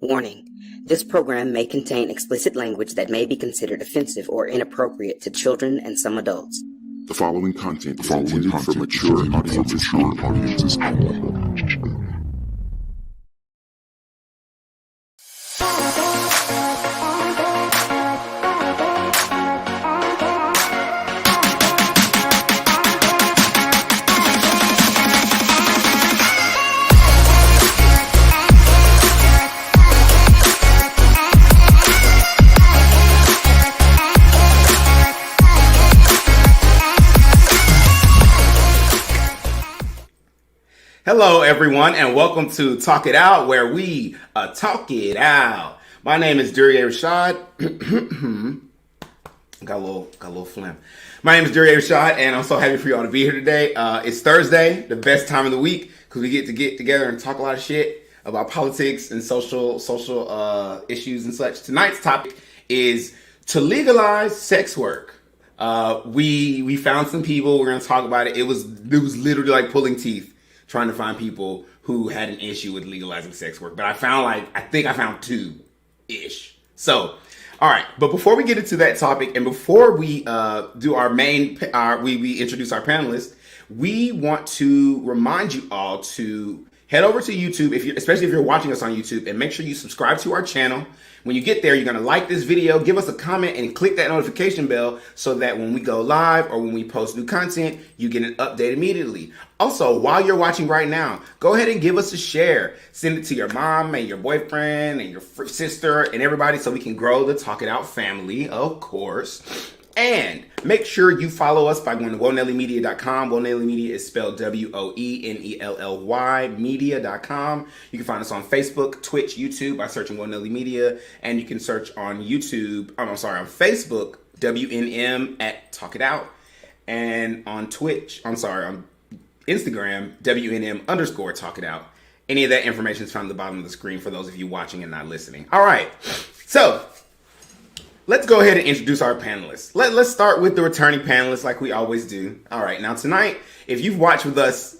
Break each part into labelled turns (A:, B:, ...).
A: Warning: this program may contain explicit language that may be considered offensive or inappropriate to children and some adults.
B: The following content is intended for mature audiences only.
C: Hello, everyone, and welcome to Talk It Out, where we talk it out. My name is Durier Rashad. got a little phlegm. My name is Durier Rashad, and I'm so happy for y'all to be here today. It's Thursday, the best time of the week, because we get together and talk a lot of shit about politics and social issues and such. Tonight's topic is to legalize sex work. We found some people. We're going to talk about it. It was literally like pulling teeth, trying to find people who had an issue with legalizing sex work. But I think I found two-ish. So, all right. But before we get into that topic, and before we do our main, we introduce our panelists, we want to remind you all to head over to YouTube, especially if you're watching us on YouTube, and make sure you subscribe to our channel. When you get there, you're going to like this video, give us a comment, and click that notification bell so that when we go live or when we post new content, you get an update immediately. Also, while you're watching right now, go ahead and give us a share. Send it to your mom and your boyfriend and your sister and everybody so we can grow the Talk It Out family, of course. And make sure you follow us by going to WoNellyMedia.com. WoNelly Media is spelled WoNelly media.com. You can find us on Facebook, Twitch, YouTube by searching WoNelly Media. And you can search on on Facebook, WNM at Talk It Out. And on on Instagram, WNM _Talk It Out. Any of that information is found at the bottom of the screen for those of you watching and not listening. All right. So let's go ahead and introduce our panelists. Let's start with the returning panelists like we always do. All right. Now tonight, if you've watched with us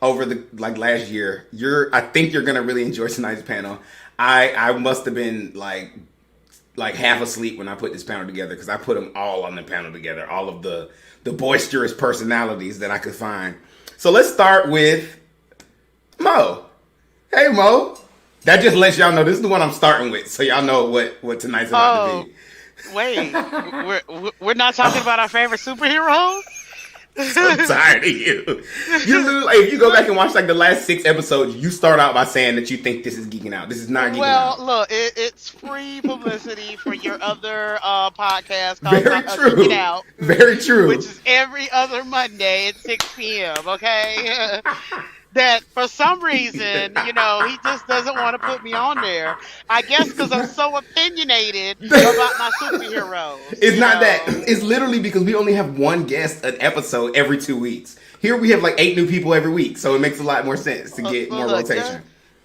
C: over the last year, I think you're going to really enjoy tonight's panel. I must have been like half asleep when I put this panel together because I put them all on the panel together, all of the boisterous personalities that I could find. So let's start with Mo. Hey, Mo. That just lets y'all know this is the one I'm starting with, so y'all know what tonight's about to be.
D: Wait, we're not talking about our favorite superheroes?
C: I'm tired of you. If you go back and watch the last 6 episodes, you start out by saying that you think this is geeking out. This is not geeking out.
D: Well, look, it's free publicity for your other podcast called
C: Very true.
D: Geeking Out.
C: Very true.
D: Which is every other Monday at 6 p.m., okay? That for some reason, he just doesn't want to put me on there. I guess because I'm so opinionated about my superheroes.
C: It's not that. It's literally because we only have one guest an episode every 2 weeks. Here we have 8 new people every week, so it makes a lot more sense to get more rotation.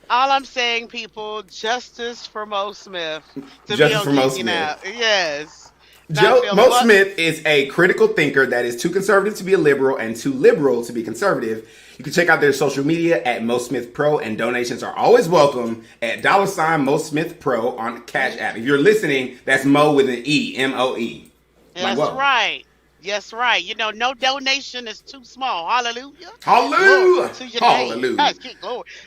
D: All I'm saying, people, justice for Mo Smith.
C: Justice for Mo Smith.
D: Yes.
C: Mo Smith is a critical thinker that is too conservative to be a liberal and too liberal to be conservative. You can check out their social media at Mo Smith Pro, and donations are always welcome at $Mo Smith Pro on Cash App. If you're listening, that's Mo with an E, M-O-E.
D: That's right. Yes, right. No donation is too small. Hallelujah.
C: Hallelujah.
D: Hallelujah.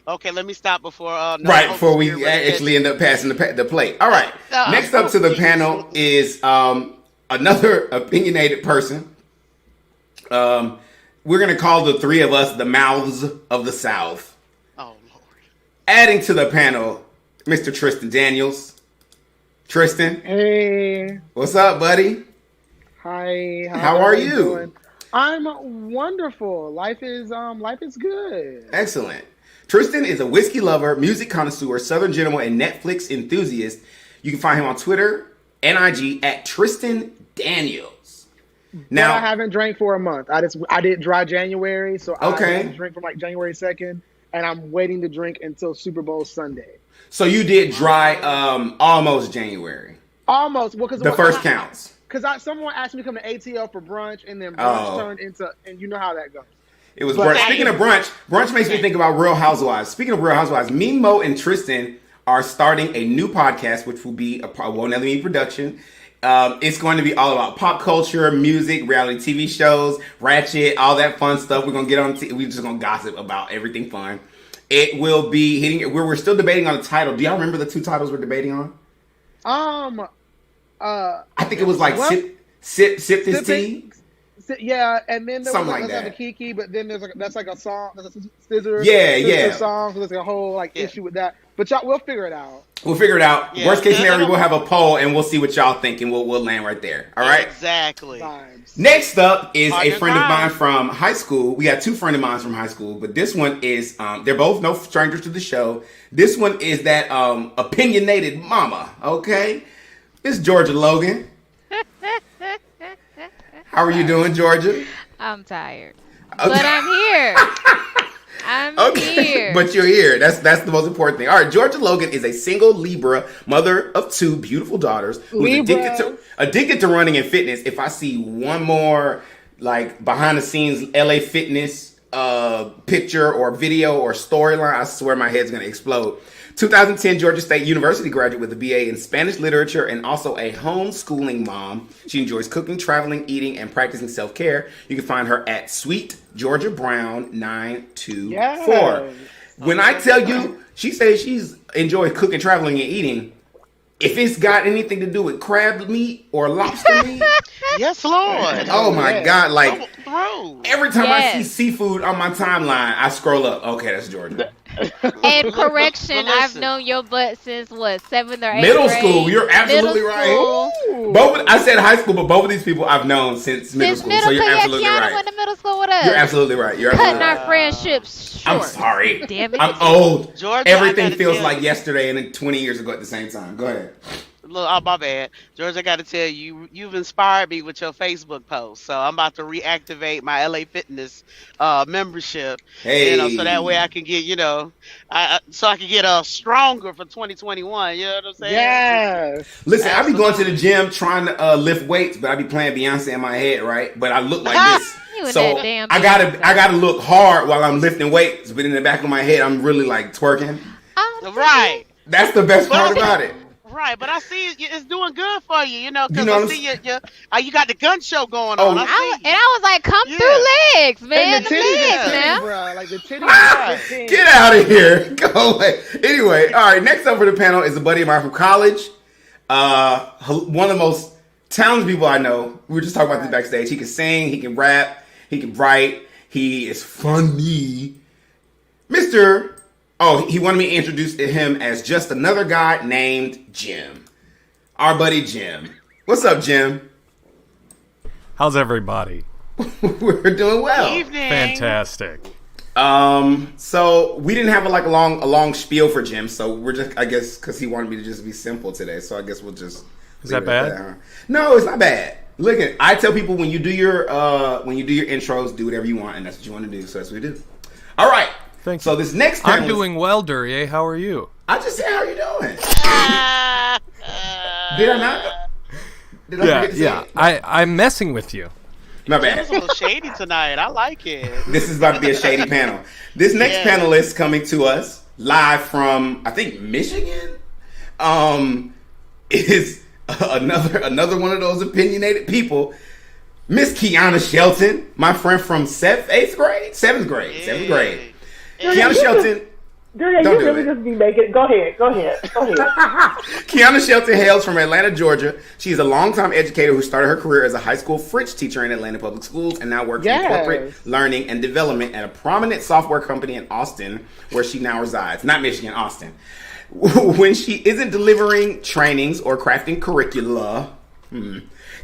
D: Okay, let me stop before.
C: Before we actually end up passing the plate. All right. Next up to the panel is another opinionated person. We're going to call the three of us the mouths of the South.
D: Oh, Lord.
C: Adding to the panel, Mr. Tristan Daniels. Tristan.
E: Hey.
C: What's up, buddy?
E: Hi.
C: How are you?
E: Doing? I'm wonderful. Life is good.
C: Excellent. Tristan is a whiskey lover, music connoisseur, Southern gentleman, and Netflix enthusiast. You can find him on Twitter and IG at Tristan Daniels. Now,
E: but I haven't drank for a month. I did dry January, so I didn't drink from January 2nd, and I'm waiting to drink until Super Bowl Sunday.
C: So you did dry almost January.
E: Almost. Well,
C: the first counts.
E: Because someone asked me to come to ATL for brunch, and then brunch turned into, and you know how that goes.
C: It was brunch. Speaking of brunch makes me think about Real Housewives. Speaking of Real Housewives, me, Mo, and Tristan are starting a new podcast, which will be a Won't Nelly Me production. It's going to be all about pop culture, music, reality TV shows, Ratchet, all that fun stuff. We're going to get on. We're just going to gossip about everything fun. It will be hitting. We're still debating on the title. Do y'all remember the two titles we're debating on? I think it was like sip this tea.
E: Yeah, and then there
C: something
E: was
C: like that.
E: A Kiki, but then that's like a song, that's a scissor.
C: Yeah.
E: Song, so there's a whole issue with that. But y'all, we'll figure it out.
C: Yeah. Worst case scenario, we'll have a poll and we'll see what y'all think, and we'll land right there. All right.
D: Exactly.
E: Vibes.
C: Next up is a friend of mine from high school. We got two friends of mine from high school, but this one is they're both no strangers to the show. This one is that opinionated mama. Okay, it's Georgia Logan. How are you doing, Georgia?
F: I'm tired,
C: Okay.
F: but I'm here. I'm here.
C: But you're here. That's the most important thing. All right, Georgia Logan is a single Libra, mother of two beautiful daughters, who's addicted to running and fitness. If I see one more like behind the scenes LA Fitness picture or video or storyline, I swear my head's gonna explode. 2010 Georgia State University graduate with a BA in Spanish literature and also a homeschooling mom. She enjoys cooking, traveling, eating, and practicing self-care. You can find her at Sweet Georgia Brown 924.
E: Yes.
C: When I tell you, she says she's enjoys cooking, traveling, and eating. If it's got anything to do with crab meat or lobster meat,
D: Yes, Lord.
C: oh my God! Like
D: Through.
C: every time I see
F: Yes.
C: seafood on my timeline, I scroll up. Okay, that's Georgia.
F: And correction,
D: But
F: I've
D: listen.
F: known your butt since what, 7th or 8th
C: Middle
F: grade?
C: school, you're absolutely
F: Middle
C: right.
F: school.
C: I said high school, but both of these people I've known since middle
F: Since
C: school.
F: middle
C: So you're
F: school,
C: absolutely
F: Kiana
C: right.
F: went to middle school with us.
C: You're absolutely right. You're
F: Cutting
C: absolutely
F: our
C: right.
F: friendships short.
C: I'm sorry.
F: Damn it.
C: I'm old.
D: Georgia, I
C: Everything
D: gotta
C: feels
D: tell
C: like
D: you.
C: yesterday and then 20 years ago at the same time. Go ahead.
D: Look, oh, my bad. George, I got to tell you, you've inspired me with your Facebook post. So I'm about to reactivate my LA Fitness membership.
C: Hey.
D: So that way I can get, so I can get stronger for 2021. You know what I'm saying?
E: Yes.
C: Listen, I be going to the gym trying to lift weights, but I be playing Beyonce in my head, right? But I look like this.
F: You and
C: So
F: that damn
C: I gotta look hard while I'm lifting weights, but in the back of my head, I'm really like twerking.
D: Right.
C: That's the best part about it.
D: Right, but I see it's doing good for you, because
C: You know what
D: I see you got the gun show going
C: Oh,
D: on. I
F: I was like, come
D: Yeah.
F: through legs, man.
E: And the
F: The
E: titties
F: legs
E: are 10,
F: now.
E: bro. Like the titties are 15.
C: Get out of here. Go away. Anyway, all right, next up for the panel is a buddy of mine from college. One of the most talented people I know. We were just talking about this backstage. He can sing, he can rap, he can write, he is funny. He wanted me to introduce him as just another guy named Jim. Our buddy Jim. What's up, Jim?
G: How's everybody?
C: We're doing well.
D: Evening.
G: Fantastic.
C: So we didn't have a long spiel for Jim, so we're just, I guess, because he wanted me to just be simple today, so I guess we'll just.
G: Is that
C: leave it at
G: bad?
C: huh? No, it's not bad. Look, I tell people when you do your intros, do whatever you want, and that's what you want to do. So that's what we do. All right.
G: Thank
C: So
G: you.
C: this next
G: I'm
C: panelist-
G: doing well, Duryea. How are you?
C: I just said, how you doing?
D: Ah,
C: Did I not? Did I forget to say it?
G: I'm messing with you.
C: My
D: It's
C: bad.
D: a little shady tonight. I like it.
C: This is about to be a shady panel. This next
D: Yeah.
C: panelist coming to us live from, I think, Michigan, is another one of those opinionated people. Miss Kiana Shelton, my friend from seventh grade. Kiana Shelton.
H: Duryea,
C: Don't
H: you
C: do
H: really
C: it.
H: just be making. Go ahead.
C: Kiana Shelton hails from Atlanta, Georgia. She is a longtime educator who started her career as a high school French teacher in Atlanta Public Schools and now works in
E: Yes.
C: corporate learning and development at a prominent software company in Austin, where she now resides. Not Michigan, Austin. When she isn't delivering trainings or crafting curricula,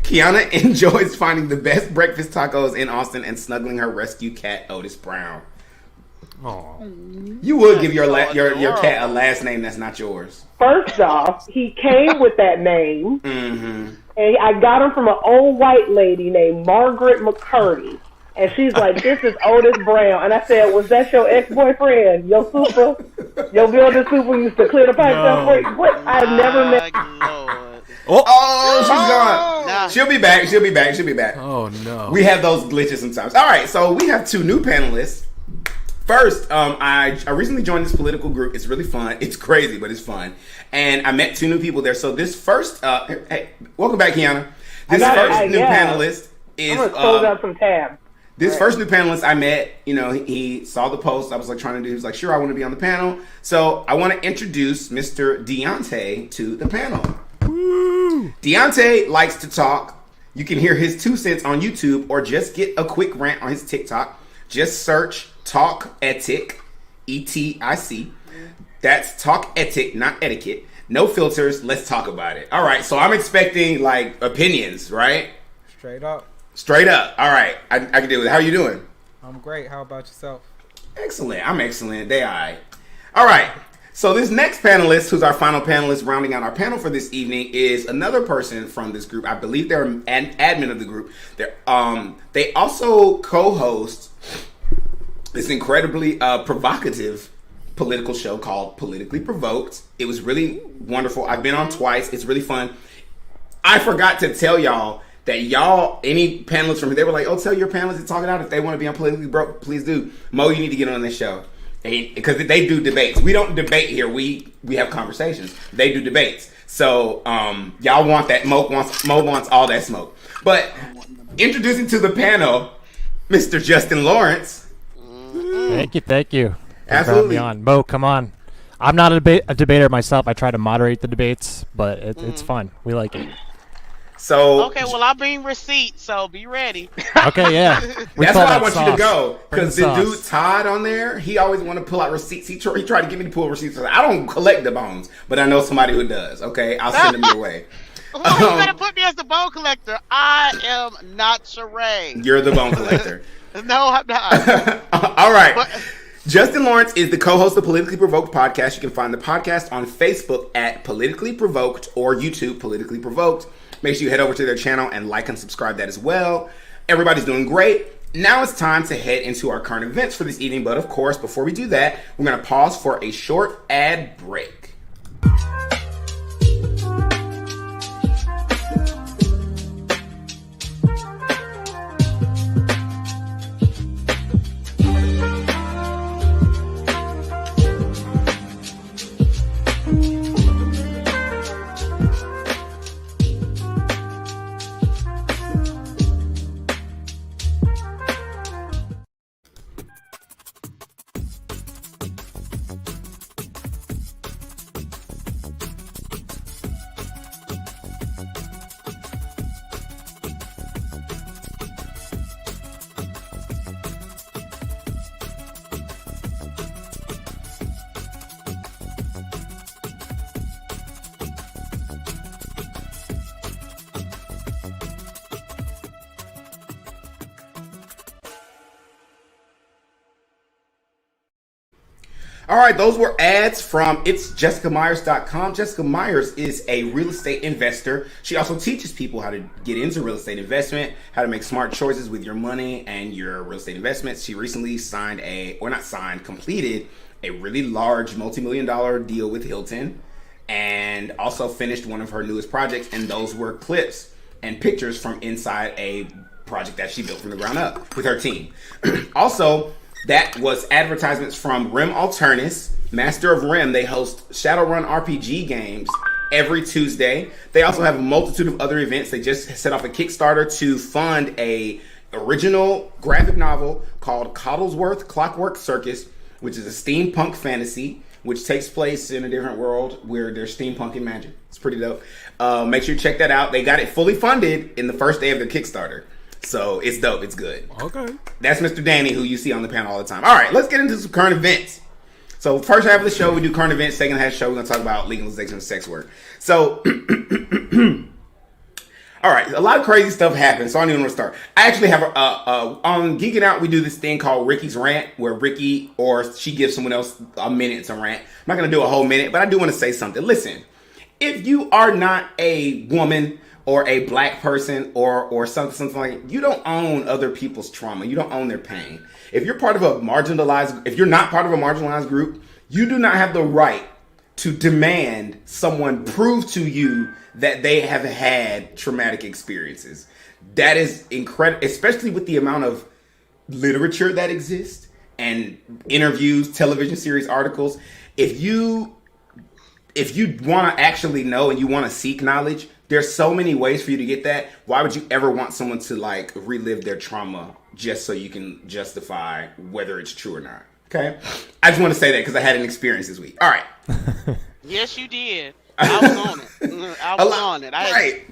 C: Kiana enjoys finding the best breakfast tacos in Austin and snuggling her rescue cat, Otis Brown.
G: Oh,
C: You would give your cat a last name that's not yours.
H: First off, he came with that name,
C: Mm-hmm.
H: and I got him from an old white lady named Margaret McCurdy. And she's like, "This is Otis Brown." And I said, "Was that your ex-boyfriend? Your building super used to clear the pipes up for you?" What? I've never met.
D: Lord.
C: Oh, she's gone.
D: Nah.
C: She'll be back. She'll be back.
G: oh no.
C: We have those glitches sometimes. All right, so we have two new panelists. First, I recently joined this political group. It's really fun. It's crazy, but it's fun. And I met 2 new people there. So this first, hey, welcome back, Kiana. This first new panelist is.
H: I'm gonna close out some tabs.
C: This first new panelist I met, you know, he saw the post I was like trying to do. He was like, sure, I want to be on the panel. So I want to introduce Mr. Deontay to the panel. Woo! Deontay likes to talk. You can hear his 2 cents on YouTube or just get a quick rant on his TikTok. Just search Talk Etic, E-T-I-C. That's Talk Etic, not etiquette. No filters. Let's talk about it. All right. So I'm expecting like opinions, right?
I: Straight up.
C: Straight up. All right. I can deal with it. How are you doing?
I: I'm great. How about yourself?
C: Excellent. I'm excellent. They all right. All right. So this next panelist, who's our final panelist, rounding out our panel for this evening, is another person from this group. I believe they're an admin of the group. They also co-host this incredibly provocative political show called Politically Provoked. It was really wonderful. I've been on twice. It's really fun. I forgot to tell y'all that any panelists from here, they were like, oh, tell your panelists to talk it out. If they want to be on Politically Broke, please do. Mo, you need to get on this show. Because they do debates. We don't debate here. We have conversations. They do debates. So y'all want that. Mo wants all that smoke. But introducing to the panel, Mr. Justin Lawrence.
J: Thank you.
C: Absolutely.
J: Me on. Mo, come on. I'm not a debater myself. I try to moderate the debates, but it's fun. We like it.
C: So
D: okay, well I'll bring receipts, so be ready.
J: Okay, yeah.
C: That's why I want you to go, because the
J: sauce.
C: dude Todd on there, he always want to pull out receipts. He tried to get me to pull receipts. I don't collect the bones, but I know somebody who does. Okay, I'll send them your way.
D: Well, you better put me as the bone collector. I am not Sheree.
C: You're the bone collector.
D: No, I'm not.
C: All right. Justin Lawrence is the co-host of Politically Provoked podcast. You can find the podcast on Facebook at Politically Provoked or YouTube Politically Provoked. Make sure you head over to their channel and like and subscribe that as well. Everybody's doing great. Now it's time to head into our current events for this evening. But of course, before we do that, we're going to pause for a short ad break. All right, those were ads from itsjessicamyers.com. Jessica Myers is a real estate investor. She also teaches people how to get into real estate investment, how to make smart choices with your money and your real estate investments. She recently completed a really large multi-million-dollar deal with Hilton, and also finished one of her newest projects, and those were clips and pictures from inside a project that she built from the ground up with her team. Also, that was advertisements from Rem Alternis, Master of Rem. They host Shadowrun RPG games every Tuesday. They also have a multitude of other events. They just set off a Kickstarter to fund a original graphic novel called Coddlesworth Clockwork Circus, which is a steampunk fantasy, which takes place in a different world where there's steampunk and magic. It's pretty dope. Make sure you check that out. They got it fully funded in the first day of their Kickstarter. So it's dope. It's good.
G: Okay.
C: That's Mr. Danny, who you see on the panel all the time. All right, let's get into some current events. So first half of the show, we do current events. Second half of the show, we're going to talk about legalization of sex work. So, all right, a lot of crazy stuff happened, so I don't even want to start. I actually have on Geeking Out, we do this thing called Ricky's Rant, where Ricky or she gives someone else a minute to rant. I'm not going to do a whole minute, but I do want to say something. Listen, if you are not a woman or a black person or something like that, you don't own other people's trauma. You don't own their pain. If you're not part of a marginalized group, you do not have the right to demand someone prove to you that they have had traumatic experiences. That is incredible, especially with the amount of literature that exists and interviews, television series, articles. If you want to actually know and you want to seek knowledge, there's so many ways for you to get that. Why would you ever want someone to like relive their trauma just so you can justify whether it's true or not? Okay, I just want to say that because I had an experience this week. All right.
D: Yes, you did. I was on it. I was on it.
C: Right.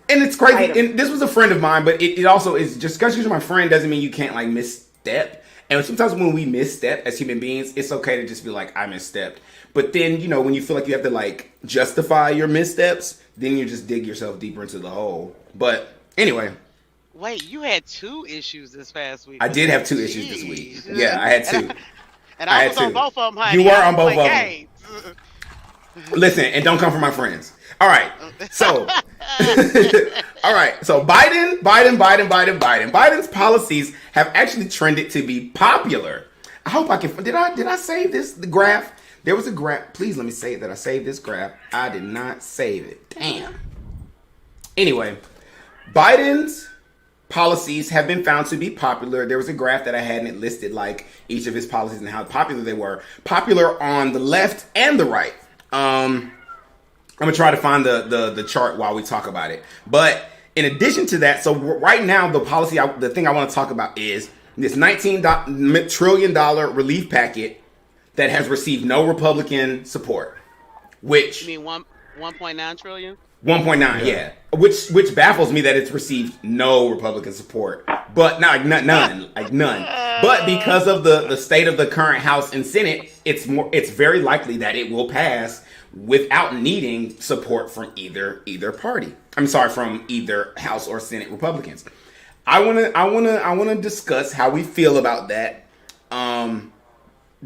C: And it's crazy. And this was a friend of mine, but it also is just because you're my friend doesn't mean you can't like misstep. And sometimes when we misstep as human beings, it's okay to just be like, I misstepped. But then, you know, when you feel like you have to like justify your missteps, then you just dig yourself deeper into the hole. But anyway.
D: Wait, you had 2 issues this past week.
C: I did have 2 issues this week. Yeah, I had 2.
D: And I was on both of them, honey.
C: You were on both of them. Listen, and don't come for my friends. All right. So, all right. So Biden. Biden's policies have actually trended to be popular. I hope I can. Did I save the graph? There was a graph. Please let me say that I saved this graph. I did not save it. Damn. Anyway, Biden's policies have been found to be popular. There was a graph that I had and it listed like each of his policies and how popular they were. Popular on the left and the right. I'm gonna try to find the chart while we talk about it. But in addition to that, so right now the thing I want to talk about is this $19 trillion relief packet that has received no Republican support. Which
D: you mean 1.9 trillion?
C: 1.9, yeah. Which baffles me that it's received no Republican support, but none. But because of the state of the current House and Senate, it's very likely that it will pass without needing support from either party. I'm sorry, from either House or Senate Republicans. I wanna discuss how we feel about that.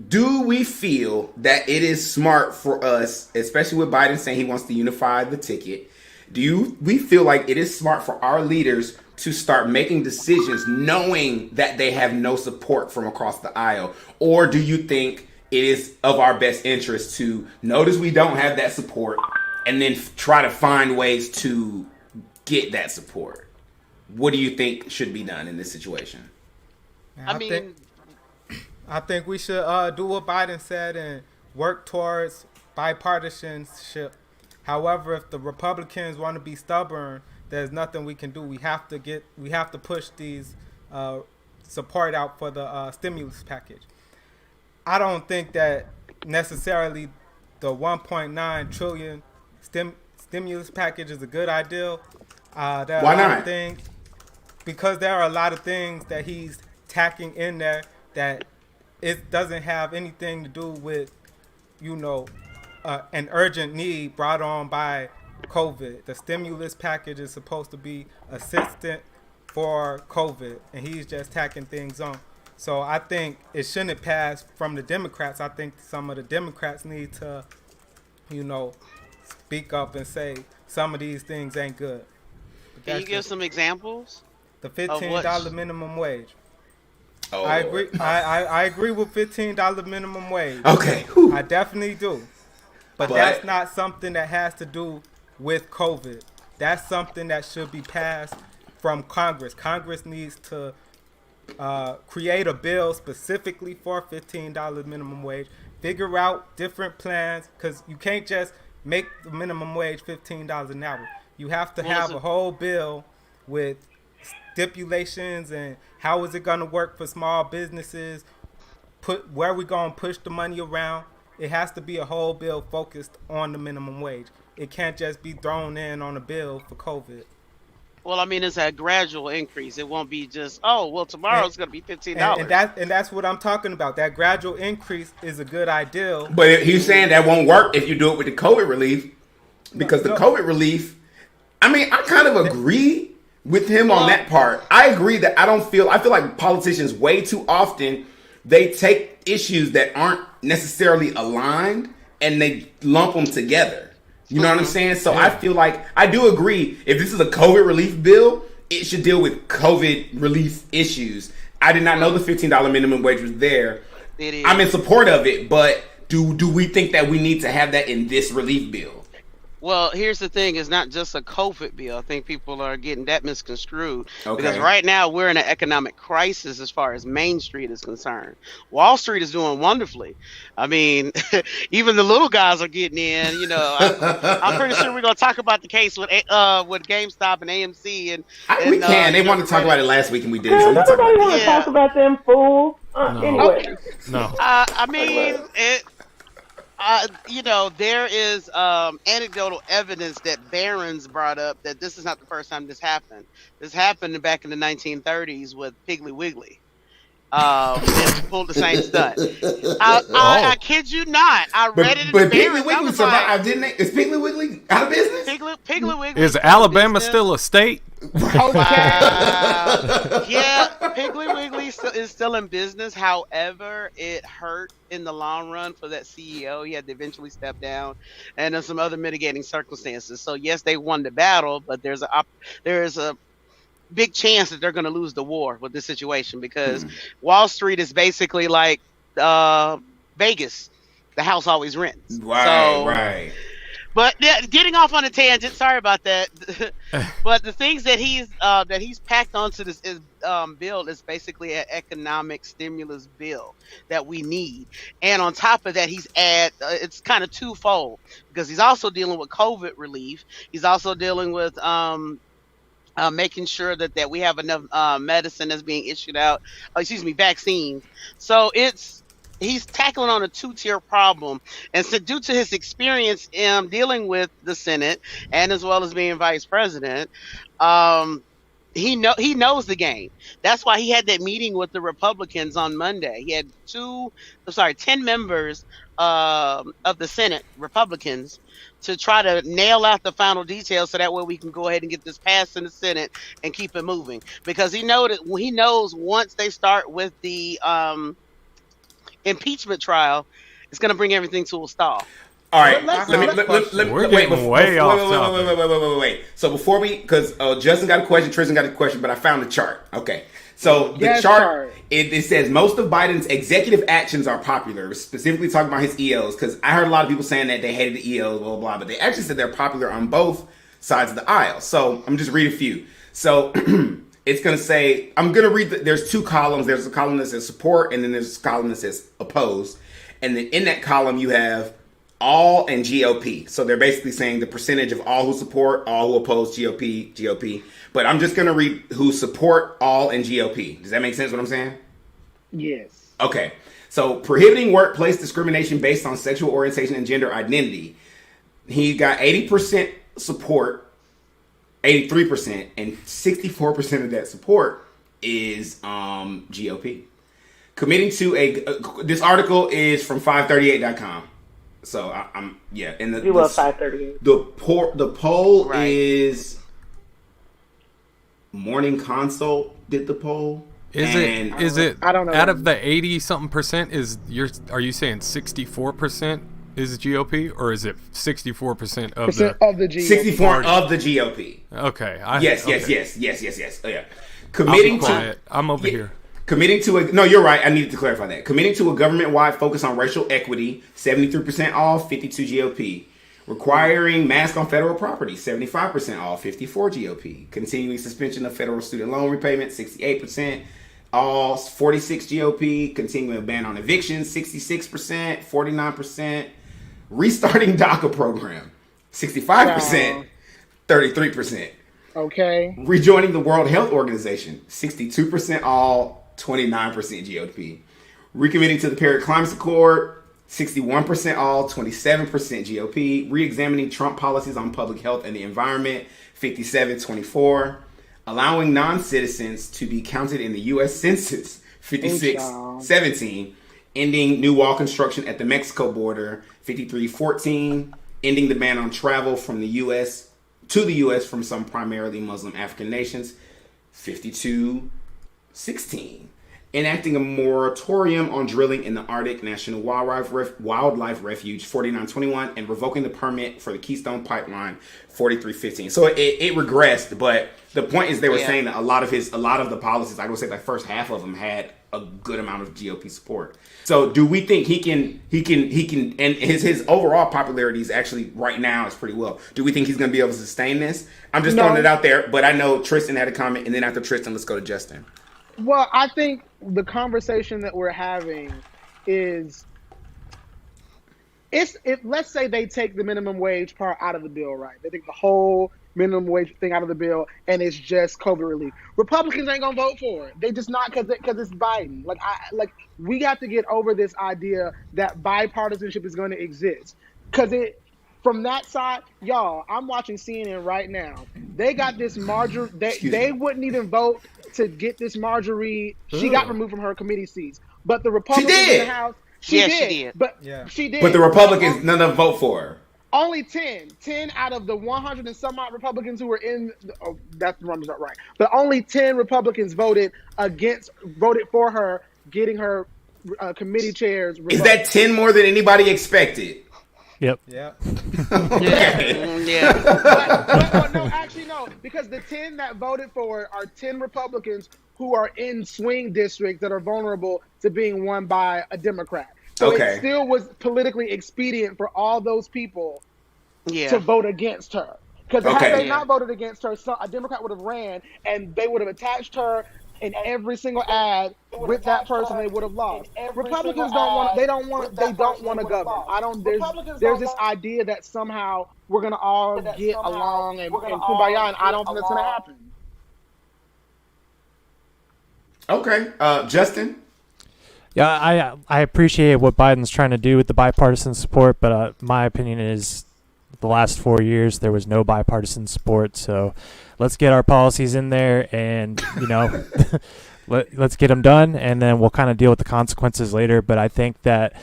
C: Do we feel that it is smart for us, especially with Biden saying he wants to unify the ticket? We feel like it is smart for our leaders to start making decisions knowing that they have no support from across the aisle? Or do you think it is of our best interest to notice we don't have that support and then try to find ways to get that support? What do you think should be done in this situation?
I: I think we should do what Biden said and work towards bipartisanship. However, if the Republicans want to be stubborn, there's nothing we can do. We have to push these support out for the stimulus package. I don't think that necessarily the 1.9 trillion stimulus package is a good idea.
C: Why not?
I: Because there are a lot of things that he's tacking in there that it doesn't have anything to do with, an urgent need brought on by COVID. The stimulus package is supposed to be assistant for COVID, and he's just tacking things on. So I think it shouldn't pass from the Democrats. I think some of the Democrats need to, speak up and say some of these things ain't good.
D: Can you give some examples?
I: The $15 minimum wage.
C: Oh.
I: I agree. I agree with $15 minimum wage.
C: Okay.
I: I definitely do. But that's not something that has to do with COVID. That's something that should be passed from Congress. Congress needs to create a bill specifically for $15 minimum wage. Figure out different plans, because you can't just make the minimum wage $15 an hour. You have to have a whole bill with stipulations and how is it going to work for small businesses, where we going to push the money around. It has to be a whole bill focused on the minimum wage. It can't just be thrown in on a bill for COVID.
D: Well, I mean, it's a gradual increase. It won't be just, tomorrow it's going to be $15.
I: And that's what I'm talking about. That gradual increase is a good idea.
C: But he's saying that won't work if you do it with the COVID relief, because the COVID relief, I kind of agree with him on that part. I agree that I feel like politicians way too often, they take issues that aren't necessarily aligned and they lump them together. You know what I'm saying? So I feel like I do agree. If this is a COVID relief bill, it should deal with COVID relief issues. I did not know the $15 minimum wage was there.
D: It is.
C: I'm in support of it, but do we think that we need to have that in this relief bill?
D: Well, here's the thing: it's not just a COVID bill. I think people are getting that misconstrued because
C: Okay.
D: right now we're in an economic crisis as far as Main Street is concerned. Wall Street is doing wonderfully. I mean, even the little guys are getting in. I'm pretty sure we're gonna talk about the case with GameStop and AMC
C: We can. They wanted to talk about it last week, and we did. So we can talk about
H: Nobody
C: it.
H: want to talk about them fools. Anyway.
G: No.
D: I mean, there is anecdotal evidence that Barron's brought up that this is not the first time this happened. This happened back in the 1930s with Piggly Wiggly. They pulled the same stunt. I kid you not. I read it in
C: But
D: the
C: Piggly
D: Barron's.
C: Wiggly survived, didn't they? Is Piggly Wiggly out of business?
D: Piggly Wiggly
G: Is Alabama still a state?
D: Yeah, Piggly Wiggly is still in business. However, it hurt in the long run for that CEO. He had to eventually step down, and there's some other mitigating circumstances. So yes, they won the battle, but there's a big chance that they're going to lose the war with this situation because Wall Street is basically like Vegas. The house always rents.
C: Right.
D: But yeah, getting off on a tangent, sorry about that. But the things that he's packed onto this bill is basically an economic stimulus bill that we need. And on top of that, it's kind of twofold because he's also dealing with COVID relief. He's also dealing with making sure that we have enough medicine that's being issued out. Vaccines. So he's tackling on a two-tier problem, and so due to his experience in dealing with the Senate and as well as being vice president, he knows the game. That's why he had that meeting with the Republicans on Monday. He had 10 members of the Senate Republicans to try to nail out the final details so that way we can go ahead and get this passed in the Senate and keep it moving, because he knows once they start with the impeachment trial, it's going to bring everything to a stall.
C: All right,
G: We're getting way off topic.
C: Wait. So before because Justin got a question, Tristan got a question, but I found the chart. Okay, so the chart it says most of Biden's executive actions are popular, specifically talking about his EOs, because I heard a lot of people saying that they hated the EOs, blah, blah, blah, but they actually said they're popular on both sides of the aisle. So I'm just read a few. So it's going to say, I'm going to read, there's two columns. There's a column that says support, and then there's a column that says opposed. And then in that column, you have all and GOP. So they're basically saying the percentage of all who support, all who oppose GOP. But I'm just going to read who support, all, and GOP. Does that make sense what I'm saying?
E: Yes.
C: Okay. So prohibiting workplace discrimination based on sexual orientation and gender identity. He got 80% support, 83%, and 64% of that support is GOP. Committing to this article is from 538.com. So I'm and
H: you love 538.
C: The poll is Morning Consult did the poll.
G: Is it
E: I don't know.
G: out of the 80-something%, are you saying 64% is GOP, or is it 64% of the
E: GOP?
C: 64 of the GOP.
G: Okay.
C: Yes. Oh, yeah. Committing to
G: I'm over here.
C: Committing to no, you're right. I needed to clarify that. Committing to a government-wide focus on racial equity, 73% all, 52 GOP. Requiring mask on federal property, 75% all, 54 GOP. Continuing suspension of federal student loan repayment, 68% all, 46 GOP. Continuing a ban on evictions, 66%, 49%. Restarting DACA program, 65%, 33%.
E: Okay.
C: Rejoining the World Health Organization, 62% all, 29% GOP. Recommitting to the Paris Climate Accord, 61% all, 27% GOP. Re-examining Trump policies on public health and the environment, 57-24. Allowing non-citizens to be counted in the U.S. Census, 56-17. Ending new wall construction at the Mexico border, 53-14. Ending the ban on travel from the U.S. to the U.S. from some primarily Muslim African nations, 52-16. enacting a moratorium on drilling in the Arctic National Wildlife Refuge 4921, and revoking the permit for the Keystone Pipeline 4315. So it regressed, but the point is they were saying that a lot of the policies, I would say the first half of them had a good amount of GOP support. So do we think he can and his overall popularity is actually right now is pretty well. Do we think he's going to be able to sustain this? I'm just throwing it out there, but I know Tristan had a comment, and then after Tristan, let's go to Justin.
E: Well, I think the conversation that we're having is, if let's say they take the minimum wage part out of the bill, right? They take the whole minimum wage thing out of the bill, and it's just COVID relief. Republicans ain't gonna vote for it. They just not because it's Biden. We got to get over this idea that bipartisanship is going to exist, because from that side, y'all, I'm watching CNN right now. They got this Marjorie. They wouldn't even vote to get this Marjorie. She got removed from her committee seats, but the Republicans in the House. She did. She did.
C: But the Republicans, none of them vote for her.
E: Only 10 out of the 100 and some odd Republicans who were in. Oh, that's the number's not right. But only 10 Republicans voted for her getting her committee chairs revoked.
C: Is that 10 more than anybody expected?
J: Yep.
I: Yeah.
E: But no, actually no, because the 10 that voted for it are 10 Republicans who are in swing districts that are vulnerable to being won by a Democrat. So it still was politically expedient for all those people to vote against her. Because had they not voted against her, a Democrat would have ran, and they would have attached her in every single ad with that person. They would have lost. Republicans don't want. They don't want to govern. There's this idea that somehow we're gonna all get along and kumbaya, and I don't think that's gonna happen.
C: Okay, Justin.
J: Yeah, I appreciate what Biden's trying to do with the bipartisan support, but my opinion is the last 4 years there was no bipartisan support. So let's get our policies in there, and let's get them done, and then we'll kind of deal with the consequences later. But I think that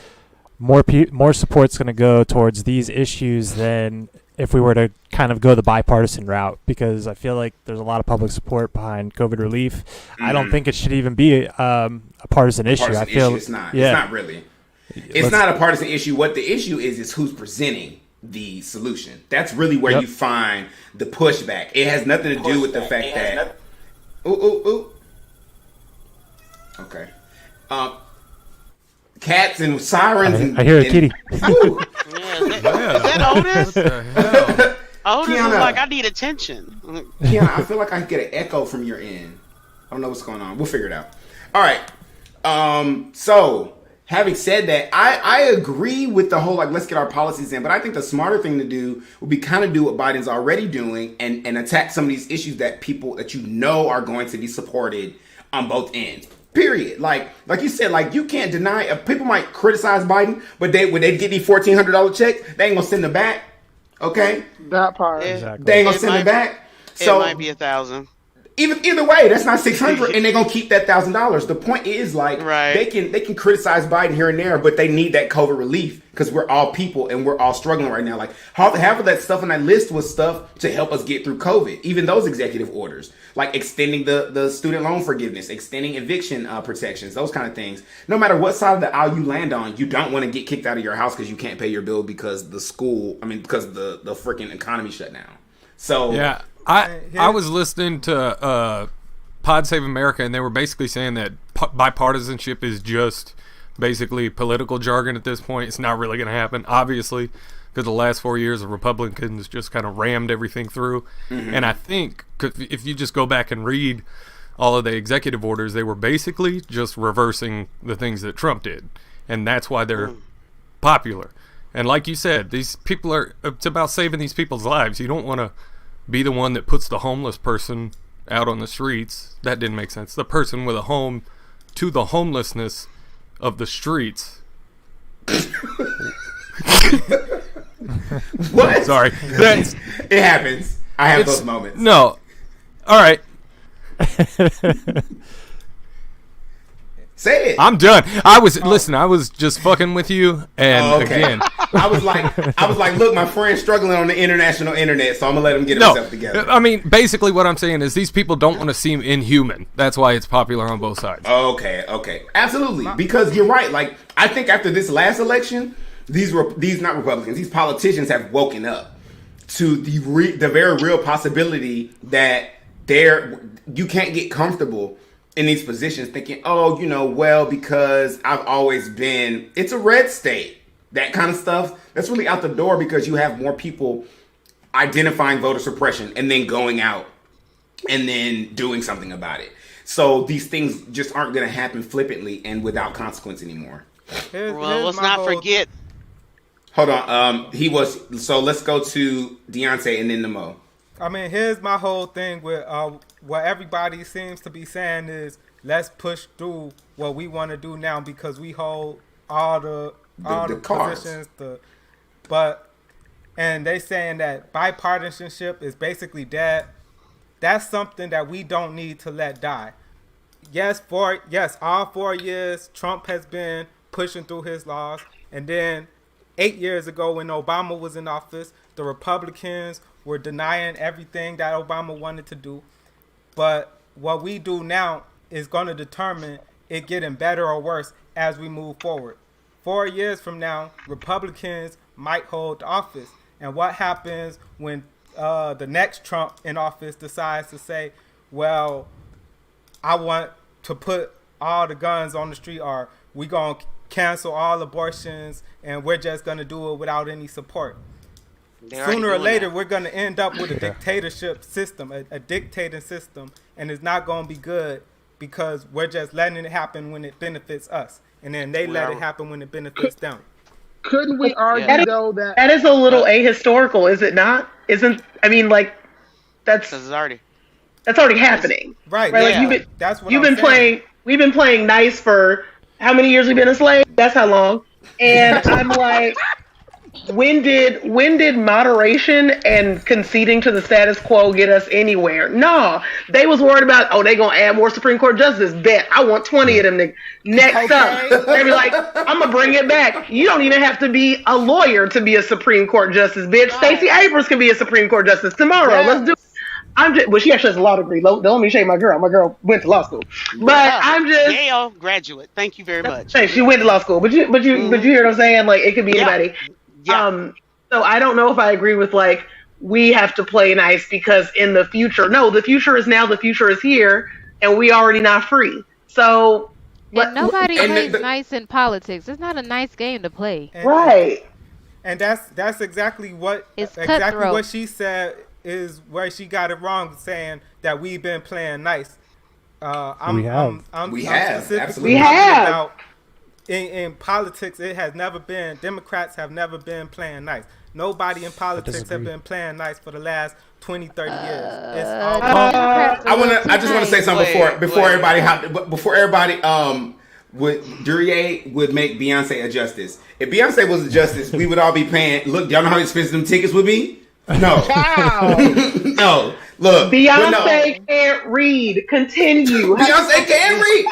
J: more support's going to go towards these issues than if we were to kind of go the bipartisan route, because I feel like there's a lot of public support behind COVID relief. I don't think it should even be a partisan issue.
C: It's not. Yeah. It's not really. It's not a partisan issue. What the issue is who's presenting the solution. That's really where you find the pushback. It has nothing to do with the fact that. Okay. Cats and sirens.
J: I hear a kitty.
D: Is that Otis? Otis is like, I need attention.
C: Kiana, I feel like I get an echo from your end. I don't know what's going on. We'll figure it out. All right. So having said that, I agree with the whole let's get our policies in, but I think the smarter thing to do would be kind of do what Biden's already doing and attack some of these issues that people that are going to be supported on both ends. Period. Like you said, you can't deny. People might criticize Biden, but when they get the $1,400 check, they ain't gonna send them back. Okay,
E: that part.
J: Exactly.
C: They ain't gonna send them back. So
D: it might be 1,000.
C: Either way, that's not $600, and they're gonna keep that $1,000. The point is, they can criticize Biden here and there, but they need that COVID relief because we're all people and we're all struggling right now. Half of that stuff on that list was stuff to help us get through COVID. Even those executive orders, like extending the student loan forgiveness, extending eviction protections, those kind of things. No matter what side of the aisle you land on, you don't want to get kicked out of your house because you can't pay your bill because because the freaking economy shut down. So
G: yeah. I was listening to Pod Save America, and they were basically saying that bipartisanship is just basically political jargon at this point. It's not really going to happen, obviously, because the last 4 years the Republicans just kind of rammed everything through. Mm-hmm. And I think if you just go back and read all of the executive orders, they were basically just reversing the things that Trump did. And that's why they're popular. And like you said, these people it's about saving these people's lives. You don't want to be the one that puts the homeless person out on the streets. That didn't make sense. The person with a home to the homelessness of the streets.
C: What?
G: Sorry.
C: It happens. I have those moments.
G: No. All right.
C: Say it.
G: I'm done. I was just fucking with you, and again,
C: I was like, look, my friend's struggling on the international internet, so I'm gonna let him get himself together.
G: I mean, basically, what I'm saying is these people don't want to seem inhuman. That's why it's popular on both sides.
C: Okay, absolutely. Because you're right. Like, I think after this last election, these not Republicans, these politicians have woken up to the very real possibility that you can't get comfortable in these positions thinking, oh, well, because I've always been, it's a red state, that kind of stuff. That's really out the door because you have more people identifying voter suppression and then going out and then doing something about it. So these things just aren't going to happen flippantly and without consequence anymore.
D: Well, let's not forget.
C: Hold on. So let's go to Deontay and then Nemo.
I: I mean, here's my whole thing with what everybody seems to be saying is let's push through what we want to do now because we hold all the positions. And they saying that bipartisanship is basically dead. That's something that we don't need to let die. Yes, all 4 years Trump has been pushing through his laws, and then 8 years ago when Obama was in office, the Republicans were denying everything that Obama wanted to do. But what we do now is going to determine it getting better or worse as we move forward. 4 years from now, Republicans might hold office. And what happens when the next Trump in office decides to say, well, I want to put all the guns on the street, or we going to cancel all abortions and we're just going to do it without any support. Sooner or later, we're going to end up with a dictatorship system, a dictating system, and it's not going to be good because we're just letting it happen when it benefits us, and then they let it happen when it benefits them.
E: Couldn't we argue, though,
H: that is a little ahistorical, is it not? That's already happening.
I: Right.
H: Yeah.
I: Like
H: we've been playing nice for how many years we've been enslaved? That's how long. And I'm like, when did moderation and conceding to the status quo get us anywhere? No, they was worried about, they gonna add more Supreme Court justices. Bet I want 20 of them. Next up, they be like, I'm gonna bring it back. You don't even have to be a lawyer to be a Supreme Court justice, bitch. Stacey Abrams can be a Supreme Court justice tomorrow. Yes. Let's do it. She actually has a law degree. Don't let me shame my girl. My girl went to law school, but
D: Yale graduate. Thank you very much.
H: She went to law school, but you hear what I'm saying? Like, it could be anybody. Yeah. So I don't know if I agree with we have to play nice because in the future, no, the future is now, the future is here, and we already not free. So
F: nobody plays nice in politics. It's not a nice game to play.
H: Right.
I: And that's exactly what she said is where she got it wrong, saying that we've been playing nice.
C: We have.
I: In politics, it has never been. Democrats have never been playing nice. Nobody in politics have been playing nice for the last 20, 30 years. It's all
C: I just want to say something before everybody Duryea would make Beyonce a justice. If Beyonce was a justice, we would all be paying. Look, y'all know how expensive them tickets would be? No. No. Look.
H: Beyonce can't read. Continue.
C: Beyonce can't read.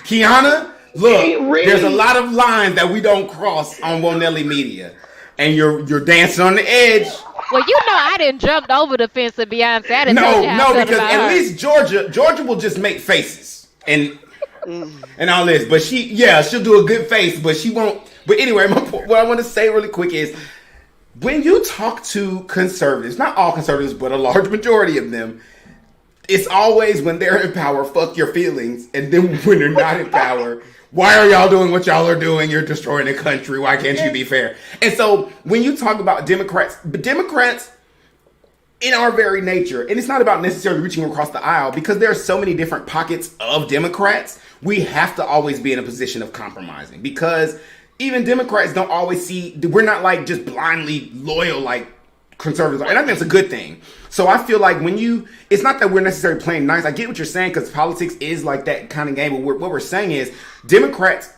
C: Kiana, look, there's a lot of lines that we don't cross on Nelly Media. And you're dancing on the edge.
F: Well, I didn't jump over the fence of Beyonce. I didn't
C: No, because at least Georgia will just make faces and all this. But she'll do a good face, but she won't. But anyway, what I want to say really quick is, when you talk to conservatives, not all conservatives, but a large majority of them, it's always when they're in power, fuck your feelings. And then when they're not in power, why are y'all doing what y'all are doing? You're destroying the country. Why can't you be fair? And so when you talk about Democrats in our very nature, and it's not about necessarily reaching across the aisle, because there are so many different pockets of Democrats, we have to always be in a position of compromising, because even Democrats don't always we're not just blindly loyal like conservatives are. And I think that's a good thing. So I feel like it's not that we're necessarily playing nice. I get what you're saying, because politics is like that kind of game. But what we're saying is Democrats,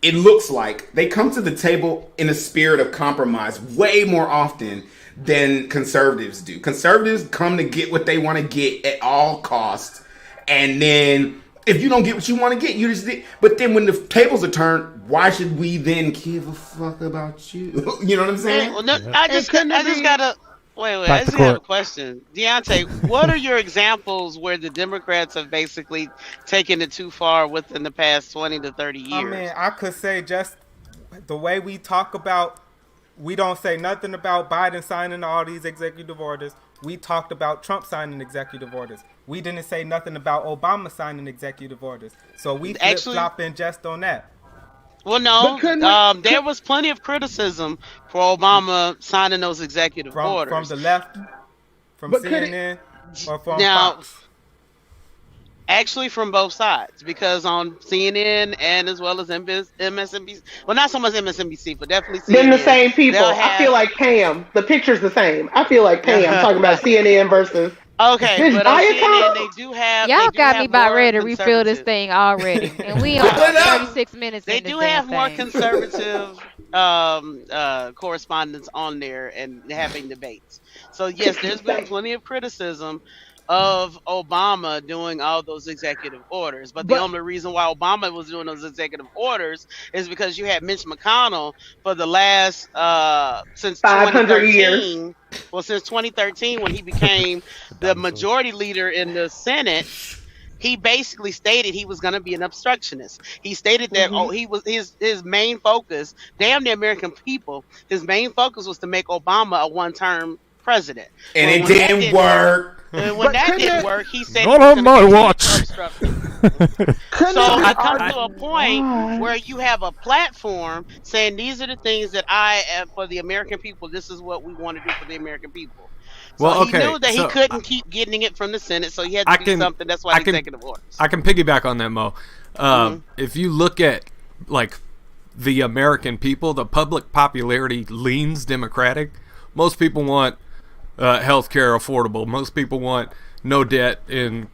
C: it looks like they come to the table in a spirit of compromise way more often than conservatives do. Conservatives come to get what they want to get at all costs. And then if you don't get what you want to get, you just. But then when the tables are turned, why should we then give a fuck about you? You know what I'm saying?
D: Well, no, I just gotta wait. I just have a question, Deontay. What are your examples where the Democrats have basically taken it too far within the past 20 to 30 years?
I: I mean, I could say just the way we talk about. We don't say nothing about Biden signing all these executive orders. We talked about Trump signing executive orders. We didn't say nothing about Obama signing executive orders. So we flip-flopping just on that.
D: Well, no. There was plenty of criticism for Obama signing those executive orders.
I: From the left, from CNN, or from Fox?
D: Actually, from both sides, because on CNN and as well as MSNBC, well, not so much MSNBC, but definitely CNN.
H: Then the same people. I feel like Pam. The picture's the same. I feel like Pam talking about CNN versus.
D: Okay, but on CNN they do have.
F: Y'all got me about ready to refill this thing already, and we on 36 minutes.
D: They do have more conservative correspondents on there and having debates. So yes, there's been plenty of criticism of Obama doing all those executive orders. But the only reason why Obama was doing those executive orders is because you had Mitch McConnell for the last, since
H: 500 years.
D: Well, since 2013 when he became the majority leader in the Senate, he basically stated he was going to be an obstructionist. He stated that he was his main focus, damn the American people, his main focus was to make Obama a one-term president.
C: And it didn't work.
D: And when that didn't work, he said
G: not on my watch.
D: So I come to a point where you have a platform saying these are the things that I am for the American people. This is what we want to do for the American people. So
G: well,
D: he knew that he couldn't keep getting it from the Senate, so he had to do something. That's why the executive orders.
G: I can piggyback on that, Mo. If you look at like the American people, the public popularity leans Democratic. Most people want health care affordable. Most people want no debt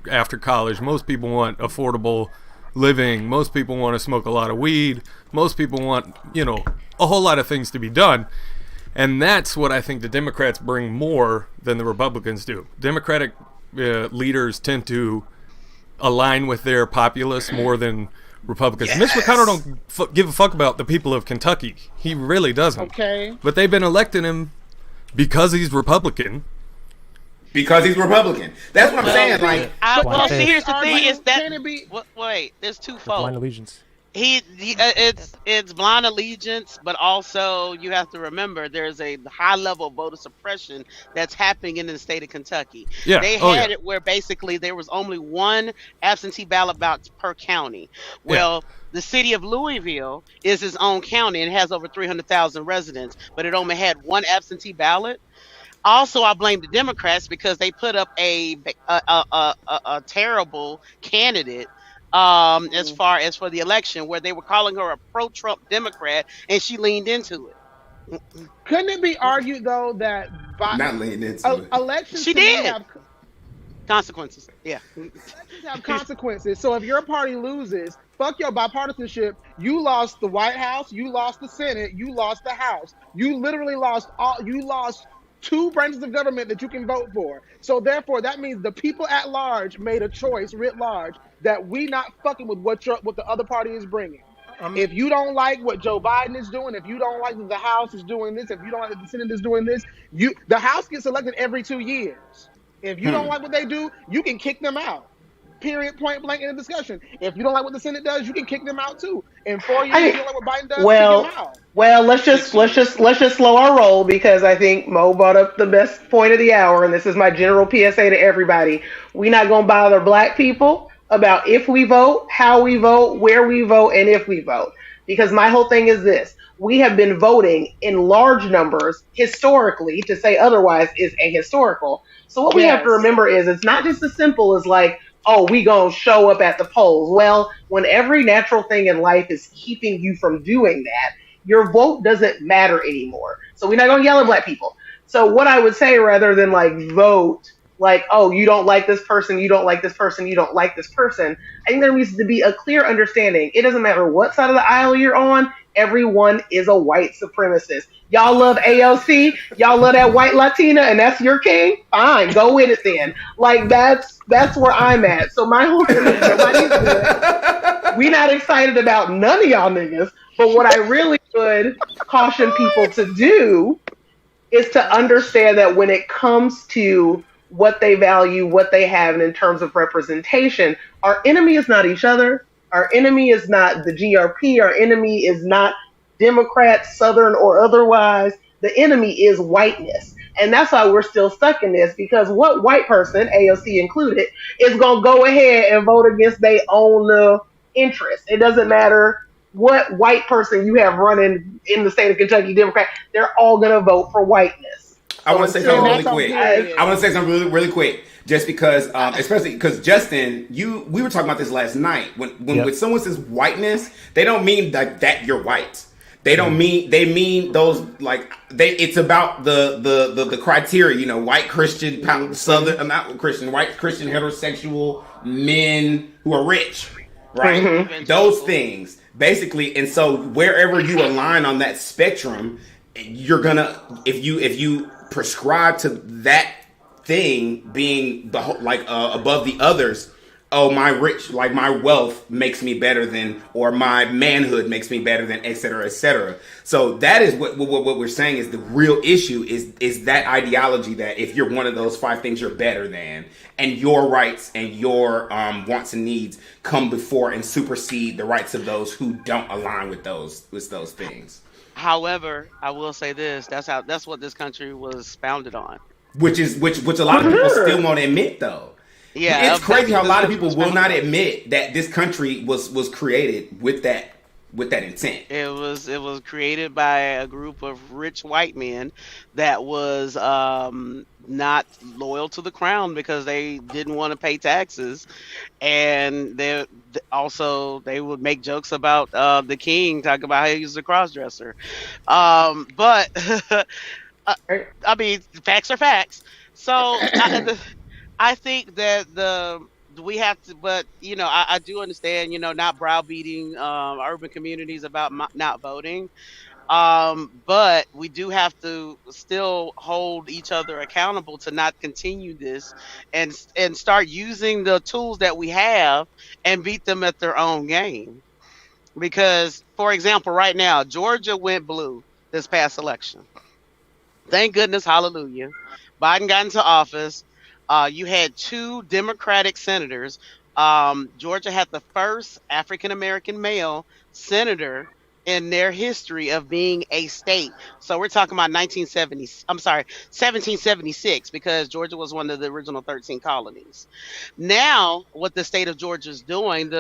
G: after college. Most people want affordable living. Most people want to smoke a lot of weed. Most people want, a whole lot of things to be done. And that's what I think the Democrats bring more than the Republicans do. Democratic leaders tend to align with their populists more than Republicans. Yes. Mitch McConnell don't give a fuck about the people of Kentucky. He really doesn't.
E: Okay.
G: But they've been electing him because he's Republican.
C: Because he's Republican. That's what I'm saying. Like,
D: here's the thing: is that wait, there's twofold.
J: Blind allegiance.
D: It's blind allegiance, but also you have to remember there's a high level of voter suppression that's happening in the state of Kentucky.
G: Yeah.
D: They had it where basically there was only one absentee ballot box per county. Well, the city of Louisville is its own county and has over 300,000 residents, but it only had one absentee ballot. Also, I blame the Democrats because they put up a terrible candidate as far as for the election, where they were calling her a pro-Trump Democrat, and she leaned into it.
E: Couldn't it be argued though that
C: not leaned into it.
E: Elections
D: she did
E: have
D: consequences? Yeah,
E: elections have consequences. So if your party loses, fuck your bipartisanship. You lost the White House, you lost the Senate, you lost the House. You literally lost all. You lost 2 branches of government that you can vote for. So therefore, that means the people at large made a choice, writ large, that we not fucking with what the other party is bringing. If you don't like what Joe Biden is doing, if you don't like that the House is doing this, if you don't like that the Senate is doing this, the House gets elected every 2 years. If you don't like what they do, you can kick them out. Period, point blank in the discussion. If you don't like what the Senate does, you can kick them out too. In 4 years, if you don't like what Biden does, kick them out.
H: Well, let's just slow our roll, because I think Mo brought up the best point of the hour, and this is my general PSA to everybody. We're not gonna bother black people about if we vote, how we vote, where we vote, and if we vote. Because my whole thing is this: we have been voting in large numbers historically. To say otherwise is ahistorical. So what we have to remember is it's not just as simple as like, oh, we gonna show up at the polls. Well, when every natural thing in life is keeping you from doing that, your vote doesn't matter anymore. So we're not gonna yell at black people. So what I would say, rather than like vote, like, oh, you don't like this person, you don't like this person, you don't like this person, I think there needs to be a clear understanding. It doesn't matter what side of the aisle you're on, everyone is a white supremacist. Y'all love AOC, y'all love that white Latina, and that's your king? Fine, go with it then. Like, that's where I'm at. So my whole thing is We not excited about none of y'all niggas. But what I really would caution people to do is to understand that when it comes to what they value, what they have, and in terms of representation, our enemy is not each other. Our enemy is not the GRP. Our enemy is not Democrats, Southern or otherwise. The enemy is whiteness. And that's why we're still stuck in this, because what white person, AOC included, is going to go ahead and vote against their own little interests? It doesn't matter what white person you have running in the state of Kentucky Democrat, they're all going to vote for whiteness.
C: I want to say something really quick. I want to say something really quick, just because, especially because Justin, we were talking about this last night. When someone says whiteness, they don't mean like that you're white. They don't mean, they mean those, like, it's about the criteria, you know, white Christian, Southern, not Christian, white Christian heterosexual men who are rich, right? Mm-hmm. Those things, basically. And so wherever you align on that spectrum, you're gonna, if you prescribe to that thing being above the others, oh, my wealth makes me better than, or my manhood makes me better than, et cetera, et cetera. So that is what we're saying is the real issue is that ideology that if you're one of those 5 things, you're better than, and your rights and your wants and needs come before and supersede the rights of those who don't align with those things.
D: However, I will say this: that's what this country was founded on.
C: Which a lot of people still won't admit, though.
D: Yeah,
C: it's crazy how a lot of people will not admit that this country was created with that intent.
D: It was created by a group of rich white men that was not loyal to the crown because they didn't want to pay taxes, and they would make jokes about the king, talk about how he was a crossdresser. But I mean, facts are facts. So. I think that we have to, but you know, I do understand, you know, not browbeating urban communities about not voting, but we do have to still hold each other accountable to not continue this, and start using the tools that we have and beat them at their own game. Because, for example, right now, Georgia went blue this past election. Thank goodness, hallelujah. Biden got into office. You had 2 Democratic senators. Georgia had the first African-American male senator in their history of being a state. So we're talking about 1776, because Georgia was one of the original 13 colonies. Now, what the state of Georgia is doing,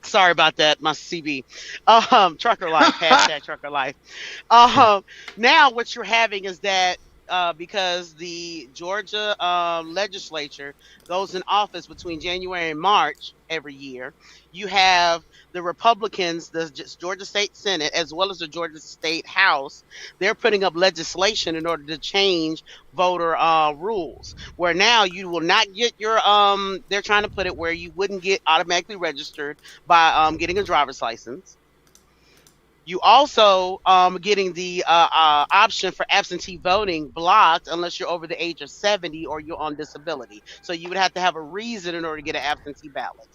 D: sorry about that, my CB. Trucker life, hashtag trucker life. Now what you're having is that because the Georgia legislature goes in office between January and March every year, you have the Republicans, the Georgia State Senate, as well as the Georgia State House. They're putting up legislation in order to change voter rules, where now you will not get your they're trying to put it where you wouldn't get automatically registered by getting a driver's license. You also getting the option for absentee voting blocked unless you're over the age of 70 or you're on disability. So you would have to have a reason in order to get an absentee ballot.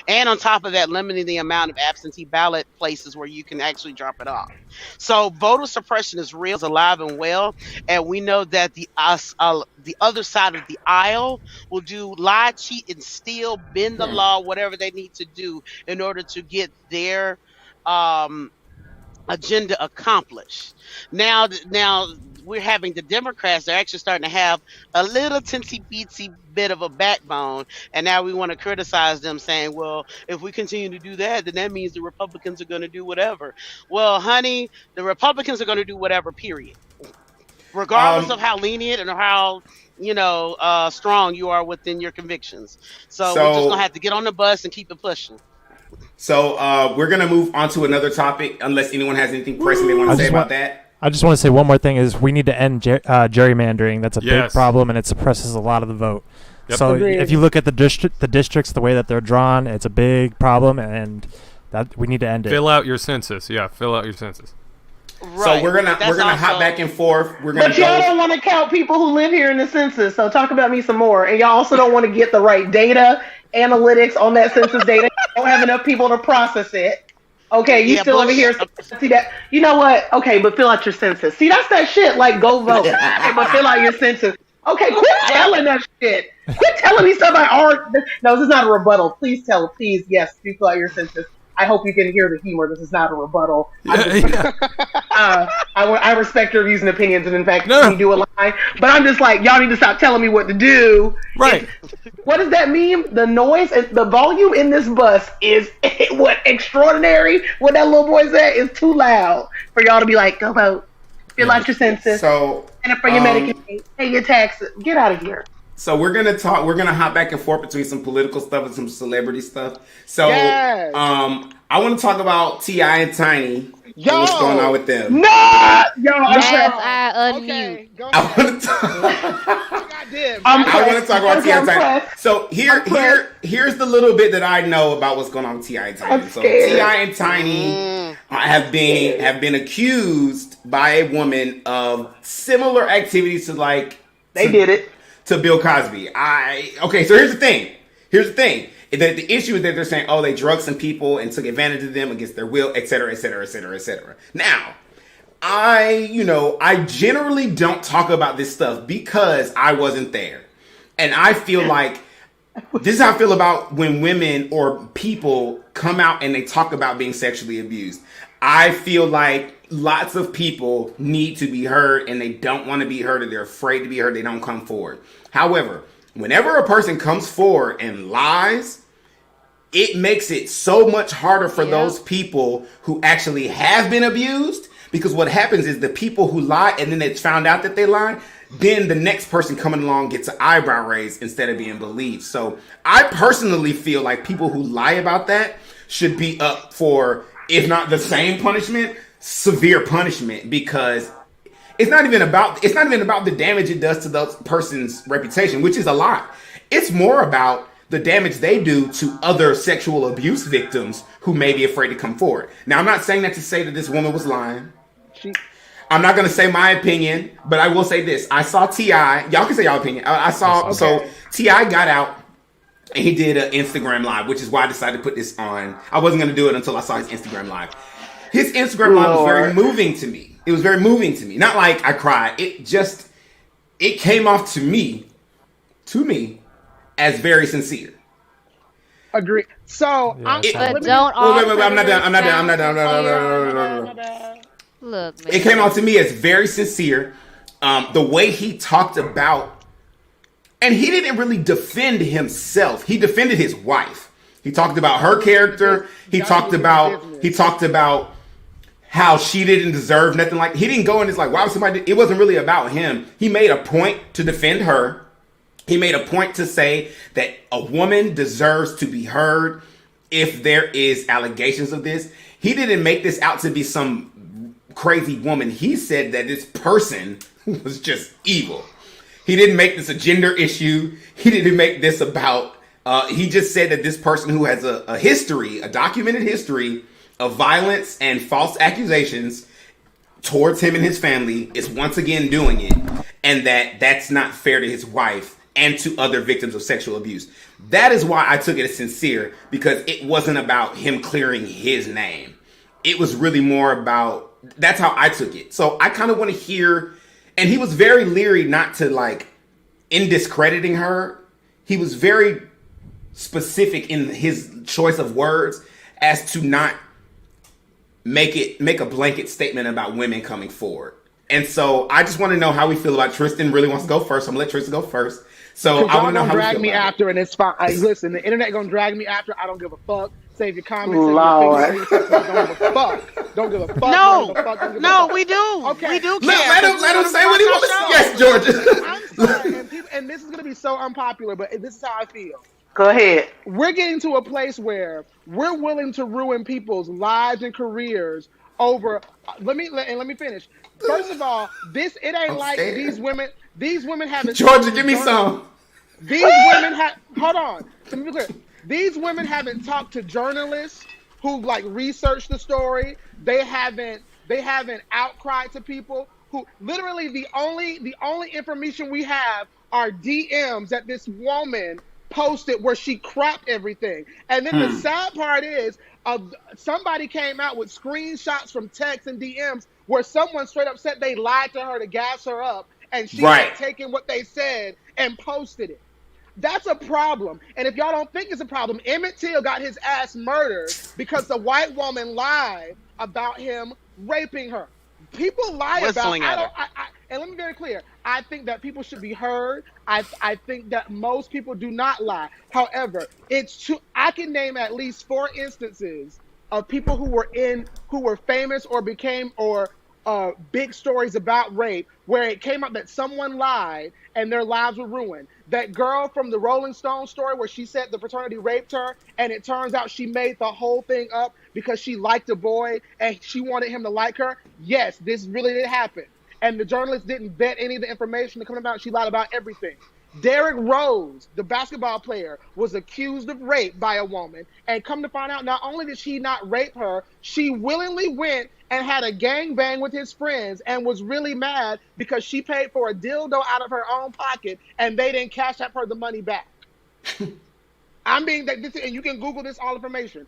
D: And on top of that, limiting the amount of absentee ballot places where you can actually drop it off. So voter suppression is real, is alive and well. And we know that the other side of the aisle will do lie, cheat, and steal, bend the law, whatever they need to do in order to get their agenda accomplished. Now we're having the Democrats, they're actually starting to have a little teensy beatsy bit of a backbone, and now we want to criticize them, saying, well, if we continue to do that, then that means the Republicans are going to do whatever. Well, honey, the Republicans are going to do whatever, period, regardless of how lenient and how strong you are within your convictions. So we're just gonna have to get on the bus and keep it pushing.
C: So we're going to move on to another topic, unless anyone has anything pressing they want to say about that.
J: I just want to say one more thing is we need to end gerrymandering. That's a big problem, and it suppresses a lot of the vote. Yep. So if you look at the districts, the way that they're drawn, it's a big problem, and that we need to end it.
G: Fill out your census. Yeah, fill out your census.
C: Right. So we're gonna hop back and forth.
H: But y'all don't want to count people who live here in the census. So talk about me some more. And y'all also don't want to get the right data analytics on that census data. You don't have enough people to process it. Okay, you still over here. See that? You know what? Okay, but fill out your census. See, that's that shit. Like, go vote. Okay, but fill out your census. Okay, quit telling that shit. Quit telling me stuff I already. No, this is not a rebuttal. Please tell. Please, yes, do fill out your census. I hope you can hear the humor. This is not a rebuttal. I respect your views and opinions, and in fact, we do align. But I'm just like, y'all need to stop telling me what to do.
G: Right.
H: What does that mean? The noise, the volume in this bus is what extraordinary. What that little boy said is too loud for y'all to be like, go vote, fill out your census, and for your Medicaid, pay your taxes. Get out of here.
C: So we're gonna hop back and forth between some political stuff and some celebrity stuff. So
E: Yes.
C: I want to talk about T.I. and Tiny.
E: Yo!
C: And what's going on with them?
H: No, yo,
F: Yes, I unmute.
E: Okay, go
C: I
E: ahead.
C: want to talk.
E: Goddamn.
C: I want to talk about T.I. and
H: I'm
C: Tiny.
H: pressed.
C: So here's the little bit that I know about what's going on with T.I. and Tiny. So T.I. and Tiny have been accused by a woman of similar activities to
H: they did it.
C: to Bill Cosby. So here's the thing. The issue is that they're saying, they drugged some people and took advantage of them against their will, et cetera, et cetera, et cetera, et cetera. Now, I generally don't talk about this stuff because I wasn't there. And I feel like this is how I feel about when women or people come out and they talk about being sexually abused. I feel like lots of people need to be heard and they don't want to be heard, or they're afraid to be heard. They don't come forward. However, whenever a person comes forward and lies, it makes it so much harder for those people who actually have been abused, because what happens is the people who lie and then it's found out that they lied, then the next person coming along gets an eyebrow raised instead of being believed. So I personally feel like people who lie about that should be up for, if not the same punishment, severe punishment, because it's not even about the damage it does to the person's reputation, which is a lot. It's more about the damage they do to other sexual abuse victims who may be afraid to come forward. Now, I'm not saying that to say that this woman was lying. I'm not going to say my opinion, but I will say this. I saw T.I. Y'all can say y'all opinion. So T.I. got out and he did an Instagram live, which is why I decided to put this on. I wasn't going to do it until I saw his Instagram live. His Instagram live was very moving to me. It was very moving to me. Not like I cried. It came off to me, as very sincere.
E: Agree. So,
F: I'm
C: Wait,
F: not
C: done. I'm not done.
F: Look, man.
C: It came out to me as very sincere. The way he talked about, and he didn't really defend himself. He defended his wife. He talked about her character. He talked about how she didn't deserve nothing. Like, he didn't go in. It's like, why would somebody? It wasn't really about him. He made a point to defend her. He made a point to say that a woman deserves to be heard if there is allegations of this. He didn't make this out to be some crazy woman. He said that this person was just evil. He didn't make this a gender issue. He didn't make this about, he just said that this person who has a history, a documented history of violence and false accusations towards him and his family is once again doing it. And that's not fair to his wife and to other victims of sexual abuse. That is why I took it as sincere, because it wasn't about him clearing his name. It was really more about, that's how I took it. So I kind of want to hear, and he was very leery not to in discrediting her. He was very specific in his choice of words as to not make a blanket statement about women coming forward. And so I just want to know how we feel about Tristan. Really wants to go first. I'm gonna let Tristan go first. So I want to know how
E: drag
C: we feel
E: me
C: about
E: after, and it's fine. Listen, the internet gonna drag me after. I don't give a fuck. Save your comments.
H: Lord.
E: Save your opinions. Don't give a fuck. Don't give a fuck.
D: No,
E: Don't give a fuck, don't give a
D: no,
E: fuck.
D: we do.
E: Okay.
D: We do care.
C: Let him say what he wants to say. Yes, Georgia.
E: I'm sorry, and this is gonna be so unpopular, but this is how I feel.
H: Go ahead.
E: We're getting to a place where we're willing to ruin people's lives and careers over. Let me finish. First of all, it ain't like
C: scared.
E: These women haven't.
C: Georgia, give me some.
E: These women have. Hold on. Let me be clear. These women haven't talked to journalists who researched the story. They haven't outcried to people who literally the only information we have are DMs that this woman posted where she cropped everything. And then the sad part is somebody came out with screenshots from texts and DMs where someone straight up said they lied to her to gas her up, and she had taken what they said and posted it. That's a problem. And if y'all don't think it's a problem, Emmett Till got his ass murdered because the white woman lied about him raping her. People lie about. And let me be very clear. I think that people should be heard. I think that most people do not lie. However, I can name at least 4 instances of people who were famous or became big stories about rape where it came out that someone lied and their lives were ruined. That girl from the Rolling Stone story where she said the fraternity raped her, and it turns out she made the whole thing up because she liked a boy and she wanted him to like her. Yes, this really did happen. And the journalist didn't vet any of the information to come about. She lied about everything. Derrick Rose, the basketball player, was accused of rape by a woman. And come to find out, not only did she not rape her, she willingly went and had a gangbang with his friends and was really mad because she paid for a dildo out of her own pocket and they didn't cash out her the money back. And you can Google this all information.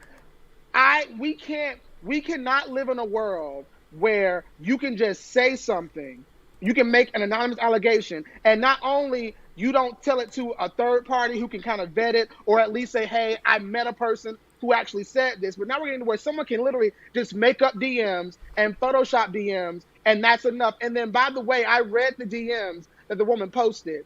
E: We cannot live in a world where you can just say something, you can make an anonymous allegation, and not only you don't tell it to a third party who can kind of vet it or at least say, hey, I met a person who actually said this, but now we're getting to where someone can literally just make up DMs and Photoshop DMs, and that's enough. And then, by the way, I read the DMs that the woman posted.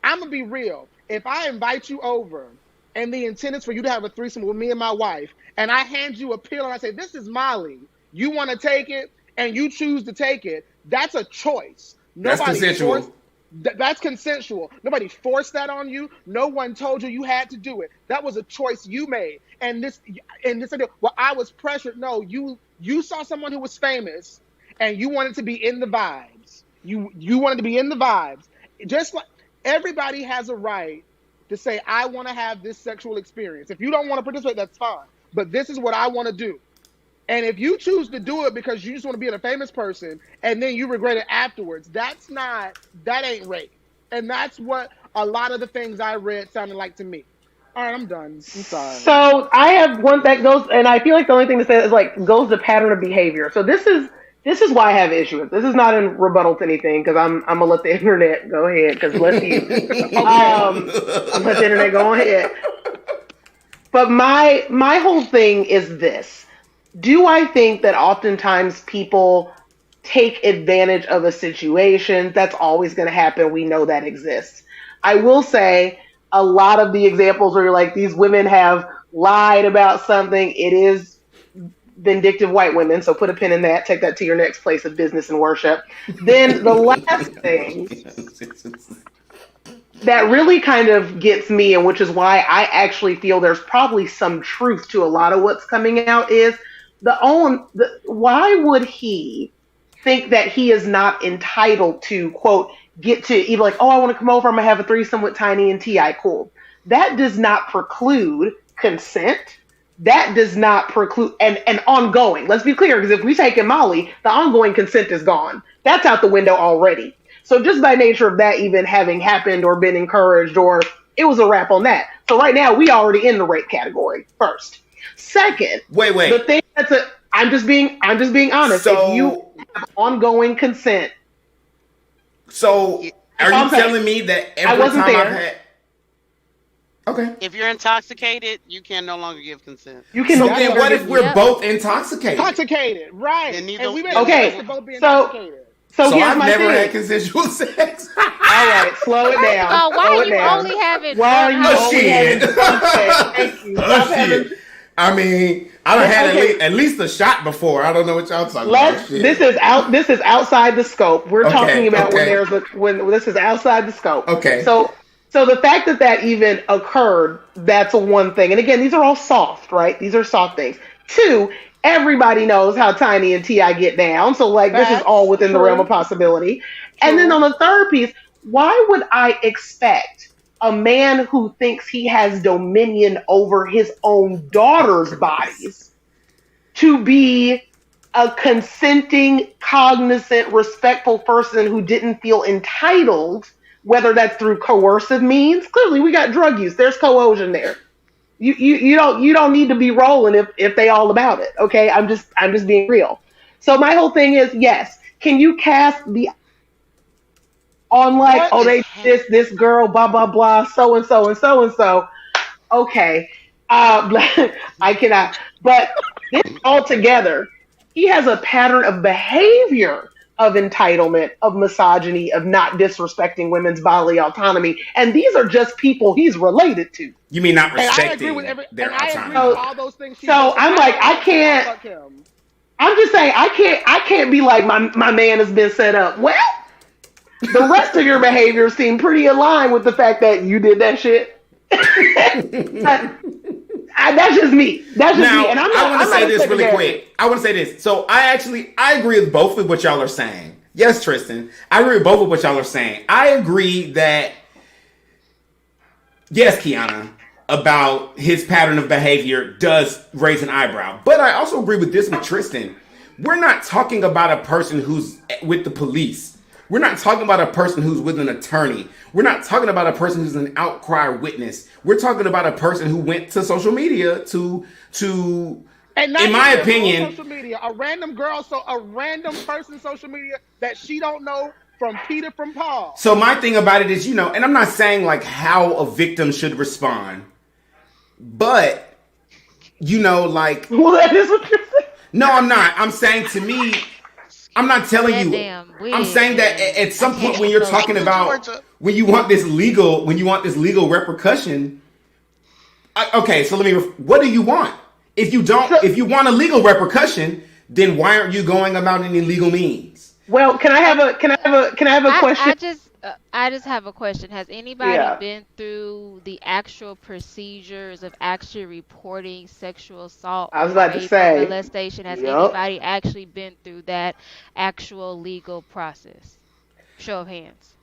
E: I'm going to be real. If I invite you over and the intent is for you to have a threesome with me and my wife, and I hand you a pill and I say, this is Molly, you want to take it, and you choose to take it, that's a choice.
C: That's consensual.
E: That's consensual. Nobody forced that on you. No one told you had to do it. That was a choice you made. And this, well, I was pressured. No, you saw someone who was famous, and you wanted to be in the vibes. You wanted to be in the vibes. Just like everybody has a right to say, I want to have this sexual experience. If you don't want to participate, that's fine. But this is what I want to do. And if you choose to do it because you just want to be a famous person and then you regret it afterwards, that ain't rape. And that's what a lot of the things I read sounded like to me. All right, I'm done. I'm sorry.
H: So I have one that goes, and I feel like the only thing to say is goes to pattern of behavior. So this is why I have issues with this. Is not in rebuttal to anything because I'm gonna let the internet go ahead because let the internet go ahead. But my whole thing is this. Do I think that oftentimes people take advantage of a situation? That's always going to happen. We know that exists. I will say a lot of the examples where you're like, these women have lied about something, it is vindictive white women. So put a pin in that. Take that to your next place of business and worship. Then the last thing that really kind of gets me, and which is why I actually feel there's probably some truth to a lot of what's coming out, is why would he think that he is not entitled to, quote, get to either like, oh, I want to come over, I'm going to have a threesome with Tiny and T.I., cool. That does not preclude consent. That does not preclude, and ongoing. Let's be clear, because if we take in Molly, the ongoing consent is gone. That's out the window already. So just by nature of that even having happened or been encouraged, or it was a wrap on that. So right now, we already in the rape category, first. Second,
C: wait.
H: The thing I'm just being honest. So, if you have ongoing consent.
C: So are you telling me that every time I've had? Okay.
D: If you're intoxicated, you can no longer give consent.
C: So then, what if we're both intoxicated?
E: Intoxicated, right?
H: Okay. So
C: I've never had consensual sex.
H: All right, slow it down.
F: Why are you only having?
H: Why are you only having? Thank you.
C: I mean, I done had at least a shot before. I don't know what y'all talking about.
H: This is outside the scope. We're talking about when this is outside the scope.
C: Okay.
H: So the fact that even occurred, that's one thing. And again, these are all soft, right? These are soft things. Two, everybody knows how Tiny and T.I. get down. So this is all within the realm of possibility. And then on the third piece, why would I expect a man who thinks he has dominion over his own daughter's bodies to be a consenting, cognizant, respectful person who didn't feel entitled whether that's through coercive means. Clearly, we got drug use. There's coercion there. You don't need to be rolling if they all about it. Okay, I'm just being real. So my whole thing is, yes, can you cast the on like,
D: What
H: oh,
D: is
H: they this girl, blah blah blah, so and so and so and so. Okay, I cannot. But this altogether, he has a pattern of behavior of entitlement, of misogyny, of not disrespecting women's bodily autonomy, and these are just people he's related to.
C: You mean not
E: And I
C: respecting
E: agree with
C: their
E: I agree
C: autonomy?
E: with all those things.
H: So I'm like, I can't.
E: Fuck him.
H: I'm just saying, I can't be like my man has been set up. Well, the rest of your behavior seemed pretty aligned with the fact that you did that shit. That's just me. That's just
C: Now,
H: me. And
C: I want to say this really quick. I want to say this. So I agree with both of what y'all are saying. Yes, Tristan, I agree with both of what y'all are saying. I agree that, yes, Kiana, about his pattern of behavior does raise an eyebrow. But I also agree with this with Tristan. We're not talking about a person who's with the police. We're not talking about a person who's with an attorney. We're not talking about a person who's an outcry witness. We're talking about a person who went to social media to
E: And not
C: in my
E: even
C: opinion,
E: on social media, a random girl, so a random person social media that she don't know from Peter from Paul.
C: So my thing about it is, and I'm not saying like how a victim should respond, but like,
H: well, that is what you're saying.
C: No, I'm not. I'm saying to me, I'm not telling you. I'm saying that at some point when you're talking about when you want this legal repercussion. Okay, so what do you want? If you want a legal repercussion, then why aren't you going about any legal means?
H: Well, can I have a question?
F: I just have a question. Has anybody been through the actual procedures of actually reporting sexual assault
H: I was about to say
F: molestation? Has anybody actually been through that actual legal process? Show of hands.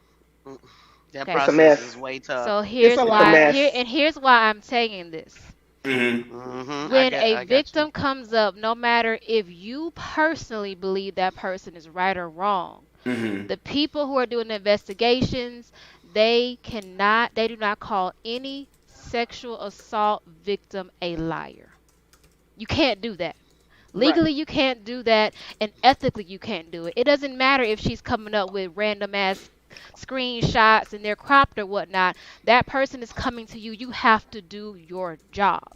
D: That process is way tough.
F: So here's why I'm saying this. When a victim comes up, no matter if you personally believe that person is right or wrong, the people who are doing the investigations, they do not call any sexual assault victim a liar. You can't do that. Legally, you can't do that, and ethically, you can't do it. It doesn't matter if she's coming up with random ass screenshots and they're cropped or whatnot. That person is coming to you. You have to do your job.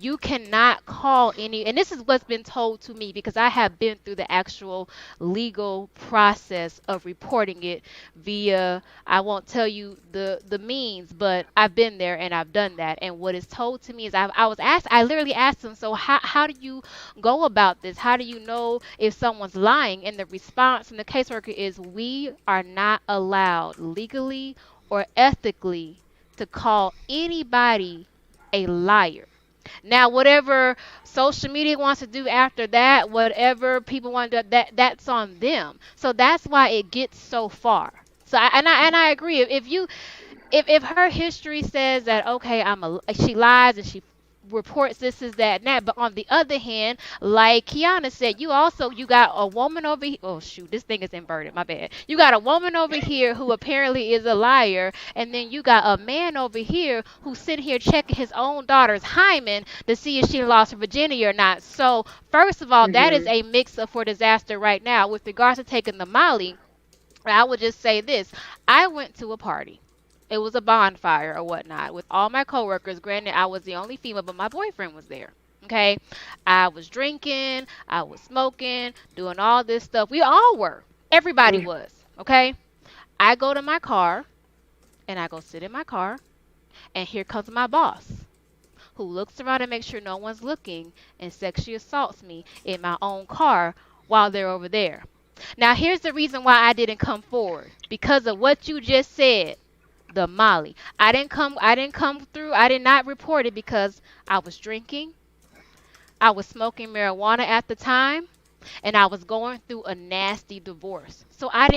F: You cannot call any, and this is what's been told to me because I have been through the actual legal process of reporting it via, I won't tell you the means, but I've been there and I've done that. And what is told to me is I literally asked them, so how do you go about this? How do you know if someone's lying? And the response from the caseworker is, we are not allowed legally or ethically to call anybody a liar. Now, whatever social media wants to do after that, whatever people want to do, that's on them. So that's why it gets so far. So I agree. If her history says that, okay, she lies and she reports this is that and that, but on the other hand, like Kiana said, you got a woman over here. Oh shoot, this thing is inverted, my bad. You got a woman over here who apparently is a liar, and then you got a man over here who's sitting here checking his own daughter's hymen to see if she lost her virginity or not. So first of all, that is a mix-up for disaster right now. With regards to taking the Molly, I would just say this. I went to a party. It was a bonfire or whatnot with all my coworkers. Granted, I was the only female, but my boyfriend was there. Okay, I was drinking, I was smoking, doing all this stuff. We all were. Everybody was. Okay, I go to my car, and I go sit in my car, and here comes my boss, who looks around and makes sure no one's looking and sexually assaults me in my own car while they're over there. Now, here's the reason why I didn't come forward. Because of what you just said. The Molly. I didn't come through. I did not report it because I was drinking. I was smoking marijuana at the time, and I was going through a nasty divorce. So I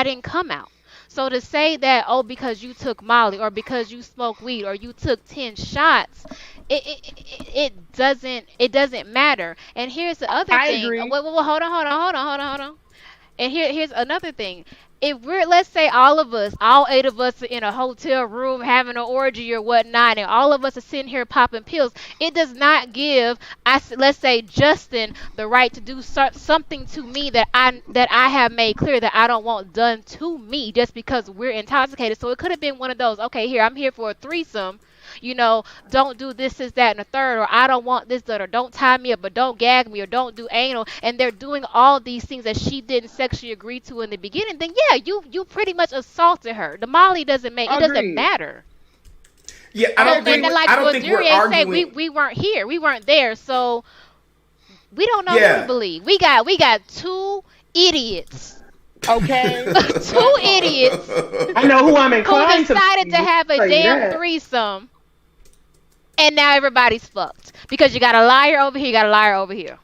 F: didn't come out. So to say that, oh, because you took Molly or because you smoked weed or you took 10 shots, it doesn't matter. And here's the other thing.
E: Agree.
F: Well, hold on. And here's another thing. if we're, let's say all 8 of us are in a hotel room having an orgy or whatnot, and all of us are sitting here popping pills, it does not give, let's say Justin, the right to do something to me that I have made clear that I don't want done to me just because we're intoxicated. So it could have been one of those, okay, here, I'm here for a threesome. Don't do this, that, and the third, or I don't want this done, or don't tie me up, or don't gag me, or don't do anal, and they're doing all these things that she didn't sexually agree to in the beginning, then yeah, you pretty much assaulted her. The Molly doesn't matter.
C: Yeah, I don't think we're arguing.
F: Say we weren't here, we weren't there, so we don't know who to believe. We got 2 idiots.
E: Okay.
F: 2 idiots.
H: I know who I'm inclined
F: who decided to have a damn threesome. And now everybody's fucked because you got a liar over here, you got a liar over here.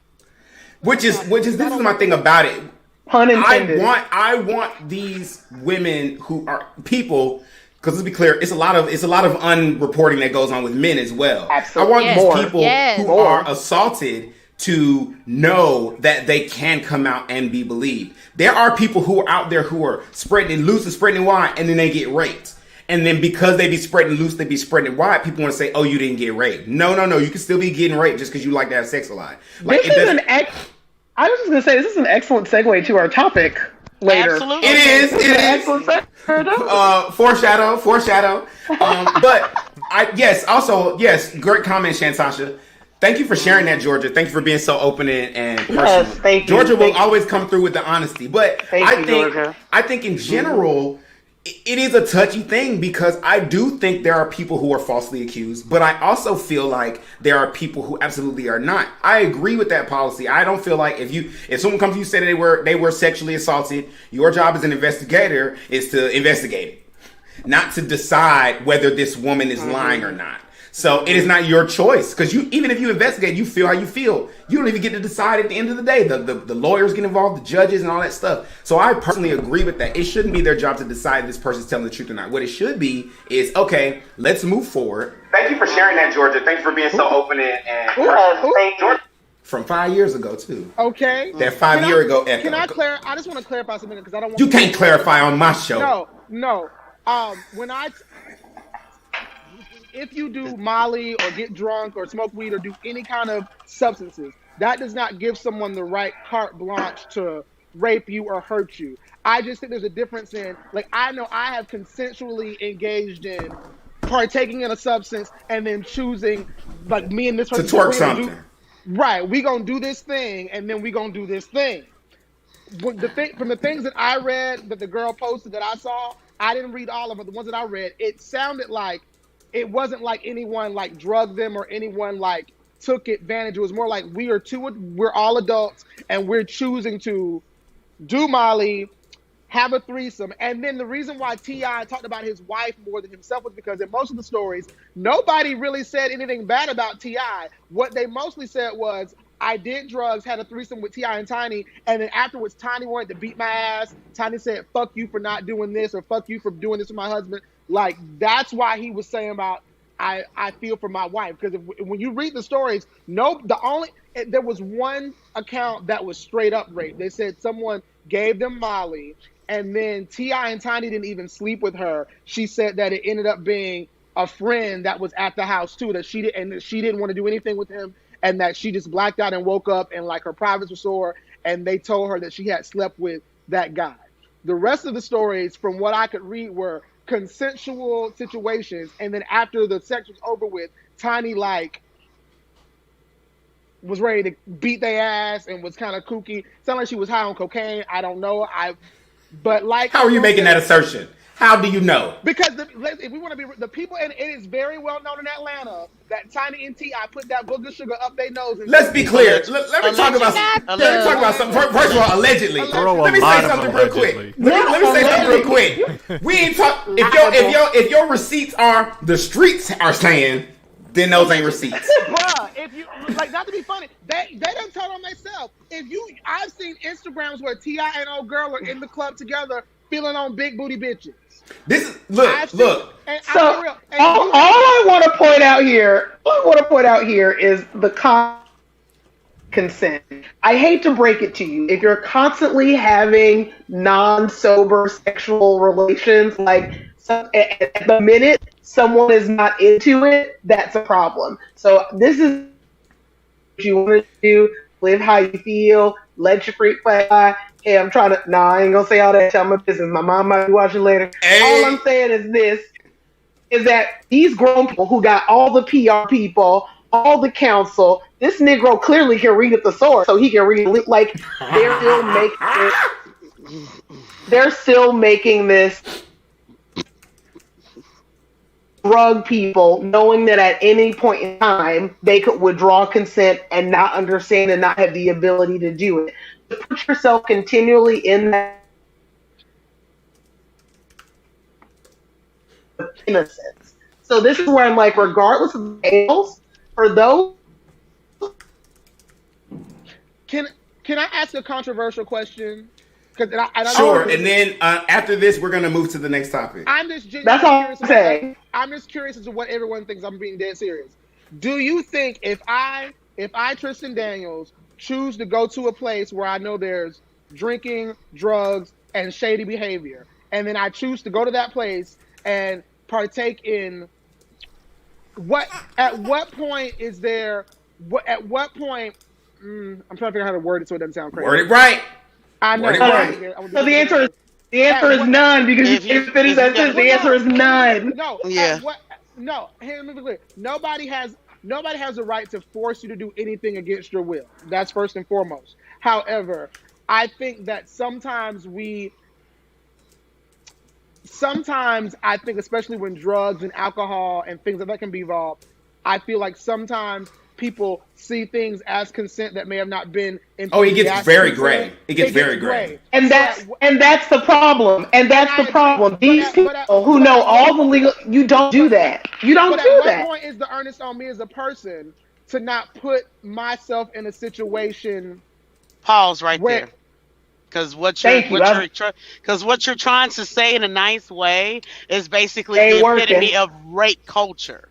C: Which is this is my thing about it.
H: Pun intended.
C: I want these women who are people, because let's be clear, it's a lot of unreporting that goes on with men as well.
H: Absolutely.
C: I want these people who are assaulted to know that they can come out and be believed. There are people who are out there who are spreading loose and spreading wide, and then they get raped. And then because they be spreading loose, they be spreading wide, people want to say, oh, you didn't get raped. No. You can still be getting raped just because you like to have sex a lot. Like,
H: I was just going to say, this is an excellent segue to our topic later.
D: Absolutely.
C: It is. Excellent foreshadow. Yes, great comment, Shantasha. Thank you for sharing that, Georgia. Thank you for being so open and personal.
H: Yes, thank you.
C: Georgia will always come through with the honesty. But
H: Georgia.
C: I think in general, it is a touchy thing because I do think there are people who are falsely accused, but I also feel like there are people who absolutely are not. I agree with that policy. I don't feel like if someone comes to you and say that they were sexually assaulted, your job as an investigator is to investigate it, not to decide whether this woman is lying or not. So it is not your choice, because even if you investigate, you feel how you feel. You don't even get to decide at the end of the day. The lawyers get involved, the judges, and all that stuff. So I personally agree with that. It shouldn't be their job to decide if this person's telling the truth or not. What it should be is, okay, let's move forward. Thank you for sharing that, Georgia. Thanks for being so open and Georgia. From 5 years ago, too.
E: Okay.
C: That 5 year ago echo.
E: Can I clarify? I just want to clarify something because I don't want.
C: You can't clarify on my show.
E: No. If you do Molly or get drunk or smoke weed or do any kind of substances, that does not give someone the right carte blanche to rape you or hurt you. I just think there's a difference in, like, I know I have consensually engaged in partaking in a substance and then choosing, like, me and this person
C: to twerk something.
E: We gonna do this thing and then we gonna do this thing. From the things that I read that the girl posted that I saw, I didn't read all of it. The ones that I read, it sounded like it wasn't like anyone like drugged them or anyone like took advantage. It was more like we're all adults and we're choosing to do Molly, have a threesome. And then the reason why T.I. talked about his wife more than himself was because in most of the stories, nobody really said anything bad about T.I. What they mostly said was, I did drugs, had a threesome with T.I. and Tiny, and then afterwards Tiny wanted to beat my ass. Tiny said, fuck you for not doing this, or fuck you for doing this with my husband. Like, that's why he was saying about, I feel for my wife. Because when you read the stories, there was one account that was straight up rape. They said someone gave them Molly, and then T.I. and Tiny didn't even sleep with her. She said that it ended up being a friend that was at the house too, that she didn't want to do anything with him, and that she just blacked out and woke up and like her privates were sore, and they told her that she had slept with that guy. The rest of the stories, from what I could read, were consensual situations, and then after the sex was over with, Tiny like was ready to beat their ass and was kind of kooky. Sounded like she was high on cocaine. I don't know. How
C: are you making that assertion? How do you know?
E: Because if we want to be the people, and it is very well known in Atlanta that Tiny and T.I. put that booger sugar up their nose.
C: Let's be clear. Let me talk about something. First of all, allegedly. Let me say something real quick. Let me say something real quick. We ain't talk. If your receipts are the streets are saying, then those ain't receipts.
E: Bruh, if you like, not to be funny, they done told on themselves. I've seen Instagrams where T.I. and old girl are in the club together, feeling on big booty bitches.
C: This is look.
H: All I want to point out here is the consent. I hate to break it to you. If you're constantly having non-sober sexual relations, like at the minute someone is not into it, that's a problem. So this is what you want to do. Live how you feel. Let your freak fly. Hey, I'm trying to. Nah, I ain't gonna say all that. Tell my business. My mom might be watching later.
C: Hey.
H: All I'm saying is this: is that these grown people who got all the PR people, all the counsel, this Negro clearly can read a thesaurus, so he can read like they're still making this drug people, knowing that at any point in time they could withdraw consent and not understand and not have the ability to do it. To put yourself continually in that innocence. So this is where I'm like, regardless of the ales, for those.
E: Can I ask a controversial question?
C: Sure, and then after this, we're gonna move to the next topic.
E: I'm just
H: That's all I'm saying.
E: I'm just curious as to what everyone thinks. I'm being dead serious. Do you think if I Tristan Daniels choose to go to a place where I know there's drinking, drugs, and shady behavior, and then I choose to go to that place and partake in at what point is there? At what point? I'm trying to figure out how to word it so it doesn't sound crazy.
C: Word it right.
E: I know.
C: Right.
H: So the answer is none, because you can't finish that sentence. The answer is none.
E: No.
D: Yeah.
E: No. Hey, let me be clear. Nobody has the right to force you to do anything against your will. That's first and foremost. However, I think that sometimes I think, especially when drugs and alcohol and things like that can be involved, I feel like sometimes people see things as consent that may have not been.
C: Oh, it gets very gray. It gets very gray.
H: And that's the problem. And that's the problem. These people who know all the legal, you don't do that. You don't do that.
E: At what point is the earnest on me as a person to not put myself in a situation?
D: Pause right there. Because what you're trying to say in a nice way is basically the epitome of rape culture.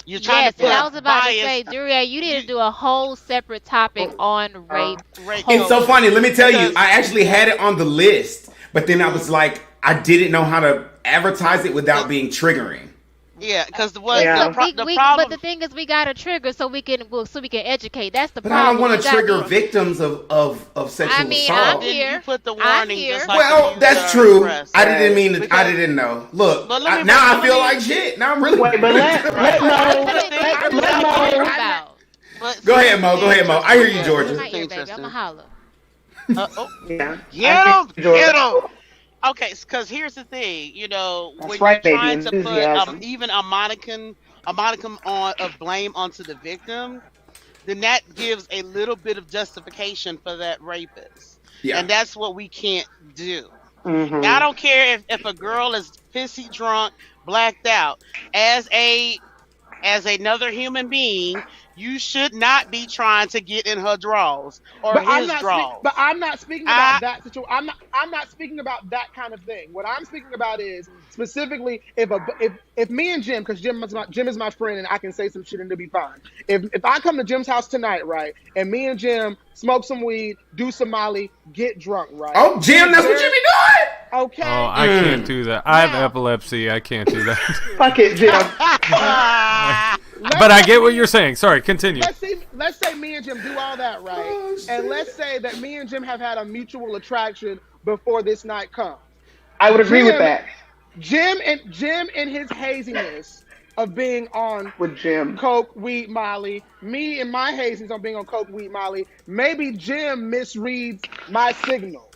D: You're trying to
F: I was about to say, Duria, you need to do a whole separate topic on rape.
C: It's so funny. Let me tell you, I actually had it on the list, but then I was like, I didn't know how to advertise it without being triggering.
D: Yeah, because the
F: problem. But the thing is, we got to trigger so we can educate. That's the problem.
C: I don't want to trigger victims of sexual assault.
F: I'm here.
D: You put the warning. Just like
C: well, that's true. I didn't mean to. I didn't know. Look, now I feel like shit. Now I'm really.
H: Wait, but let
C: Go ahead, Mo. I hear you, Georgia.
F: I'm a holler.
D: Get him. Okay, because here's the thing, when you're trying to put even a modicum of blame onto the victim, then that gives a little bit of justification for that rapist. Yeah. And that's what we can't do. Mm-hmm. Now, I don't care if a girl is pissy drunk, blacked out. As another human being, you should not be trying to get in her drawers or his drawers.
E: But I'm not speaking about that situation. I'm not speaking about that kind of thing. What I'm speaking about is specifically if me and Jim, because Jim is my friend and I can say some shit and it'll be fine. If I come to Jim's house tonight, right, and me and Jim smoke some weed, do some Molly, get drunk, right?
C: Oh, Jim, that's what you be doing?
E: Okay.
G: Oh, I can't do that. I have epilepsy. I can't do that.
H: Fuck it, Jim.
G: But I get what you're saying. Sorry, continue.
E: Let's say me and Jim do all that, right? Oh, and let's say that me and Jim have had a mutual attraction before this night comes.
H: I would agree with that.
E: Jim and his haziness of being on
H: with Jim
E: coke, weed, Molly. Me and my haziness on being on coke, weed, Molly. Maybe Jim misreads my signals.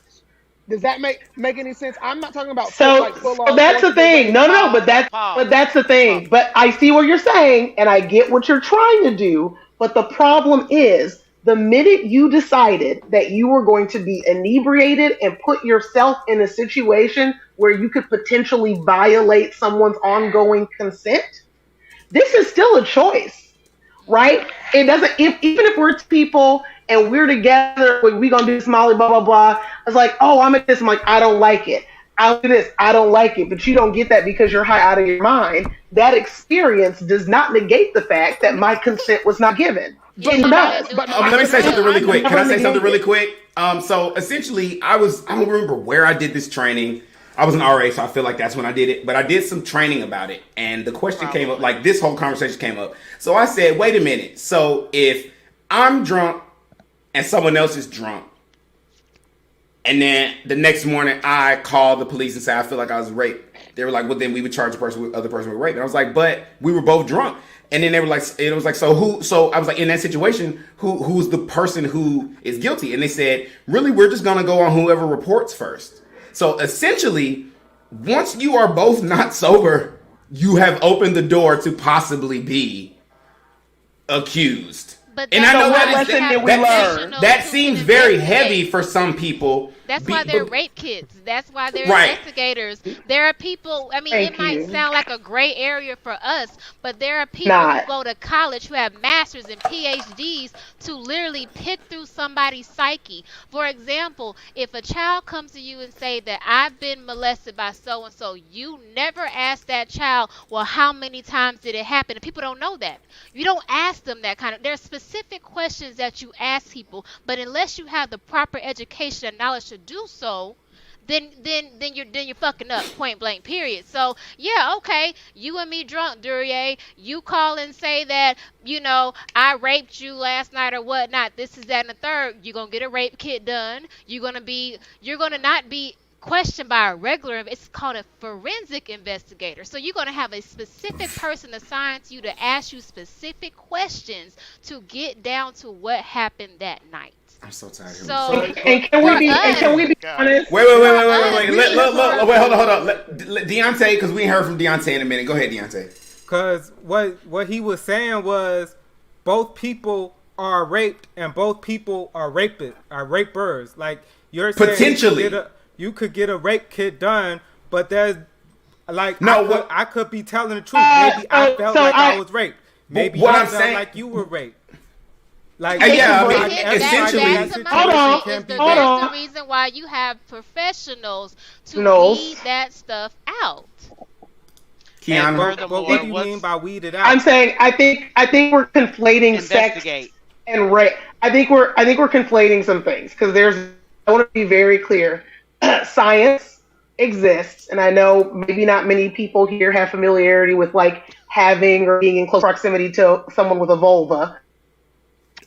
E: Does that make any sense? I'm not talking about
H: so that's the thing. No, but that's the thing. But I see what you're saying, and I get what you're trying to do. But the problem is, the minute you decided that you were going to be inebriated and put yourself in a situation where you could potentially violate someone's ongoing consent, this is still a choice, right? It doesn't. Even if we're people and we're together, we gonna do this Molly, blah blah blah. It's like, oh, I'm at this. I'm like, I don't like it. I'll do this. I don't like it. But you don't get that because you're high out of your mind. That experience does not negate the fact that my consent was not given.
C: Let me say something really quick. Can I say something really quick? So essentially, I don't remember where I did this training. I was an RA, so I feel like that's when I did it. But I did some training about it, and the question came up, like this whole conversation came up. So I said, wait a minute. So if I'm drunk and someone else is drunk, and then the next morning I call the police and say I feel like I was raped, they were like, well, then we would charge the other person with rape. And I was like, but we were both drunk. And then they were like, it was like, so who? So I was like, in that situation, who's the person who is guilty? And they said, really, we're just gonna go on whoever reports first. So essentially, once you are both not sober, you have opened the door to possibly be accused.
F: But
C: and I know that seems very heavy for some people.
F: That's why they're rape kits. That's why they're investigators. There are people, I mean, it might sound like a gray area for us, but there are people who go to college who have masters and PhDs to literally pick through somebody's psyche. For example, if a child comes to you and say that I've been molested by so-and-so, you never ask that child, well, how many times did it happen? And people don't know that. You don't ask them that kind of, there's specific questions that you ask people, but unless you have the proper education and knowledge to do so, then you're fucking up, point blank, period. So yeah, okay, you and me drunk, Duryea, you call and say that, you know, I raped you last night or whatnot, this is that and the third, you're gonna get a rape kit done, you're gonna not be questioned by a regular, it's called a forensic investigator. So you're going to have a specific person assigned to you to ask you specific questions to get down to what happened that night.
C: I'm so tired.
F: So,
H: can we be honest?
C: Wait. Wait, hold on. Let Deontay, because we ain't heard from Deontay in a minute. Go ahead, Deontay.
I: Because what he was saying was both people are raped and both people are rapers. Like, you're saying
C: potentially.
I: You could get a rape kit done, but there's like I could be telling the truth. Maybe I felt like I was raped. Maybe you felt like you were raped. Like
C: essentially,
F: that's the reason why you have professionals to weed that stuff out.
I: Keanu, what do you mean by weed it out?
H: I'm saying I think we're conflating sex and rape. I think we're conflating some things because I want to be very clear. Science exists, and I know maybe not many people here have familiarity with like having or being in close proximity to someone with a vulva.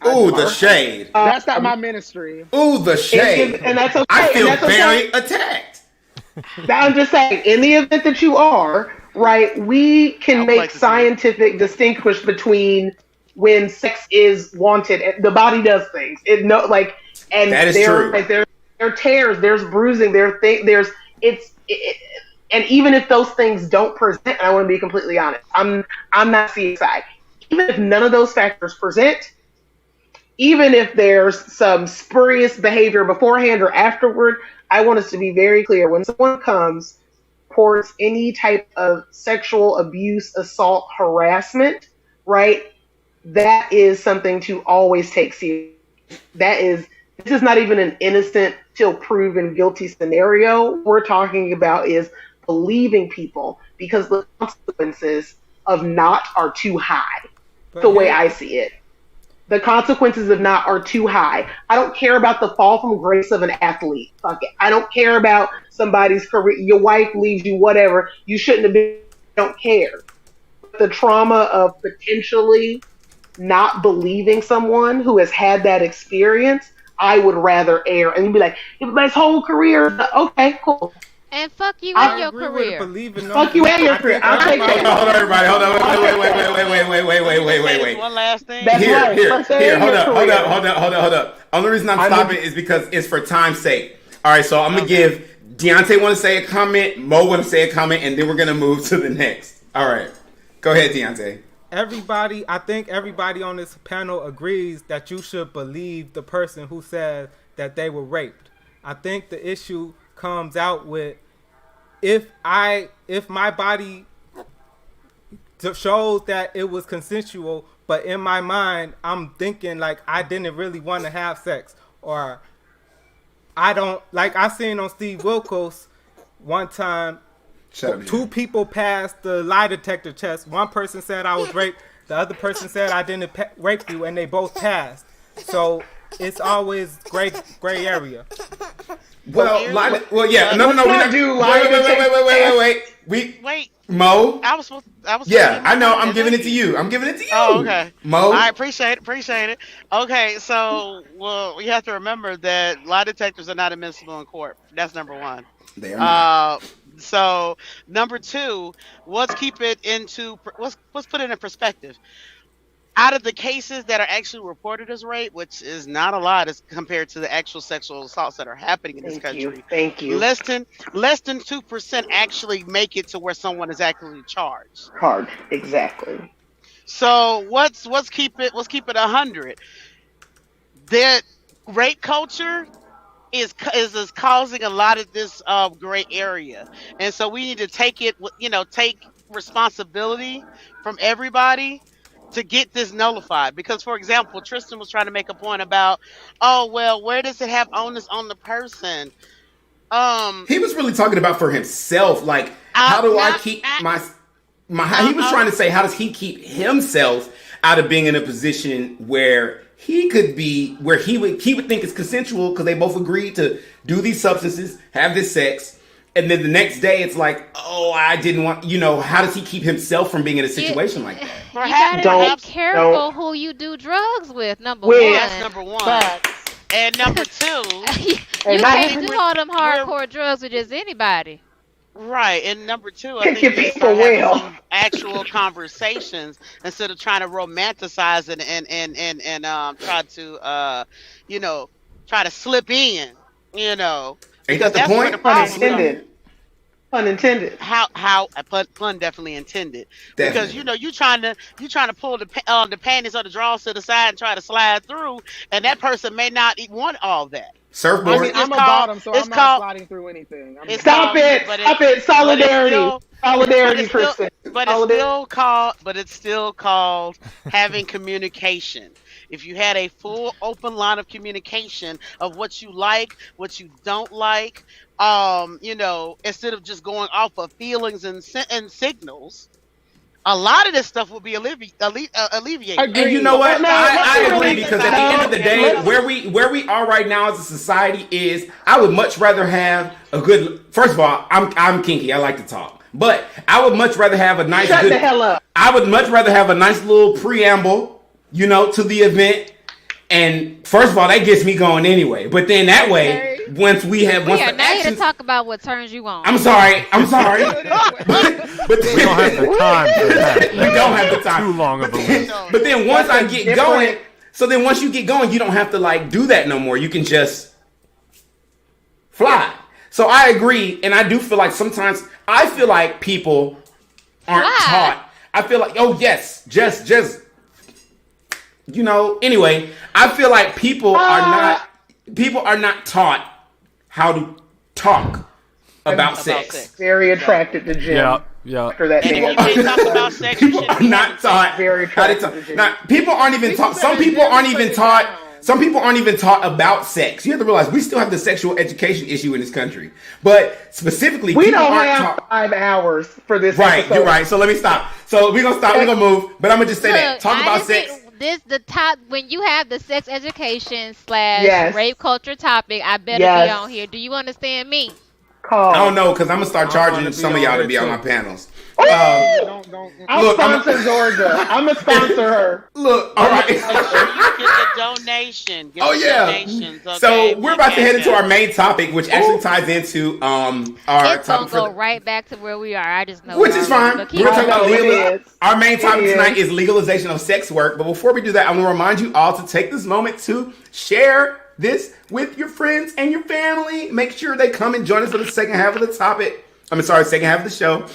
C: Ooh, the shade.
E: That's not my ministry.
C: Ooh, the shade.
H: And that's okay.
C: I feel very attacked.
H: I'm just saying, in the event that you are, right, we can make scientific distinction between when sex is wanted. The body does things. And
C: that is true.
H: Like, there are tears, there's bruising, and even if those things don't present, I want to be completely honest, I'm not CSI. Even if none of those factors present, even if there's some spurious behavior beforehand or afterward, I want us to be very clear. When someone comes, reports any type of sexual abuse, assault, harassment, right, that is something to always take seriously. This is not even an innocent till proven guilty scenario. What we're talking about is believing people because the consequences of not are too high. The way I see it. The consequences of not are too high. I don't care about the fall from grace of an athlete. Fuck it. I don't care about somebody's career. Your wife leaves you, whatever. You shouldn't have been. I don't care. The trauma of potentially not believing someone who has had that experience, I would rather err. And you'd be like, my whole career. Okay, cool.
F: And fuck you and your career.
H: Fuck you and your career. I'll take that.
C: Hold on, everybody. Hold on. Wait.
D: One last thing.
C: Here. Hold up. Only reason I'm stopping is because it's for time's sake. All right, so I'm gonna give Deontay want to say a comment, Mo want to say a comment, and then we're gonna move to the next. All right, go ahead, Deontay.
I: I think everybody on this panel agrees that you should believe the person who said that they were raped. I think the issue comes out with if my body shows that it was consensual, but in my mind I'm thinking like I didn't really want to have sex, or I don't like. I seen on Steve Wilkos one time, two people passed the lie detector test. One person said I was raped, The other person said, I didn't rape you, and they both passed. So it's always gray area.
C: No. Wait. Mo.
D: I was.
C: Yeah, I know. I'm giving it to you.
D: Oh, okay.
C: Mo.
D: I appreciate it. Okay, so we have to remember that lie detectors are not admissible in court. That's number one.
C: They are not.
D: So number two, let's put it in perspective. Out of the cases that are actually reported as rape, which is not a lot as compared to the actual sexual assaults that are happening in this country.
H: Thank you.
D: Less than 2% actually make it to where someone is actually charged.
H: Exactly.
D: So let's keep it 100. That rape culture is causing a lot of this gray area, and so we need to take responsibility from everybody to get this nullified. Because, for example, Tristan was trying to make a point about, where does it have onus on the person?
C: He was really talking about for himself, like, how do I keep my he was trying to say, how does he keep himself out of being in a position where he could be, where he would think it's consensual because they both agreed to do these substances, have this sex. And then the next day, it's like, I didn't want, how does he keep himself from being in a situation like that?
F: You gotta be careful who you do drugs with, number one.
D: That's number one. And number two,
F: you can't do all them hardcore drugs with just anybody.
D: Right. And number two, I think you start having some actual conversations instead of trying to romanticize it and try to slip in,
C: Ain't that the point?
H: Unintended.
D: How pun definitely intended. Because you trying to pull the panties or the drawers to the side and try to slide through, and that person may not want all that.
C: Surfboard.
E: I'm a bottom, so I'm not sliding through anything.
H: Stop it! Solidarity, Tristan.
D: But it's still called having communication. If you had a full open line of communication of what you like, what you don't like, instead of just going off of feelings and signals, a lot of this stuff will be alleviated.
C: And you know what? I agree, because at the end of the day, where we are right now as a society is, I would much rather have a good. First of all, I'm kinky. I like to talk, but I would much rather have a nice.
H: Shut the hell up.
C: I would much rather have a nice little preamble, to the event. And first of all, that gets me going anyway. But then that way, once we are
F: now here to talk about what turns you on.
C: I'm sorry. But
G: we don't have the time for that.
C: We don't have the time.
G: Too long of a list.
C: But then once I get going, once you get going, you don't have to do that no more. You can just fly. So I agree, and I do feel like sometimes people aren't taught. I feel like, anyway, I feel like people are not taught how to talk about sex.
H: Very attracted to Jim.
G: Yeah.
H: After that,
D: and if you talk about sex,
C: people are not taught how to talk. Now, people aren't even taught. Some people aren't even taught. Some people aren't even taught about sex. You have to realize we still have the sexual education issue in this country. But specifically,
H: we don't have 5 hours for this.
C: Right,
H: episode.
C: you're right. So let me stop. So we're gonna stop. We're gonna move. But I'm gonna just say that. Talk about sex.
F: The top when you have the sex education / rape culture topic, I better be on here. Do you understand me?
H: Call.
C: I don't know, because I'm gonna start charging some of y'all to be on my panels.
H: I'll sponsor Georgia. I'm gonna sponsor her.
C: Look, all right.
D: Get the donation. Donations, okay?
C: So we're about to head into our main topic, which actually ties into our
F: it's gonna go right back to where we are. I just know,
C: which is fine. We're talking about our main topic tonight is legalization of sex work. But before we do that, I'm gonna remind you all to take this moment to share this with your friends and your family. Make sure they come and join us for the second half of the second half of the show.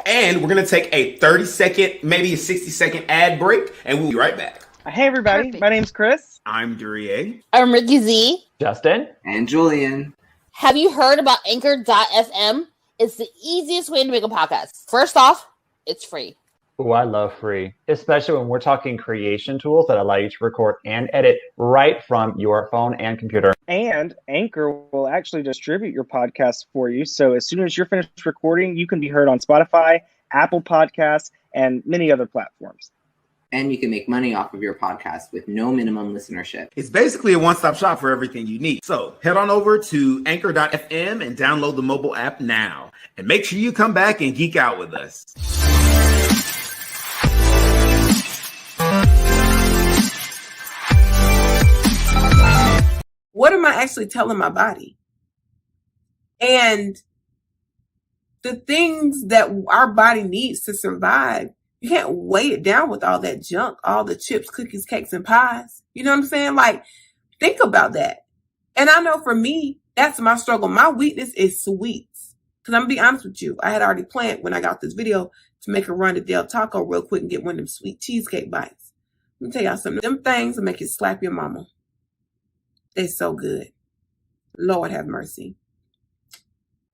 C: And we're going to take a 30-second, maybe a 60-second ad break, and we'll be right back.
K: Hey, everybody. Perfect. My name's Chris.
C: I'm Duryea.
L: I'm Ricky Z.
M: Justin.
N: And Julian.
L: Have you heard about Anchor.fm? It's the easiest way to make a podcast. First off, it's free.
M: Oh, I love free, especially when we're talking creation tools that allow you to record and edit right from your phone and computer.
K: And Anchor will actually distribute your podcast for you. So as soon as you're finished recording, you can be heard on Spotify, Apple Podcasts, and many other platforms.
N: and you can make money off of your podcast with no minimum listenership.
C: It's basically a one-stop shop for everything you need. So head on over to anchor.fm and download the mobile app now. And make sure you come back and geek out with us.
O: What am I actually telling my body? And the things that our body needs to survive, you can't weigh it down with all that junk, all the chips, cookies, cakes, and pies. You know what I'm saying? Like, think about that. And I know for me, that's my struggle. My weakness is sweets. Because I'm going to be honest with you, I had already planned when I got this video to make a run to Del Taco real quick and get one of them sweet cheesecake bites. Let me tell y'all something. Them things will make you slap your mama. They're so good. Lord have mercy.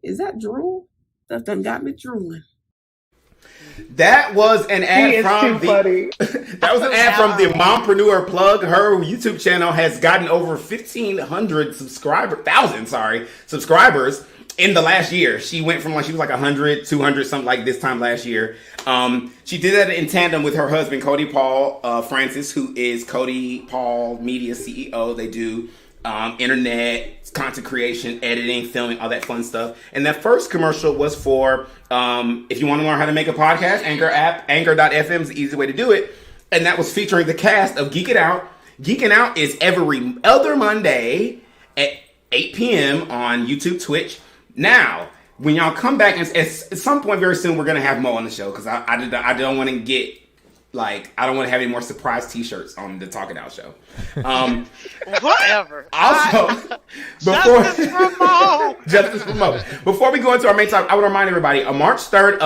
O: Is that drool? That done got me drooling.
C: That was an ad from that was an ad from the Mompreneur Plug. Her YouTube channel has gotten over 1,500 subscribers in the last year. She went from she was like 100, 200, something like this time last year. She did that in tandem with her husband, Cody Paul Francis, who is Cody Paul Media CEO. They do internet content creation, editing, filming, all that fun stuff. And that first commercial was for if you want to learn how to make a podcast, anchor.fm is the easy way to do it. And that was featuring the cast of Geek It Out. Geeking Out is every other Monday at 8 p.m. on YouTube, Twitch. Now, when y'all come back, and at some point very soon, we're going to have Mo on the show because I don't want to get I don't want to have any more surprise T-shirts on the Talk It Out show.
D: Whatever.
C: Also, Justice for Mo. Before we go into our main topic, I would remind everybody, March 3rd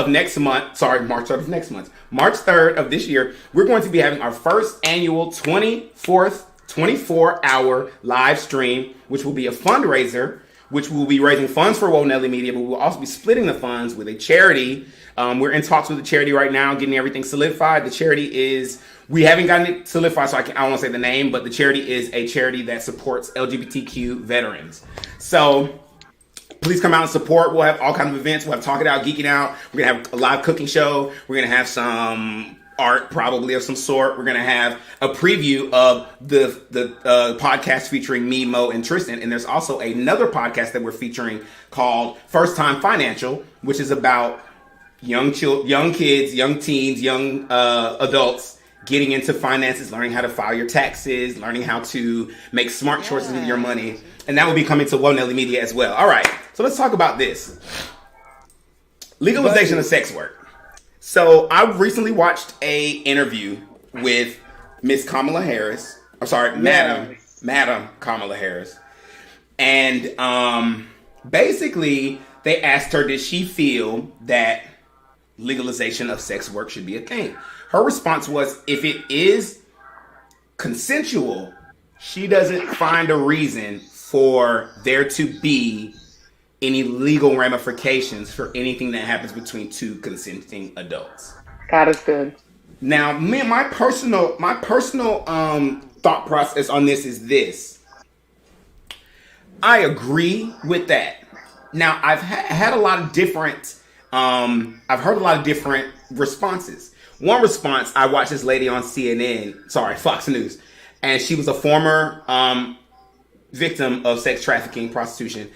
C: of this year, we're going to be having our first annual 24-hour live stream, which will be a fundraiser, which will be raising funds for Nelly Media, but we'll also be splitting the funds with a charity. We're in talks with the charity right now, getting everything solidified. The charity is, we haven't gotten it solidified, so I don't want to say the name, but the charity is a charity that supports LGBTQ veterans. So please come out and support. We'll have all kinds of events. We'll have Talk It Out, Geeking Out. We're going to have a live cooking show. We're going to have some art probably of some sort. We're going to have a preview of the podcast featuring me, Mo, and Tristan. And there's also another podcast that we're featuring called First Time Financial, which is about young kids, young teens, young adults getting into finances, learning how to file your taxes, learning how to make smart choices with your money. And that will be coming to Nelly Media as well. All right, so let's talk about this. Legalization of sex work. So I recently watched a interview with Miss Kamala Harris. I'm sorry, Madam Kamala Harris. And basically they asked her, did she feel that legalization of sex work should be a thing? Her response was, if it is consensual, she doesn't find a reason for there to be any legal ramifications for anything that happens between two consenting adults.
O: God is good.
C: Now, my personal thought process on this is this. I agree with that. Now, I've had a lot of different, I've heard a lot of different responses. One response, I watched this lady on Fox News, and she was a former victim of sex trafficking, prostitution.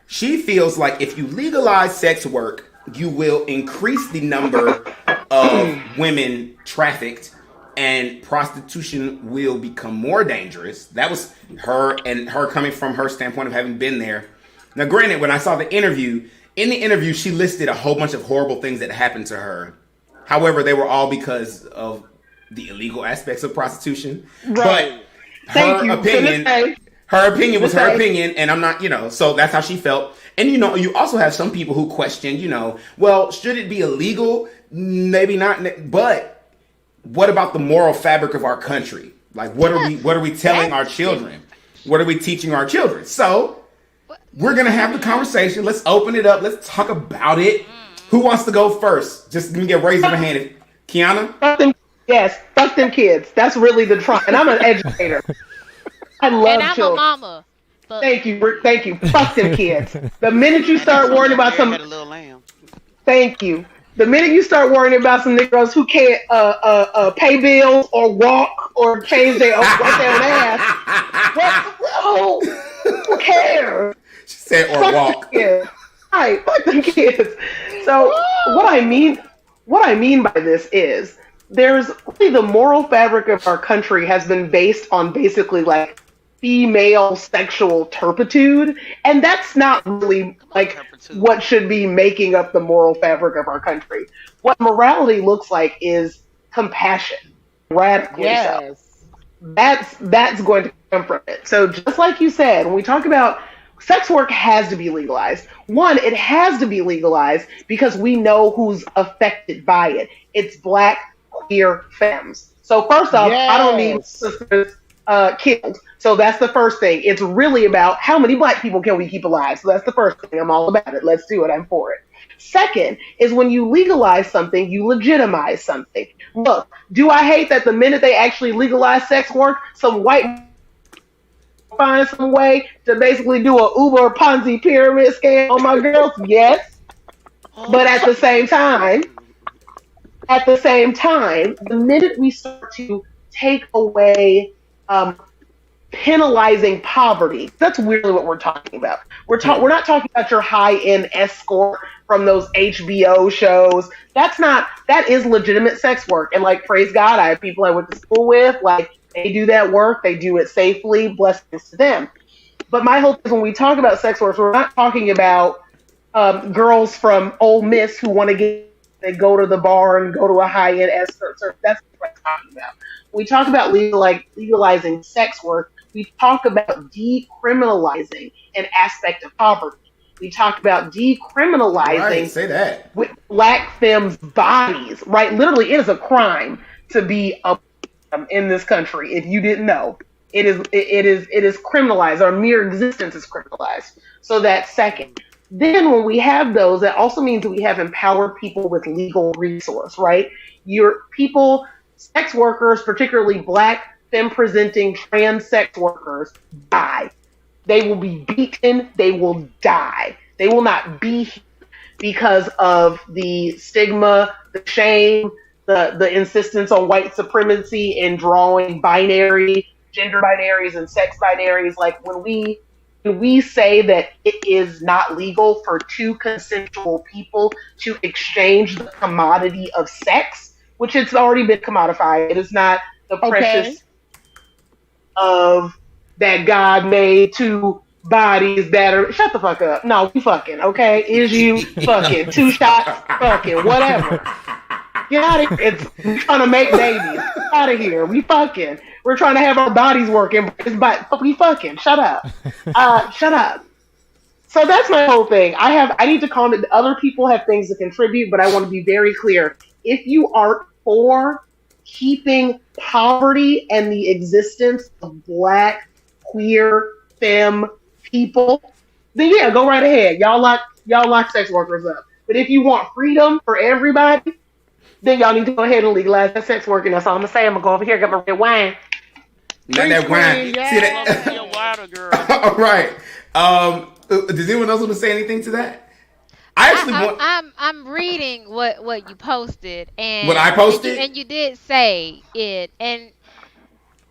C: She feels like if you legalize sex work, you will increase the number of women trafficked and prostitution will become more dangerous. That was her, and her coming from her standpoint of having been there. Now, granted, when I saw the interview, she listed a whole bunch of horrible things that happened to her. However, they were all because of the illegal aspects of prostitution. Right. But her opinion was her opinion, and I'm not, so that's how she felt. And, you also have some people who question, well, should it be illegal? Maybe not. But what about the moral fabric of our country? Like, what are we telling our children? What are we teaching our children? So we're going to have the conversation. Let's open it up. Let's talk about it. Who wants to go first? Just give me a raise of a hand. Kiana?
O: Fuck them kids. That's really the try. And I'm an educator. I love children.
F: I'm a mama.
O: Thank you. Fuck them kids. The minute you start worrying about something. Thank you.
H: The minute you start worrying about some niggas who can't pay bills or walk or change their own ass, who cares?
C: She said or walk.
H: Right, fuck them kids. So what I mean by this is there's really the moral fabric of our country has been based on basically like female sexual turpitude, and that's not really like what should be making up the moral fabric of our country. What morality looks like is compassion, radically so. That's going to come from it. So just like you said, when we talk about sex work has to be legalized. One, it has to be legalized because we know who's affected by it. It's Black queer femmes. So first off, I don't need sisters killed. So that's the first thing. It's really about how many Black people can we keep alive. So that's the first thing. I'm all about it. Let's do it. I'm for it. Second is when you legalize something, you legitimize something. Look, do I hate that the minute they actually legalize sex work, some white find some way to basically do a Uber Ponzi pyramid scam on my girls? Yes. But at the same time, the minute we start to take away penalizing poverty, that's really what we're talking about. We're not talking about your high-end escort from those HBO shows. That is legitimate sex work. And like, praise God, I have people I went to school with, like, they do that work, they do it safely, blessings to them. But my hope is when we talk about sex work, we're not talking about girls from Ole Miss who want to go to the bar and go to a high-end escort. So that's what I'm talking about. When we talk about legalizing sex work, we talk about decriminalizing an aspect of poverty. We talk about decriminalizing with Black femmes' bodies, right? Literally, it is a crime to be in this country. If you didn't know, it is criminalized. Our mere existence is criminalized. So that's second. Then when we have those, that also means that we have empowered people with legal resource, right? Sex workers, particularly Black, femme-presenting, trans sex workers, die. They will be beaten. They will die. They will not be here because of the stigma, the shame, the insistence on white supremacy in drawing gender binaries and sex binaries. Like when we say that it is not legal for two consensual people to exchange the commodity of sex, which it's already been commodified. It is not the precious of that God made two bodies that are, shut the fuck up. No, we fucking, okay? Is you fucking 2 shots, fucking, whatever. Get out of here. We're trying to make babies. Get out of here. We fucking. We're trying to have our bodies working. We fucking. Shut up. Shut up. So that's my whole thing. I need to comment. Other people have things to contribute, but I want to be very clear. If you aren't for keeping poverty and the existence of Black, queer, femme people, then yeah, go right ahead. Y'all lock sex workers up. But if you want freedom for everybody, then y'all need to go ahead and legalize that sex work. And that's all I'm gonna say. I'm gonna go over here and get my red wine.
C: Not that wine.
D: Yeah.
C: See that?
D: Water, girl.
C: All right. Does anyone else want to say anything to that?
F: I'm reading what you posted and
C: what I posted,
F: and you did say it and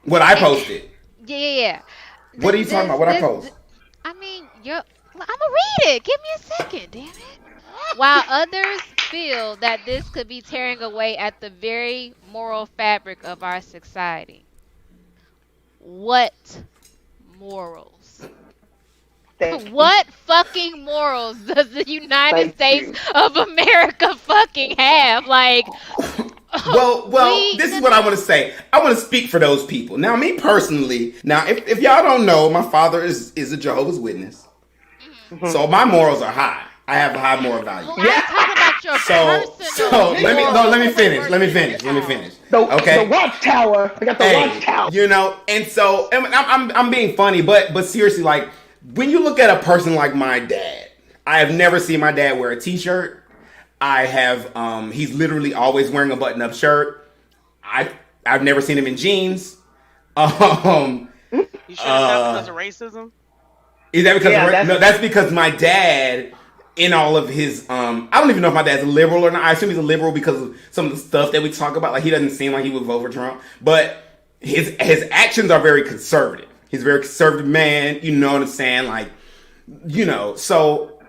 C: what I posted.
F: Yeah.
C: What are you talking about? What I post?
F: I mean, I'm gonna read it. Give me a second, damn it. While others feel that this could be tearing away at the very moral fabric of our society. What morals? What fucking morals does the United States of America fucking have? Like,
C: well, this is what I want to say. I want to speak for those people. Now, me personally, if y'all don't know, my father is a Jehovah's Witness. Mm-hmm. So my morals are high. I have a high moral value.
F: Talk about your
C: so let me finish. Okay.
H: The watchtower. I got the watchtower.
C: You know, and so I'm being funny, but seriously, like when you look at a person like my dad, I have never seen my dad wear a t-shirt. I have he's literally always wearing a button-up shirt. I've never seen him in jeans.
D: You sure that's not because of racism?
C: Is that because no, that's because my dad in all of his I don't even know if my dad's a liberal or not. I assume he's a liberal because of some of the stuff that we talk about. Like, he doesn't seem like he would vote for Trump, but his actions are very conservative. He's a very conservative man, you know what I'm saying? Like, you know, so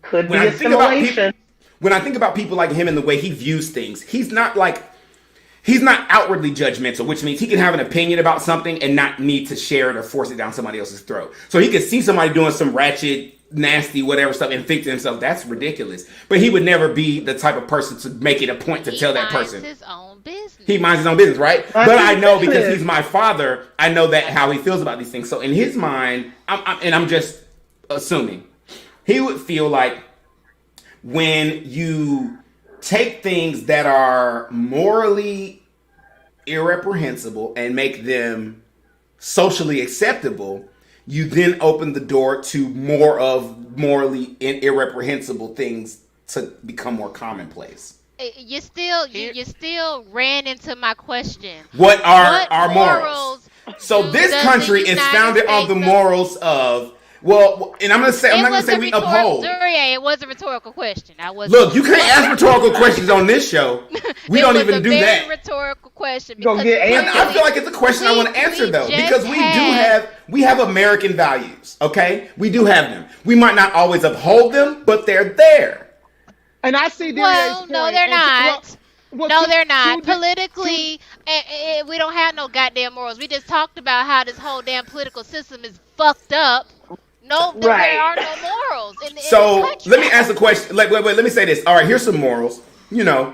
H: could be assimilation.
C: When I think about people like him and the way he views things, he's not outwardly judgmental, which means he can have an opinion about something and not need to share it or force it down somebody else's throat. So he could see somebody doing some ratchet, nasty, whatever stuff and think to himself, that's ridiculous. But he would never be the type of person to make it a point to tell that person.
F: He minds his own business.
C: He minds his own business, right? But I know, because he's my father, I know that how he feels about these things. So in his mind, I'm just assuming, he would feel like when you take things that are morally irreprehensible and make them socially acceptable, you then open the door to more of morally irreprehensible things to become more commonplace.
F: You still ran into my question.
C: What are our morals? So this country is founded on the morals of, well, and I'm not gonna say we uphold.
F: It was a rhetorical question.
C: Look, you can't ask rhetorical questions on this show. We don't even do that.
F: Rhetorical question.
C: I feel like it's a question I want to answer though, because we have American values. Okay, we do have them. We might not always uphold them, but they're there.
E: And I see.
F: Well, no, they're not. No, they're not. Politically, we don't have no goddamn morals. We just talked about how this whole damn political system is fucked up. No, there are no morals in this country.
C: Let me ask a question. Wait, let me say this. All right, here's some morals. You know,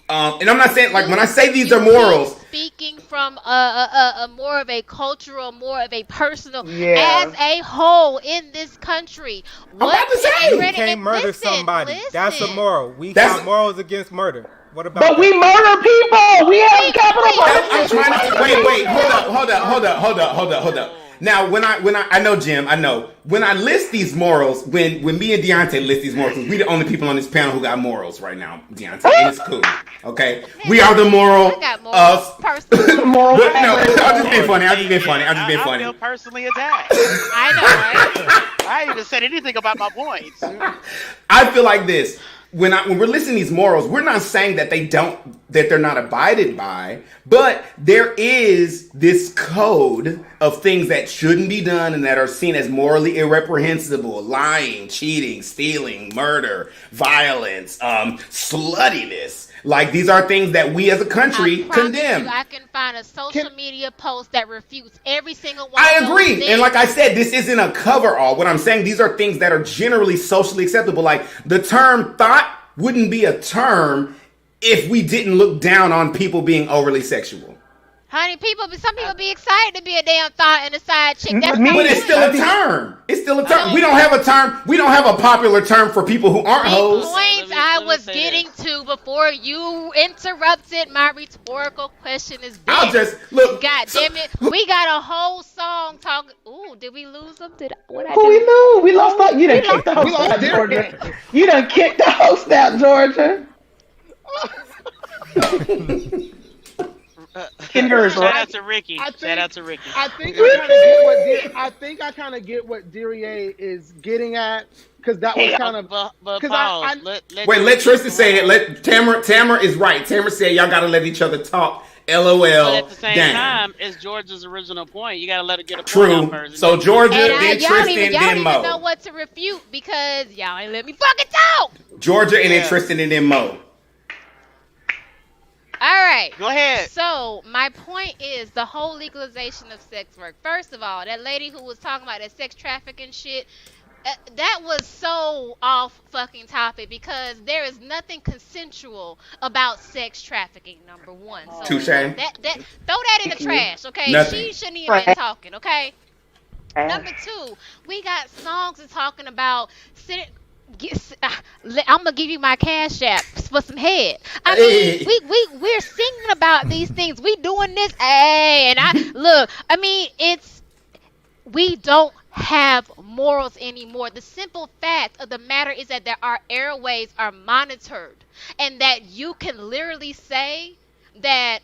C: and I'm not saying, like, when I say these are morals.
F: Speaking from a more of a cultural, more of a personal, as a whole in this country.
C: What? I'm about to say.
I: You can't murder somebody. That's a moral. We got morals against murder. What about
H: But we murder people. We have capital punishment.
C: Wait, hold up. Now, when I know, Jim, I know. When I list these morals, when me and Deontay list these morals, we the only people on this panel who got morals right now, Deontay, and it's cool. Okay? We are the moral of...
H: moral.
C: No, I'm just being funny.
D: I feel personally attacked.
F: I know, right?
D: I ain't even said anything about my points.
C: I feel like this. When we're listing these morals, we're not saying that they're not abided by, but there is this code of things that shouldn't be done and that are seen as morally irreprehensible: lying, cheating, stealing, murder, violence, sluttiness. Like, these are things that we as a country condemn.
F: I can find a social media post that refutes every single one.
C: I agree. And like I said, this isn't a cover-all. What I'm saying, these are things that are generally socially acceptable. Like, the term thought wouldn't be a term if we didn't look down on people being overly sexual.
F: Honey, some people be excited to be a damn thought and a side chick. But
C: it's still a term. It's still a term. We don't have a term. We don't have a popular term for people who aren't hoes.
F: The point I was getting to before you interrupted my rhetorical question is this.
C: I'll just look.
F: God damn it. We got a whole song talking. Ooh, did we lose them?
H: We lose. We lost that. You done kicked the host out, Georgia. You done kicked the host out, Georgia.
D: Shout out to Ricky. I
E: think I kind of get what Dirier is getting at, because that was kind of.
D: But pause.
C: Let Tristan say it. Let Tamara is right. Tamara said y'all gotta let each other talk. LOL.
D: But at the same time, it's Georgia's original point. You gotta let it get a point out first.
C: So Georgia, then Tristan, then Mo.
F: Y'all don't even know what to refute because y'all ain't let me fucking talk.
C: Georgia, and then Tristan, and then Mo.
F: All right.
D: Go ahead.
F: So my point is the whole legalization of sex work. First of all, that lady who was talking about that sex trafficking shit, that was so off fucking topic, because there is nothing consensual about sex trafficking. Number one. So
C: touche.
F: Throw that in the trash, okay?
C: Nothing.
F: She shouldn't even been talking, okay? Number two, we got songs that's talking about I'm gonna give you my cash app for some head. I mean, we're singing about these things. We doing this, and we don't have morals anymore. The simple fact of the matter is that our airways are monitored, and that you can literally say that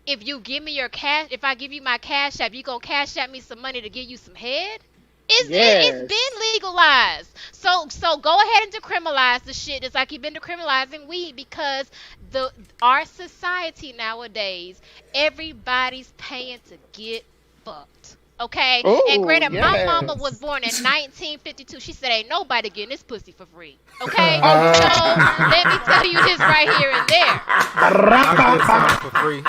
F: if I give you my cash app, you gonna cash app me some money to give you some head. It's been legalized. So go ahead and decriminalize the shit. It's like you've been decriminalizing weed because our society nowadays, everybody's paying to get fucked. Okay?
E: Ooh,
F: And granted, my
E: yes.
F: mama was born in 1952. She said ain't nobody getting this pussy for free. Okay? So let me tell you this right here and there.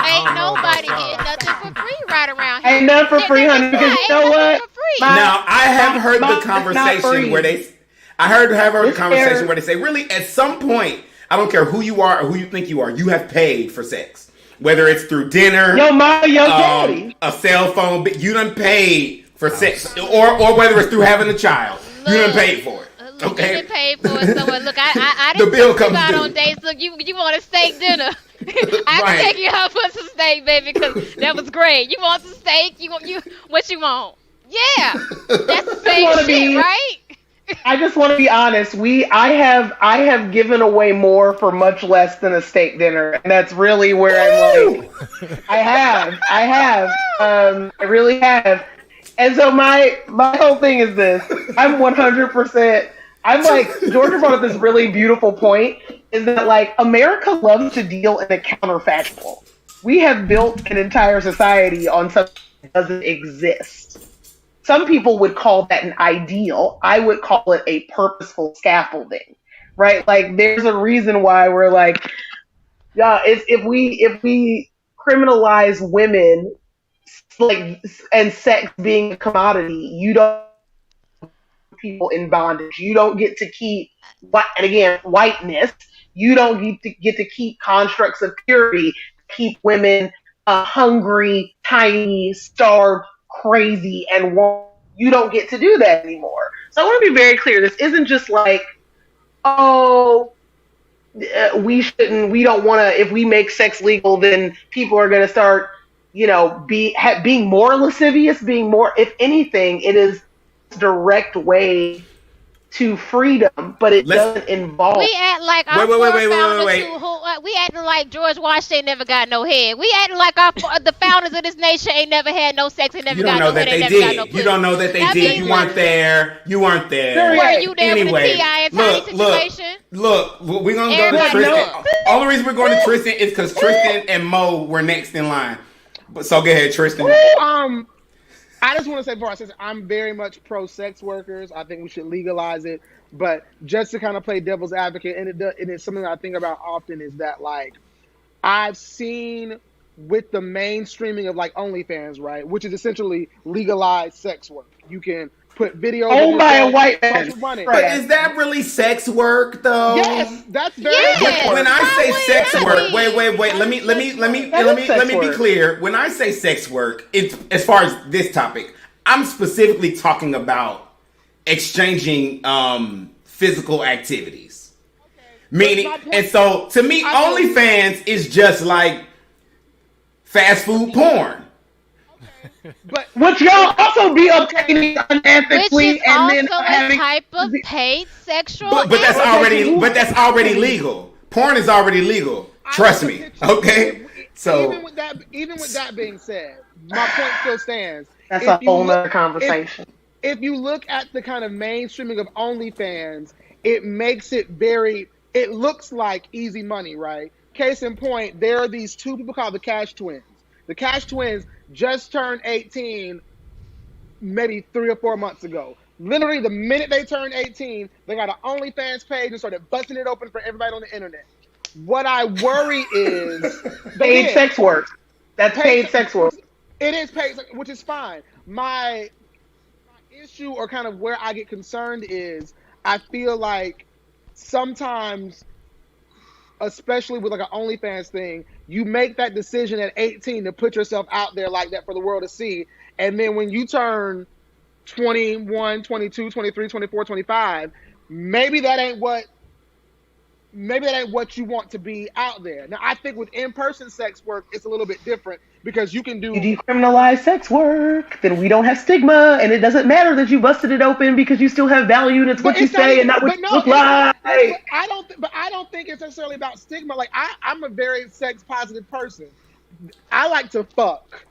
F: Ain't nobody getting nothing for free right around here.
H: Ain't nothing for free, honey, because you know what?
C: Now I have heard the conversation where they, the conversation where they say, really, at some point, I don't care who you are or who you think you are, you have paid for sex, whether it's through dinner,
H: your mama, your daddy,
C: a cell phone, but you done paid for sex, or whether it's through having a child, you done paid for it. Okay,
F: you didn't pay for it. So look, I didn't
C: the bill
F: take you
C: comes
F: out
C: due.
F: on dates. Look, you want a steak dinner? I can take you out for some steak, baby, because that was great. You want some steak? What you want? Yeah, that's the same shit, right?
H: I just want to be honest. I have given away more for much less than a steak dinner, and that's really where I'm like, I really have. And so my whole thing is this: I'm 100%. I'm like, Georgia brought up this really beautiful point. Is that like America loves to deal in a counterfactual? We have built an entire society on something that doesn't exist. Some people would call that an ideal. I would call it a purposeful scaffolding, right? Like, there's a reason why we're like, yeah, if we criminalize women, like, and sex being a commodity, you don't people in bondage. You don't get to keep, and again, whiteness. You don't get to keep constructs of purity, keep women hungry, tiny, starved, crazy, and you don't get to do that anymore. So I want to be very clear. This isn't just like, we don't want to, if we make sex legal, then people are going to start, being more lascivious, being more, if anything, it is a direct way to freedom, but it doesn't involve.
F: We act like our forefathers we acting like George Washington never got no head. We acting like the founders of this nation ain't never had no sex and never got no head.
C: You don't know that they did. You weren't there.
F: Were you there for the T.I. and Tiny situation?
C: Look, we're gonna go to Tristan. Only reason we're going to Tristan is because Tristan and Mo were next in line. But so go ahead, Tristan.
E: I just want to say before I say I'm very much pro sex workers. I think we should legalize it. But just to kind of play devil's advocate, and it's something that I think about often, is that, like, I've seen with the mainstreaming of, like, OnlyFans, right, which is essentially legalized sex work. You can put videos.
H: Owned by a white man.
C: But is that really sex work, though?
E: Yes, that's very.
C: Yes. When I say sex work, wait. Let me be clear. When I say sex work, it's, as far as this topic, I'm specifically talking about exchanging physical activities. Meaning, and so to me, OnlyFans is just like fast food porn.
H: But which y'all also be obtaining unethically,
F: which is
H: and then
F: also
H: having
F: a type of paid sexual.
C: But that's already legal. Porn is already legal. Trust me. Okay. So
E: even with that being said, my point still stands.
H: That's a whole nother conversation.
E: If you look at the kind of mainstreaming of OnlyFans, it makes it it looks like easy money, right? Case in point, there are these two people called the Cash Twins. The Cash Twins just turned 18 maybe 3 or 4 months ago. Literally, the minute they turned 18, they got an OnlyFans page and started busting it open for everybody on the internet. What I worry is
H: paid sex work. That's paid sex work.
E: It is paid, which is fine. My issue, or kind of where I get concerned, is I feel like sometimes, especially with like an OnlyFans thing, you make that decision at 18 to put yourself out there like that for the world to see. And then when you turn 21, 22, 23, 24, 25, maybe that ain't what you want to be out there. Now, I think with in-person sex work, it's a little bit different because you can do...
H: You decriminalize sex work, then we don't have stigma, and it doesn't matter that you busted it open because you still have value, and it's what you say and not what you look like.
E: But I don't think it's necessarily about stigma. Like, I'm a very sex-positive person. I like to fuck.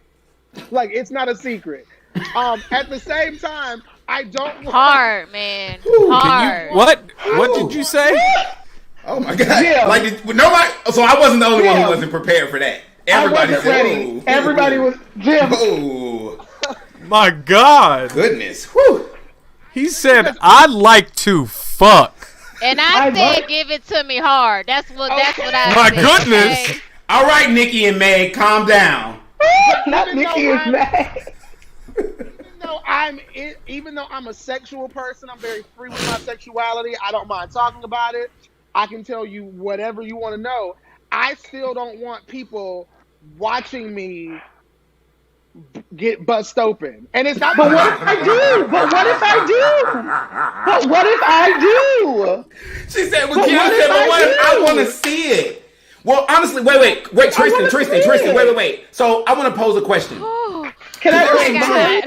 E: Like, it's not a secret. At the same time, I don't want...
F: Hard, man. Hard.
G: What did you say?
C: Oh my God!
E: Yeah.
C: Like nobody. So I wasn't the only one who wasn't prepared for that. Everybody
E: I wasn't
C: said,
E: ready.
C: "Ooh,
E: Everybody was Jim.
C: Oh
G: my God!
C: Goodness! Whew.
G: He said, "I'd like to fuck."
F: And I said, "Give it to me hard." That's what I
G: My
F: said.
G: goodness!
F: Okay?
C: All right, Nikki and Meg, calm down.
H: Not Nikki is mad.
E: Even though I'm a sexual person, I'm very free with my sexuality. I don't mind talking about it. I can tell you whatever you want to know. I still don't want people watching me get bust open. And it's not.
H: But what if I do? But what if I do? But what if I do?
C: She said, "But what if I want to see it?" Well, honestly, wait, Tristan, wait. So I want to pose a question.
H: Can I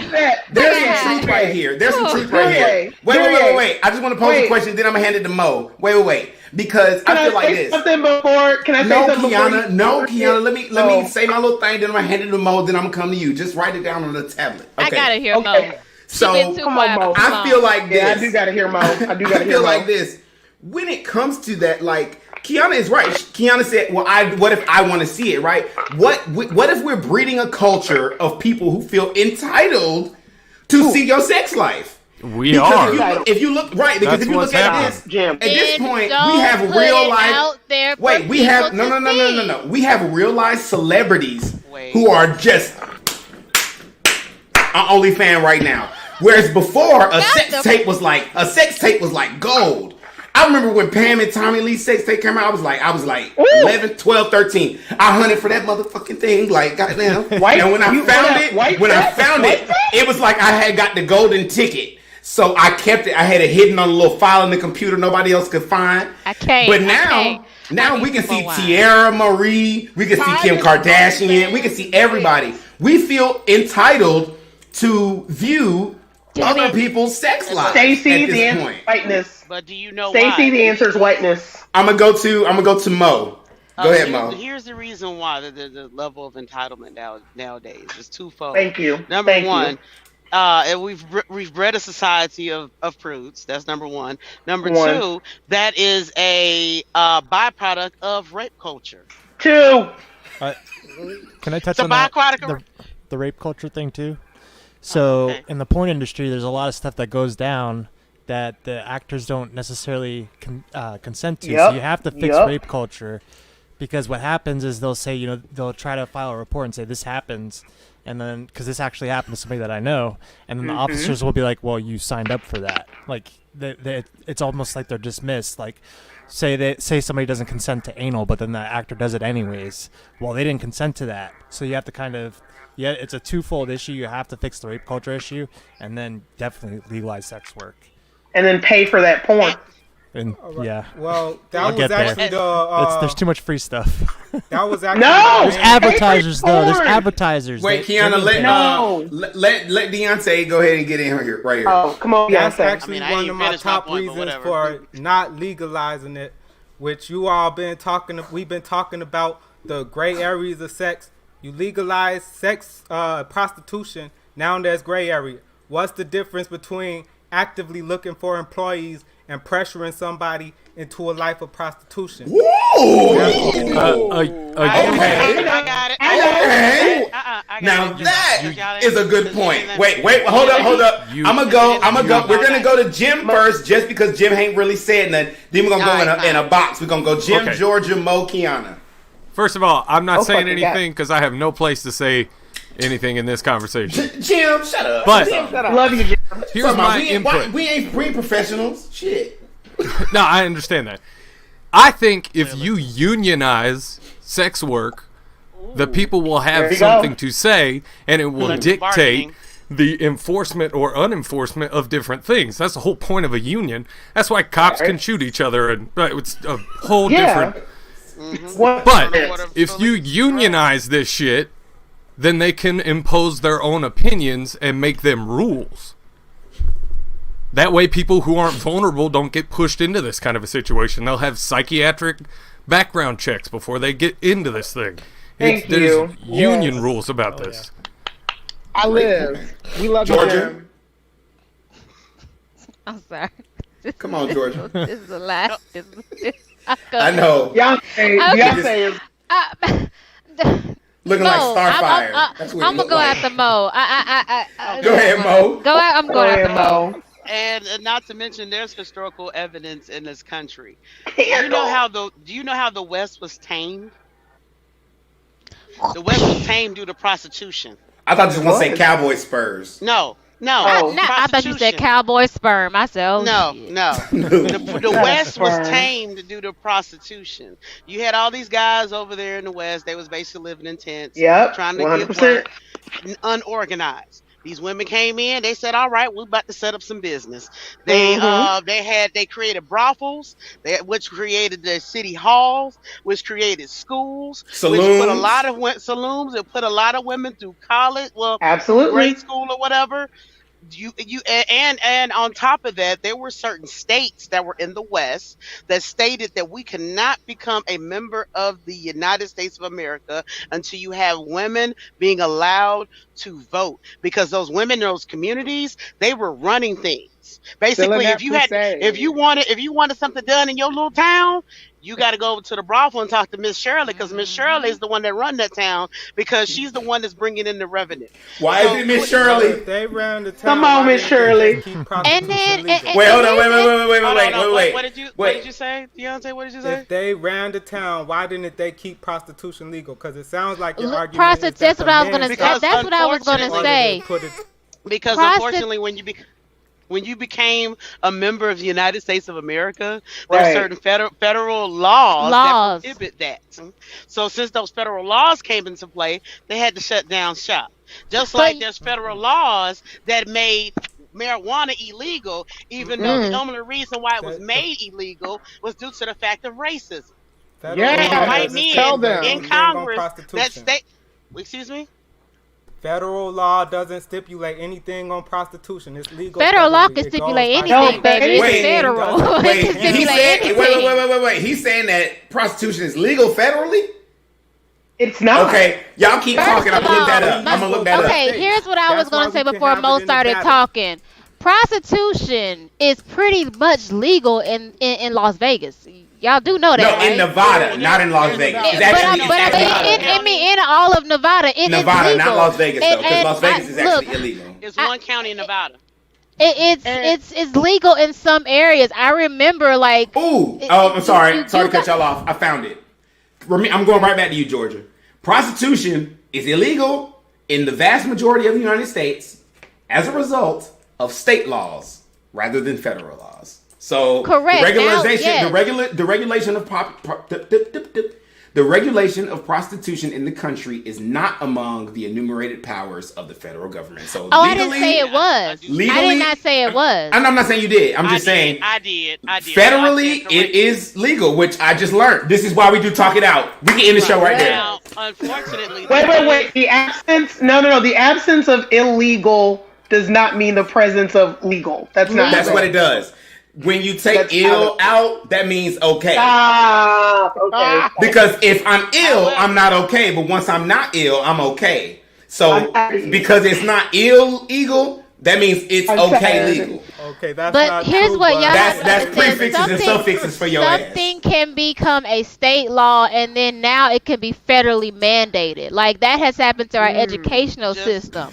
C: There's some truth right here. There's some truth right here. Wait. I just want to pose a question, then I'm going to hand it to Mo. Wait. Because I feel like this.
H: Something before? Can I say something
C: Kiana, no, Kiana. Let me say my little thing, then I'm going to hand it to Mo, then I'm going to come to you. Just write it down on the tablet. Okay.
F: I got to hear Mo.
C: So, I feel like this.
H: Yeah, I do got to hear Mo. I
C: feel like this. When it comes to that, like, Kiana is right. Kiana said, "Well, what if I want to see it?" Right? What if we're breeding a culture of people who feel entitled to see your sex life?
G: We are.
C: If you look right, because if you look at this,
H: Jim.
C: at this point, we have real life. Wait, we have no. We have real life celebrities who are just an OnlyFans right now. Whereas before, a sex tape was like gold. I remember when Pam and Tommy Lee's sex tape came out, I was like 11, 12, 13. I hunted for that motherfucking thing, like goddamn. And when I found it, it was like I had got the golden ticket. So I kept it. I had it hidden on a little file in the computer nobody else could find. But now we can see Tiara Marie, we can see Kim Kardashian, we can see everybody. We feel entitled to view other people's sex lives.
H: Stacey, the answer is whiteness.
D: But do you know
H: Stacey, the answer is whiteness.
C: I'm gonna go to Mo. Go ahead, Mo.
D: Here's the reason why the level of entitlement nowadays is twofold.
H: Thank you.
D: Number one, and we've bred a society of prudes. That's number one. Number two, that is a byproduct of rape culture.
J: Can I touch on the rape culture thing too? So in the porn industry, there's a lot of stuff that goes down that the actors don't necessarily consent to. So you have to fix rape culture, because what happens is they'll say, they'll try to file a report and say this happens, and then because this actually happened to somebody that I know, and then the officers will be like, well, you signed up for that. Like it's almost like they're dismissed. Like say somebody doesn't consent to anal, but then the actor does it anyways. Well, they didn't consent to that, so you have to kind of. Yeah, it's a twofold issue. You have to fix the rape culture issue, and then definitely legalize sex work.
H: And then pay for that porn.
J: And yeah,
I: well, that was actually
J: there's too much free stuff.
I: That was actually
J: there's advertisers though. There's advertisers.
C: Wait, Kiana, let Deontay go ahead and get in here right here.
H: Oh, come on,
I: that's
H: Deontay.
I: actually one of my top reasons for not legalizing it, which you all we've been talking about the gray areas of sex. You legalize sex, prostitution. Now there's gray area. What's the difference between actively looking for employees and pressuring somebody into a life of prostitution?
C: Okay.
D: I got it.
C: Now that is a good point. Wait, hold up. I'm gonna go. We're gonna go to Jim first, just because Jim ain't really said nothing. Then we're gonna go in a box. We're gonna go Jim, Georgia, Mo, Kiana.
G: First of all, I'm not saying anything because I have no place to say anything in this conversation.
C: Jim, shut up.
G: But
H: love you, Jim.
G: Here's my input.
C: We ain't breed professionals. Shit.
G: No, I understand that. I think if you unionize sex work, the people will have something to say, and it will dictate the enforcement or unenforcement of different things. That's the whole point of a union. That's why cops can shoot each other, and it's a whole different. But if you unionize this shit, then they can impose their own opinions and make them rules. That way people who aren't vulnerable don't get pushed into this kind of a situation. They'll have psychiatric background checks before they get into this thing. There's union rules about this.
E: I live. We love
C: Georgia.
E: You,
F: I'm sorry.
C: Come on, Georgia.
F: This is the last.
C: I know.
E: Beyonce is.
C: Looking
F: Mo,
C: like Starfire. That's what
F: I'm
C: it
F: gonna
C: look
F: go
C: like.
F: after Mo.
C: Go ahead, Mo.
F: I'm going after Mo.
D: And not to mention, there's historical evidence in this country. Do you know how the West was tamed? The West was tamed due to prostitution.
C: I thought you were going to say Cowboy Spurs.
D: No.
F: I thought you said cowboy sperm. I said, oh,
D: no.
F: shit.
D: The West was tamed due to prostitution. You had all these guys over there in the West. They was basically living in tents, trying to
E: 100%.
D: get work, unorganized. These women came in. They said, "All right, we're about to set up some business." They created brothels, which created the city halls, which created schools,
C: saloons.
D: Which put a lot of saloons. It put a lot of women through college, grade school or whatever. And on top of that, there were certain states that were in the West that stated that we cannot become a member of the United States of America until you have women being allowed to vote, because those women in those communities, they were running things. Basically, if you wanted something done in your little town, you got to go over to the brothel and talk to Miss Shirley, because Miss Shirley is the one that run that town, because she's the one that's bringing in the revenue.
C: Why is it Miss Shirley?
I: They ran the town.
E: Come on, Miss Shirley.
F: And then,
C: wait, hold on, wait.
D: What did you say, Deontay? What did you say?
I: If they ran the town, why didn't they keep prostitution legal? Because it sounds like your argument.
F: Prostitution. That's what I was gonna say. That's what I was gonna say.
D: Because unfortunately, when you became a member of the United States of America, there's certain federal laws that prohibit that. So since those federal laws came into play, they had to shut down shop. Just like there's federal laws that made marijuana illegal, even though the only reason why it was made illegal was due to the fact of racism. White men in Congress that state. Excuse me?
I: Federal law doesn't stipulate anything on prostitution. It's legal.
F: Federal law can stipulate anything, baby. It's federal.
C: Wait. He's saying that prostitution is legal federally?
E: It's not.
C: Okay, y'all keep talking. I'm gonna look that up. I'm gonna look that up.
F: Okay, here's what I was gonna say before Mo started talking. Prostitution is pretty much legal in Las Vegas. Y'all do know that,
C: no,
F: right?
C: in Nevada, not in Las Vegas.
F: In all of Nevada, it is legal.
C: Nevada, not Las Vegas, though, because Las Vegas is actually illegal.
D: It's one county in Nevada.
F: It's legal in some areas. I remember
C: I'm sorry. Sorry to cut y'all off. I found it. I'm going right back to you, Georgia. Prostitution is illegal in the vast majority of the United States as a result of state laws rather than federal laws. So
F: correct.
C: The regulation of prostitution in the country is not among the enumerated powers of the federal government. So
F: I didn't say it was. I did not say it was.
C: I'm not saying you did. I'm just saying
D: I did.
C: Federally, it is legal, which I just learned. This is why we do talk it out. We can end the show right
D: now. Unfortunately,
E: wait. The absence of illegal does not mean the presence of legal. That's what
C: it does. When you take out, that means okay.
E: Okay.
C: Because if I'm ill, I'm not okay. But once I'm not ill, I'm okay. So because it's not illegal, that means it's legal.
I: Okay, that's
F: but
I: not
F: here's
I: true,
F: what y'all
C: that's prefixes and suffixes for your ass.
F: Something can become a state law, and then now it can be federally mandated. Like that has happened to our educational system.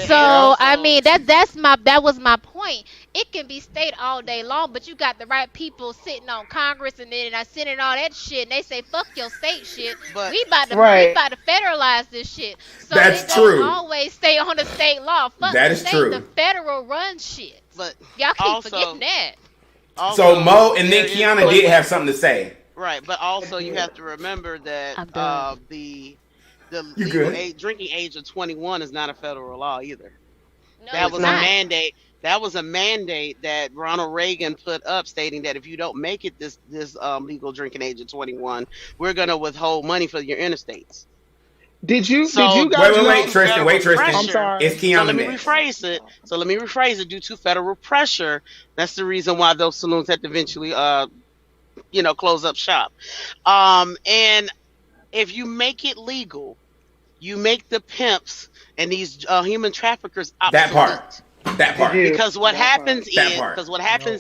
F: So I mean that was my point. It can be state all day long, but you got the right people sitting on Congress and then Senate and all that shit, and they say fuck your state shit.
D: But,
F: we about to federalize this shit. So
C: that's true.
F: Always stay on the state law. Fuck
C: that
F: the
C: is
F: state,
C: true.
F: The federal run shit.
D: But
F: y'all keep forgetting that.
C: Also, so Mo and then Kiana did have something to say.
D: Right, but also you have to remember that the legal drinking age of 21 is not a federal law either.
F: No,
D: that was a mandate. That was a mandate that Ronald Reagan put up, stating that if you don't make it this legal drinking age of 21, we're gonna withhold money for your interstates.
E: Did you guys
C: wait, Tristan. I'm
E: sorry.
C: It's Kiana.
D: Let me rephrase it. Due to federal pressure, that's the reason why those saloons had to eventually, close up shop. And if you make it legal, you make the pimps and these human traffickers
C: That
D: obsolete.
C: part. That part.
D: Because what
C: That
D: happens
C: part.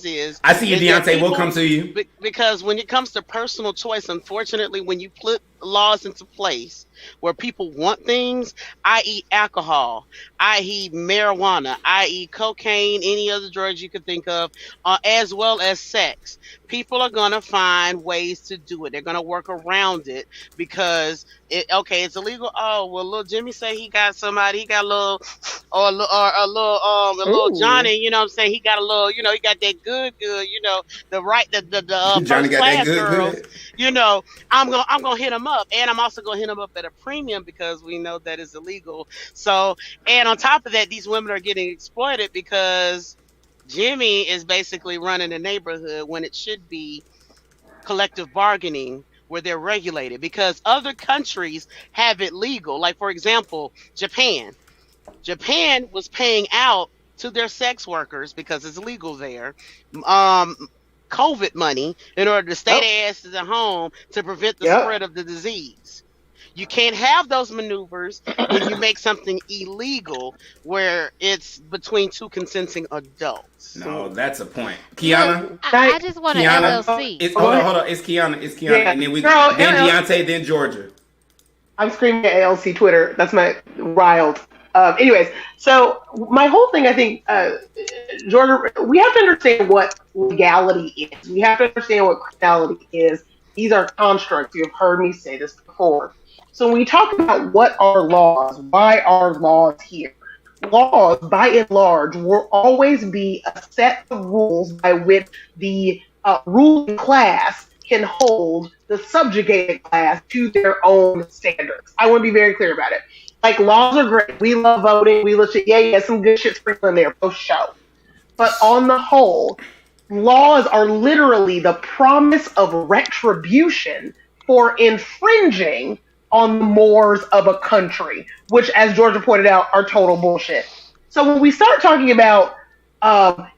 D: is
C: I see you,
D: is that
C: Deontay. We'll
D: people-
C: come to you.
D: Because when it comes to personal choice, unfortunately, when you put laws into place where people want things, i.e. alcohol, i.e. marijuana, i.e. cocaine, any other drugs you could think of, as well as sex, people are going to find ways to do it. They're going to work around it because, it's illegal. Oh, well, little Jimmy say he got somebody, he got a little, or a little Johnny, you know what I'm saying? He got a little, he got that good, the
C: Johnny
D: first
C: got that
D: class
C: good,
D: girls,
C: good.
D: I'm gonna hit him up, and I'm also gonna hit him up at a premium because we know that is illegal. So, and on top of that, these women are getting exploited because Jimmy is basically running the neighborhood when it should be collective bargaining where they're regulated, because other countries have it legal. Like, for example, Japan was paying out to their sex workers because it's legal there. COVID money in order to stay their asses at home to prevent the spread of the disease. You can't have those maneuvers when you make something illegal where it's between two consenting adults.
C: No, that's a point. Kiana?
F: I just want an LLC.
C: Hold on. It's Kiana.
P: Yeah.
C: And then
P: Girl,
C: then Deontay, then Georgia.
P: I'm screaming at ALC Twitter. That's my wild. Anyways, so my whole thing, I think, Georgia, we have to understand what legality is. We have to understand what criminality is. These are constructs. You've heard me say this before. So when we talk about what are laws, why are laws here? Laws, by and large, will always be a set of rules by which the ruling class can hold the subjugated class to their own standards. I want to be very clear about it. Like, laws are great. We love voting. We love shit. Yeah, some good shit sprinkled in there. Post show. But on the whole, laws are literally the promise of retribution for infringing on the mores of a country, which, as Georgia pointed out, are total bullshit. So when we start talking about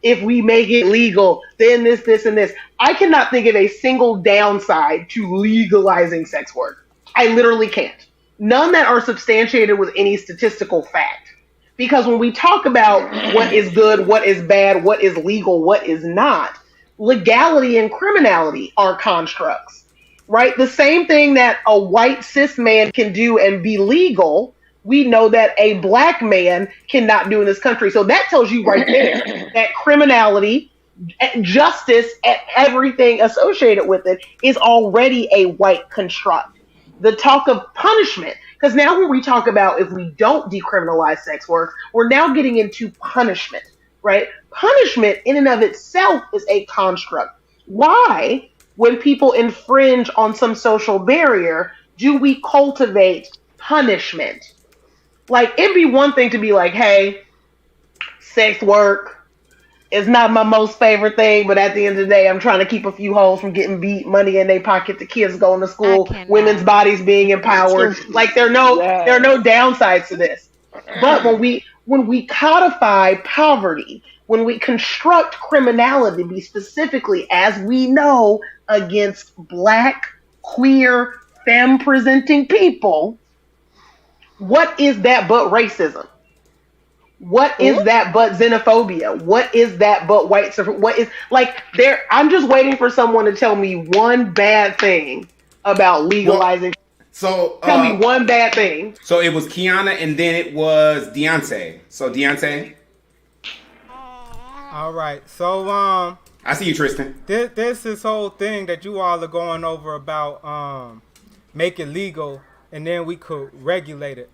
P: if we make it legal, then this, and this, I cannot think of a single downside to legalizing sex work. I literally can't. None that are substantiated with any statistical fact. Because when we talk about what is good, what is bad, what is legal, what is not, legality and criminality are constructs, right? The same thing that a white cis man can do and be legal, we know that a black man cannot do in this country. So that tells you right there that criminality, justice, and everything associated with it is already a white construct. The talk of punishment, because now when we talk about if we don't decriminalize sex work, we're now getting into punishment, right? Punishment in and of itself is a construct. Why, when people infringe on some social barrier, do we cultivate punishment? Like, it'd be one thing to be like, hey, sex work is not my most favorite thing, but at the end of the day, I'm trying to keep a few hoes from getting beat, money in their pocket, the kids going to school, women's bodies being empowered. Like, there are no downsides to this. But when we codify poverty, when we construct criminality, be specifically, as we know, against black, queer, femme-presenting people, what is that but racism? What is that but xenophobia? What is that but white supremacy? What is, like, there? I'm just waiting for someone to tell me one bad thing about legalizing.
C: So
P: tell me one bad thing.
C: So it was Kiana, and then it was Deontay. So Deontay.
I: All right. So
C: I see you, Tristan.
I: This whole thing that you all are going over about make it legal and then we could regulate it,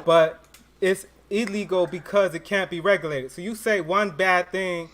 I: but it's illegal because it can't be regulated. So you say one bad thing.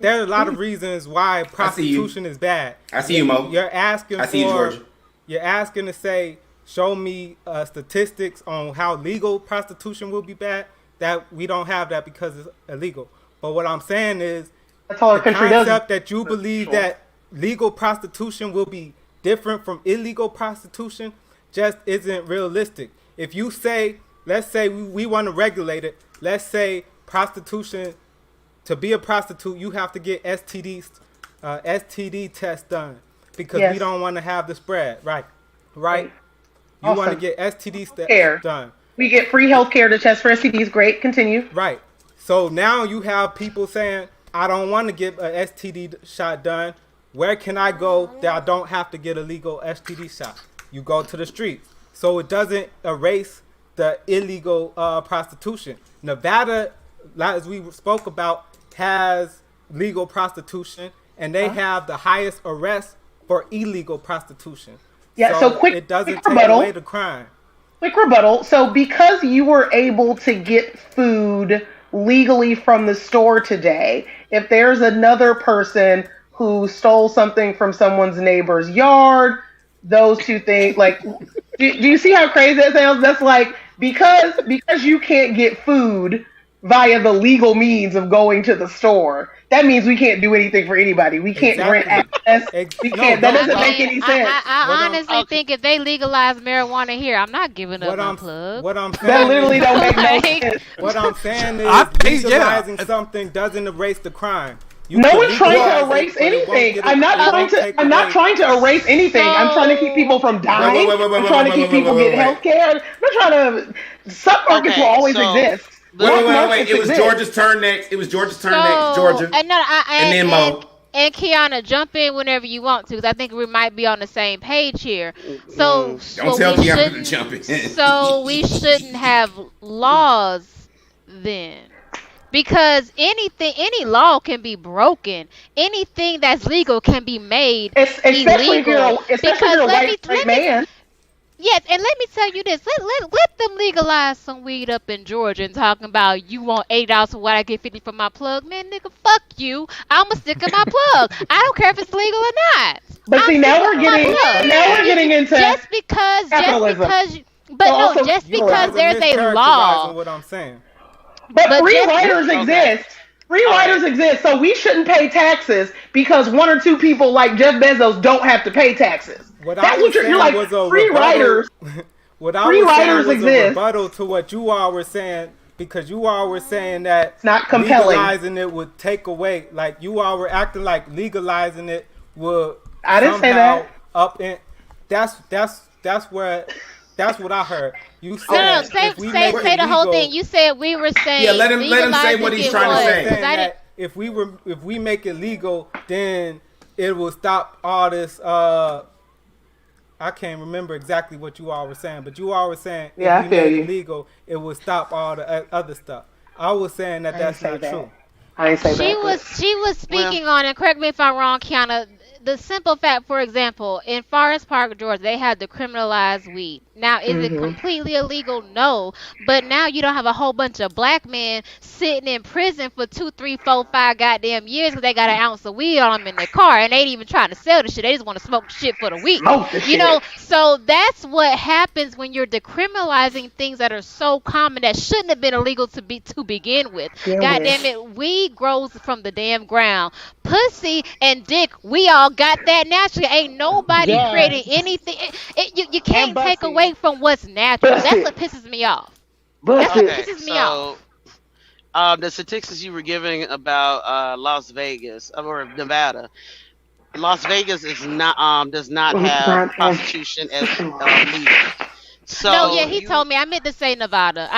I: There are a lot of reasons why prostitution is bad.
C: I see you, Mo.
I: You're asking
C: I see you, George.
I: You're asking to say, show me statistics on how legal prostitution will be bad. That we don't have that because it's illegal. But what I'm saying is,
P: that's all our country does.
I: The concept that you believe that legal prostitution will be different from illegal prostitution just isn't realistic. If you say, let's say we want to regulate it. Let's say prostitution, to be a prostitute, you have to get STD test done because we don't want to have the spread. Right. You want to get STD test done.
P: We get free health care to test for STDs. Great. Continue.
I: Right. So now you have people saying, I don't want to get a STD shot done. Where can I go that I don't have to get a legal STD shot? You go to the streets. So it doesn't erase the illegal prostitution. Nevada, as we spoke about, has legal prostitution, and they have the highest arrest for illegal prostitution.
P: Yeah, so quick,
I: it doesn't
P: quick
I: take
P: rebuttal.
I: away the crime.
P: Quick rebuttal. So because you were able to get food legally from the store today, if there's another person who stole something from someone's neighbor's yard, those two things, like, do you see how crazy that sounds? That's like, because you can't get food via the legal means of going to the store, that means we can't do anything for anybody. We can't grant access. We can't. That doesn't make any sense.
F: I honestly think if they legalize marijuana here, I'm not giving up my plug.
I: What I'm saying
P: that literally don't make no sense.
I: What I'm saying is legalizing something doesn't erase the crime.
P: No one's trying to erase anything. I'm not trying to erase anything. I'm trying to keep people from dying. I'm trying to keep people getting health care. I'm not trying to. Some markets will always exist.
C: Wait. It was Georgia's turn next. Georgia.
F: And then Mo. And Kiana, jump in whenever you want to, because I think we might be on the same page here. So
C: don't tell Kiana to jump in.
F: So we shouldn't have laws then. Because any law can be broken. Anything that's legal can be made illegal.
P: Especially if you're a white straight man.
F: Yes, and let me tell you this. Let them legalize some weed up in Georgia and talking about you want $8 for what I get 50 for my plug. Man, nigga, fuck you. I'ma stick in my plug. I don't care if it's legal or not.
P: But see, now we're getting into
F: just because there's a law.
I: What I'm saying.
P: But free riders exist. Free riders exist, so we shouldn't pay taxes because one or two people like Jeff Bezos don't have to pay taxes. That's what you're like. Free riders.
I: What I was saying was a rebuttal to what you all were saying, because you all were saying that
P: it's not compelling.
I: Legalizing it would take away, like you all were acting like legalizing it would.
P: I didn't say that.
I: Up in that's what I heard. You said
F: no, say the whole thing. You said we were saying.
C: Yeah, let him say what he's trying to say.
I: That if we make it legal, then it will stop all this. I can't remember exactly what you all were saying, but you all were saying if we made it legal, it would stop all the other stuff. I was saying that's not true.
P: I ain't say that.
F: She was speaking on, and correct me if I'm wrong, Kiana. The simple fact, for example, in Forest Park, Georgia, they had to criminalize weed. Now, is it completely illegal? No. But now you don't have a whole bunch of black men sitting in prison for 2, 3, 4, 5 goddamn years because they got an ounce of weed on them in their car, and they ain't even trying to sell the shit. They just want to smoke shit for the weed. You know, so that's what happens when you're decriminalizing things that are so common that shouldn't have been illegal to begin with. Goddamn it, weed grows from the damn ground. Pussy and dick, we all got that naturally. Ain't nobody created anything. You can't take away from what's natural. That's what pisses me off. That's what pisses me off.
D: The statistics you were giving about Las Vegas or Nevada. Las Vegas is not does not have prostitution as legal. So
F: no, he told me. I meant to say Nevada.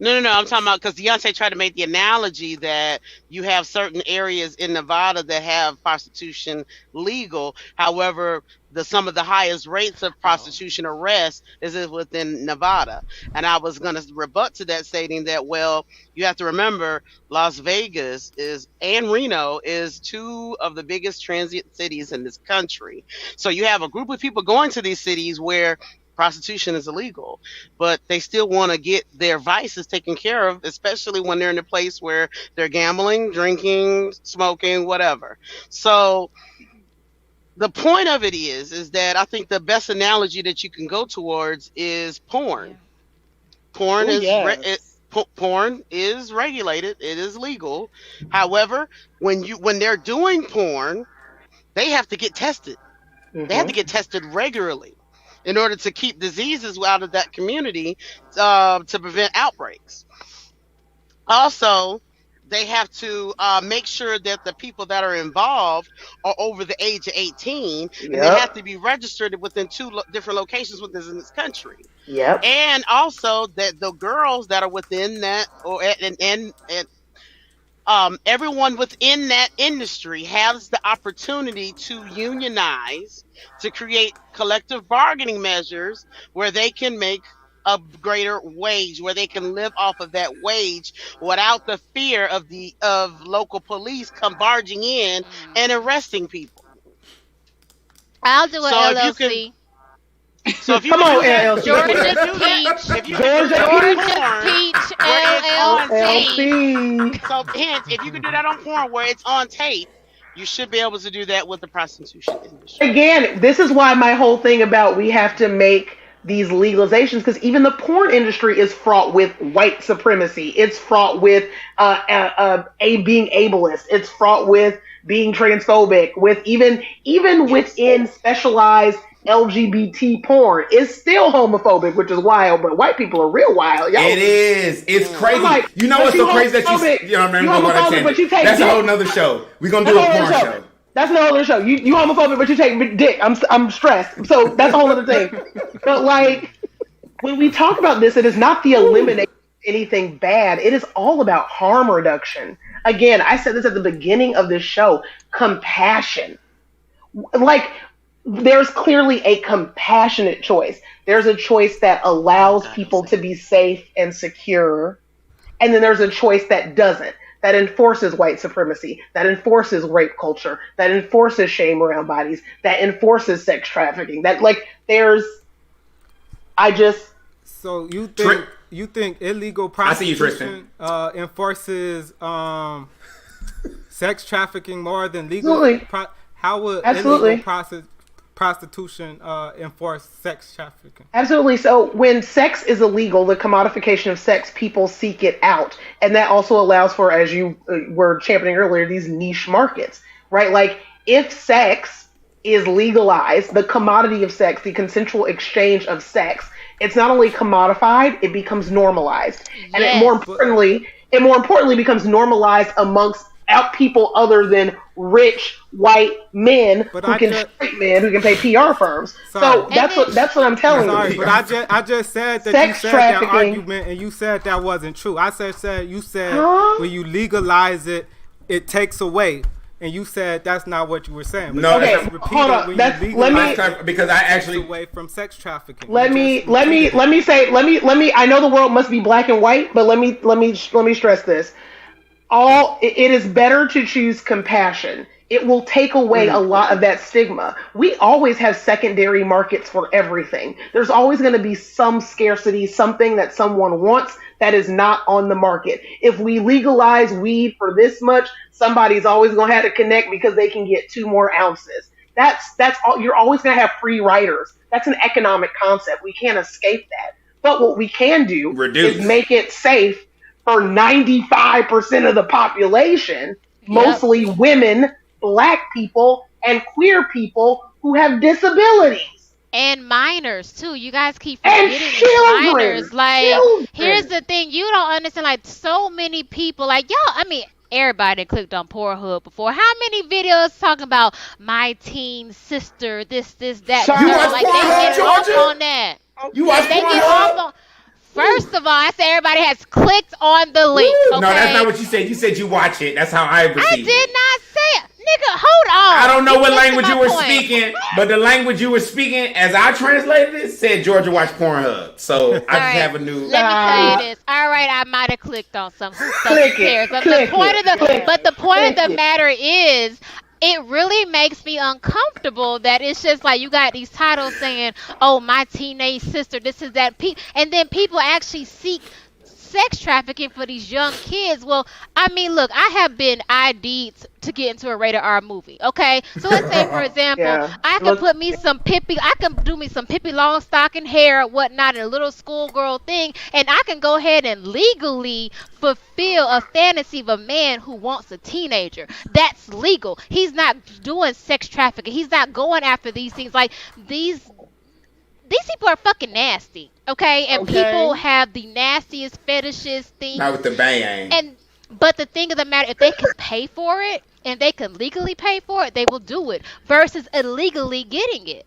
D: No, I'm talking about because Deontay tried to make the analogy that you have certain areas in Nevada that have prostitution legal. However, some of the highest rates of prostitution arrest is within Nevada. And I was going to rebut to that, stating that, well, you have to remember Las Vegas and Reno is 2 of the biggest transit cities in this country. So you have a group of people going to these cities where prostitution is illegal, but they still want to get their vices taken care of, especially when they're in a place where they're gambling, drinking, smoking, whatever. So the point of it is that I think the best analogy that you can go towards is porn. Porn is regulated. It is legal. However, when they're doing porn, they have to get tested. They have to get tested regularly in order to keep diseases out of that community, to prevent outbreaks. Also, they have to make sure that the people that are involved are over the age of 18, and they have to be registered within two different locations within this country.
P: Yep.
D: And also that the girls that are within that, or and everyone within that industry has the opportunity to unionize, to create collective bargaining measures where they can make a greater wage, where they can live off of that wage without the fear of local police come barging in and arresting people.
F: I'll do an LLC.
D: So if you
P: Come on,
D: LLC.
F: Georgia Peach LLC.
D: So hence, if you can do that on porn where it's on tape, you should be able to do that with the prostitution industry.
P: Again, this is why my whole thing about we have to make these legalizations, because even the porn industry is fraught with white supremacy. It's fraught with being ableist. It's fraught with being transphobic. With even within specialized LGBT porn is still homophobic, which is wild. But white people are real wild.
C: It is. It's crazy.
P: Like,
C: you know what's so crazy that that's a whole nother show. We're gonna do a porn show.
P: That's no other show. You homophobic, but you take dick. I'm stressed. So that's a whole other thing. But like when we talk about this, it is not the elimination of anything bad. It is all about harm reduction. Again, I said this at the beginning of this show. Compassion. Like there's clearly a compassionate choice. There's a choice that allows people to be safe and secure, and then there's a choice that doesn't. That enforces white supremacy, that enforces rape culture, that enforces shame around bodies, that enforces sex trafficking. That
I: So you think illegal prostitution enforces sex trafficking more than legal? How would illegal prostitution enforce sex trafficking?
P: Absolutely. So when sex is illegal, the commodification of sex, people seek it out. And that also allows for, as you were championing earlier, these niche markets, right? Like if sex is legalized, the commodity of sex, the consensual exchange of sex, it's not only commodified, it becomes normalized. And it more importantly becomes normalized amongst people other than rich white men who can pay PR firms. So that's what I'm telling you.
I: But I just said that you said that argument and you said that wasn't true. I said you said when you legalize it, it takes away. And you said that's not what you were saying. But
P: hold on.
C: Because I actually
I: away from sex trafficking.
P: Let me. I know the world must be black and white, but let me stress this. It is better to choose compassion. It will take away a lot of that stigma. We always have secondary markets for everything. There's always going to be some scarcity, something that someone wants that is not on the market. If we legalize weed for this much, somebody's always going to have to connect because they can get 2 more ounces. That's all. You're always going to have free riders. That's an economic concept. We can't escape that. But what we can do is make it safe for 95% of the population, mostly women, black people, and queer people who have disabilities.
F: And minors too. You guys keep forgetting minors. Like, here's the thing: you don't understand. Like, so many people, like y'all. I mean, everybody clicked on Pornhub before. How many videos talking about my teen sister? This, that.
C: You watch
F: like
C: Pornhub,
F: they get
C: Georgia?
F: off on that.
C: You watch Pornhub?
F: First of all, I said everybody has clicked on the link. Okay?
C: No, that's not what you said. You said you watch it. That's how I received it.
F: I did not say it. Nigga, hold on.
C: I don't know what language you were speaking, but the language you were speaking, as I translated it, said Georgia watch Pornhub. So I just have a new.
F: Let me tell you this. All right, I might have clicked on something. Who fucking cares? But the point of the matter is, it really makes me uncomfortable that it's just like you got these titles saying, oh, my teenage sister, this is that. And then people actually seek sex trafficking for these young kids. Well, I mean, look, I have been ID'd to get into a rated R movie. Okay, so let's say, for example, I can put me some Pippi, I can do me some Pippi Longstocking hair, whatnot, in a little schoolgirl thing, and I can go ahead and legally fulfill a fantasy of a man who wants a teenager. That's legal. He's not doing sex trafficking. He's not going after these things. Like these people are fucking nasty. Okay, and people have the nastiest fetishes things.
C: Not with the bang.
F: But the thing of the matter, if they can pay for it and they can legally pay for it, they will do it versus illegally getting it.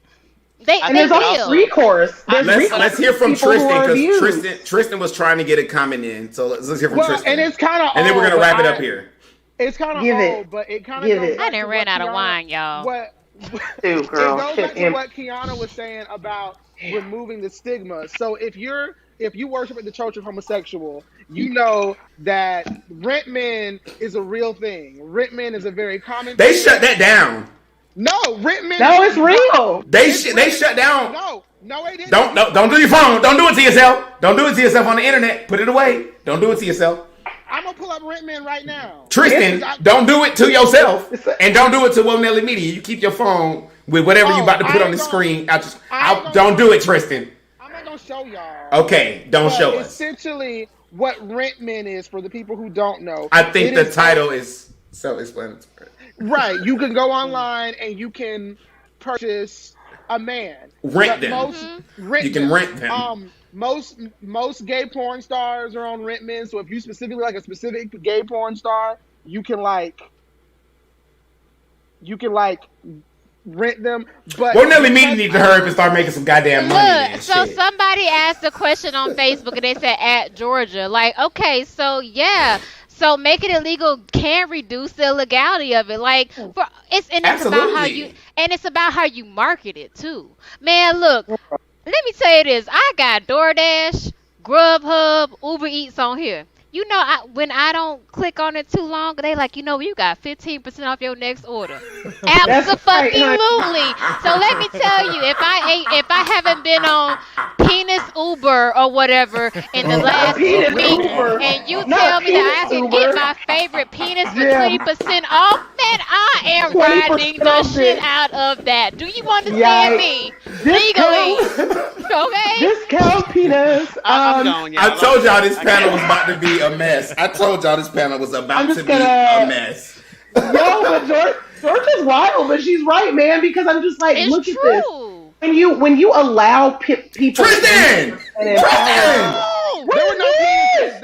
P: And there's also recourse.
C: Let's hear from Tristan, because Tristan was trying to get a comment in. So let's hear from Tristan.
E: And it's kind of
C: and then we're gonna wrap it up here.
E: It's kind of old, but it kind of goes back
F: I done ran out of wine, y'all.
P: It goes
E: back to what Kiana was saying about removing the stigma. So if you worship at the Church of Homosexual, you know that rent men is a real thing. Rent men is a very common
C: They
E: thing.
C: shut that down.
E: No, rent men.
P: No, it's real.
C: They shut down.
E: No, they didn't.
C: Don't do your phone. Don't do it to yourself. Don't do it to yourself on the internet. Put it away. Don't do it to yourself.
E: I'm gonna pull up rent men right now.
C: Tristan, don't do it to yourself, and don't do it to Nelly Media. You keep your phone with whatever you about to put on the screen. Don't do it, Tristan.
E: I'm not gonna show y'all.
C: Okay, don't show us.
E: Essentially, what rent men is for the people who don't know.
C: I think the title is self-explanatory.
E: Right, you can go online and you can purchase a man.
C: Rent them. You can rent them.
E: Most gay porn stars are on rent men. So if you specifically like a specific gay porn star, you can rent them. But
C: Nelly Media needs to hurry up and start making some goddamn money.
F: Look, so somebody asked a question on Facebook and they said at Georgia. Like, okay, so yeah. So making it illegal can reduce the illegality of it. Like, it's about how you market it too. Man, look, let me tell you this. I got DoorDash, Grubhub, Uber Eats on here. You know, when I don't click on it too long, they like, you got 15% off your next order. Absolutely. So let me tell you, if I haven't been on Penis Uber or whatever in the last week, and you tell me that I can get my favorite penis for 20% off, man, I am riding the shit out of that. Do you understand me? Legally. Okay?
P: Discount penis.
C: I told y'all this panel was about to be a mess. I told y'all this panel was about to be a mess.
P: Yo, but George is wild, but she's right, man. Because I'm just like, look at this. When you allow people,
C: Tristan,
E: there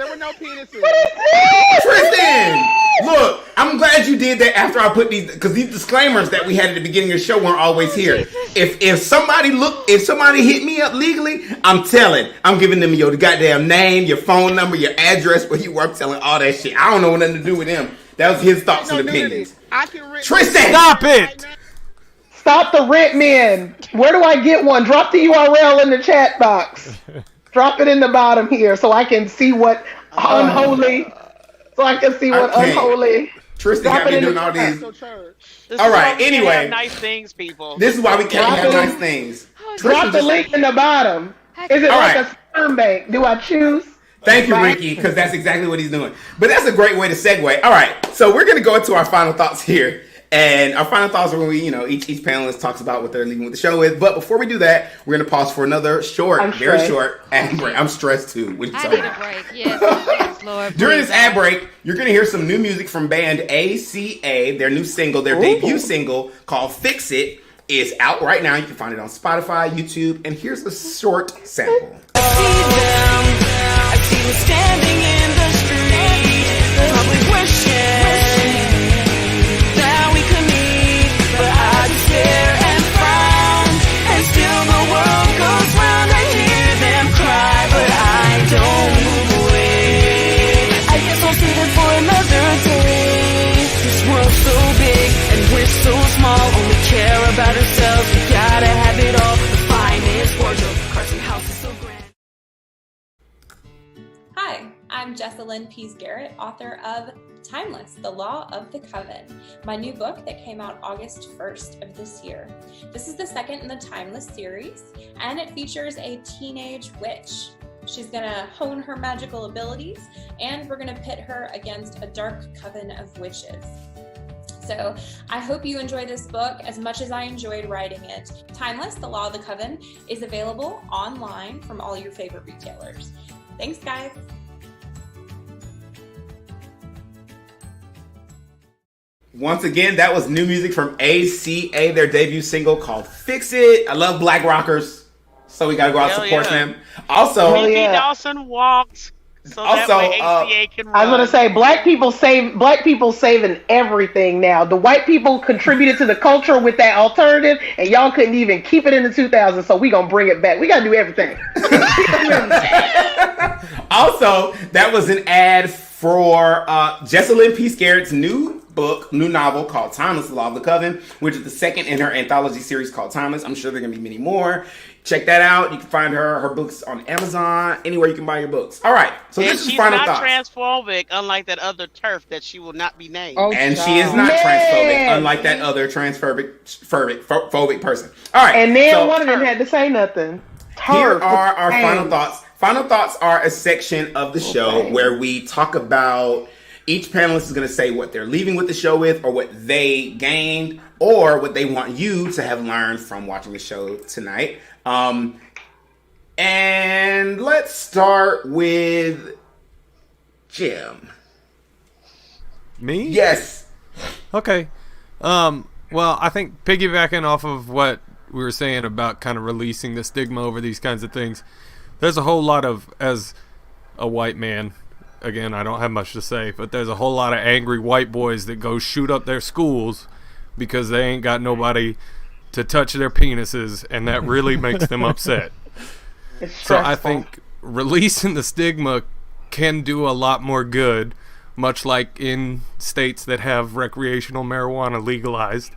E: were no penises.
C: Tristan, look, I'm glad you did that after I put these, because these disclaimers that we had at the beginning of the show weren't always here. If somebody hit me up legally, I'm giving them your goddamn name, your phone number, your address, where you work, telling all that shit. I don't know nothing to do with him. That was his thoughts and opinions. Tristan,
G: stop it!
P: Stop the rent men. Where do I get one? Drop the URL in the chat box. Drop it in the bottom here so I can see what unholy.
C: Tristan got me doing all these. All right. Anyway,
D: nice things, people.
C: This is why we can't have nice things.
P: Drop the link in the bottom. Is it like a sperm bank? Do I choose?
C: Thank you, Ricky, because that's exactly what he's doing. But that's a great way to segue. All right, so we're going to go into our final thoughts here. And our final thoughts are when we, each panelist talks about what they're leaving with the show with. But before we do that, we're going to pause for another very short ad break. I'm stressed too.
F: I need a break. Yes, Lord.
C: During this ad break, you're going to hear some new music from band ACA. Their new single, their debut single called Fix It, is out right now. You can find it on Spotify, YouTube, and here's a short sample.
Q: I see them standing in the street, probably wishing that we could meet, but I just stare and frown, and still the world goes round. I hear them cry, but I don't move away. I guess I'll save it for another day. This world's so big, and we're so small, only care about ourselves. We gotta have it all, the finest wardrobe, cars and houses so grand.
R: Hi, I'm Jessalyn Pease Garrett, author of Timeless, The Law of the Coven, my new book that came out August 1st of this year. This is the second in the Timeless series, and it features a teenage witch. She's gonna hone her magical abilities, and we're gonna pit her against a dark coven of witches. So I hope you enjoy this book as much as I enjoyed writing it. Timeless, The Law of the Coven is available online from all your favorite retailers. Thanks, guys.
C: Once again, that was new music from ACA, their debut single called Fix It. I love black rockers, so we gotta go out and support them. Also,
D: Dawson walked So
C: Also,
D: that way ACA can run.
P: I was gonna say black people saving everything now. The white people contributed to the culture with that alternative, and y'all couldn't even keep it in the 2000s. So we gonna bring it back. We gotta do everything.
C: Also, that was an ad for Jessalyn P. Scarrett's new novel called Timeless, The Law of the Coven, which is the second in her anthology series called Timeless. I'm sure there are going to be many more. Check that out. You can find her books on Amazon, anywhere you can buy your books. All right, so this is final thoughts.
D: She's not transphobic, unlike that other TERF that she will not be named.
C: And she is not transphobic, unlike that other transphobic person. All right,
P: and then one of them had to say nothing.
C: Here are our final thoughts. Final thoughts are a section of the show where we talk about each panelist is going to say what they're leaving with the show with, or what they gained, or what they want you to have learned from watching the show tonight. And let's start with Jim.
G: Me?
C: Yes.
G: Okay. Well, I think piggybacking off of what we were saying about kind of releasing the stigma over these kinds of things, there's a whole lot of, as a white man, again, I don't have much to say, but there's a whole lot of angry white boys that go shoot up their schools because they ain't got nobody to touch their penises, and that really makes them upset. So I think releasing the stigma can do a lot more good, much like in states that have recreational marijuana legalized.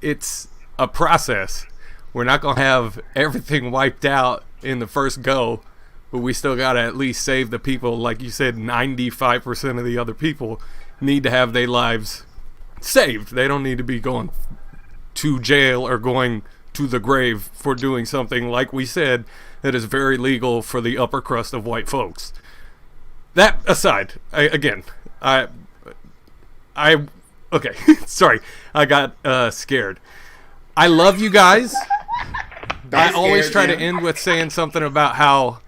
G: It's a process. We're not going to have everything wiped out in the first go, but we still got to at least save the people. Like you said, 95% of the other people need to have their lives saved. They don't need to be going to jail or going to the grave for doing something, like we said, that is very legal for the upper crust of white folks. That aside, okay, sorry, I got scared. I love you guys. I always try to end with saying something about how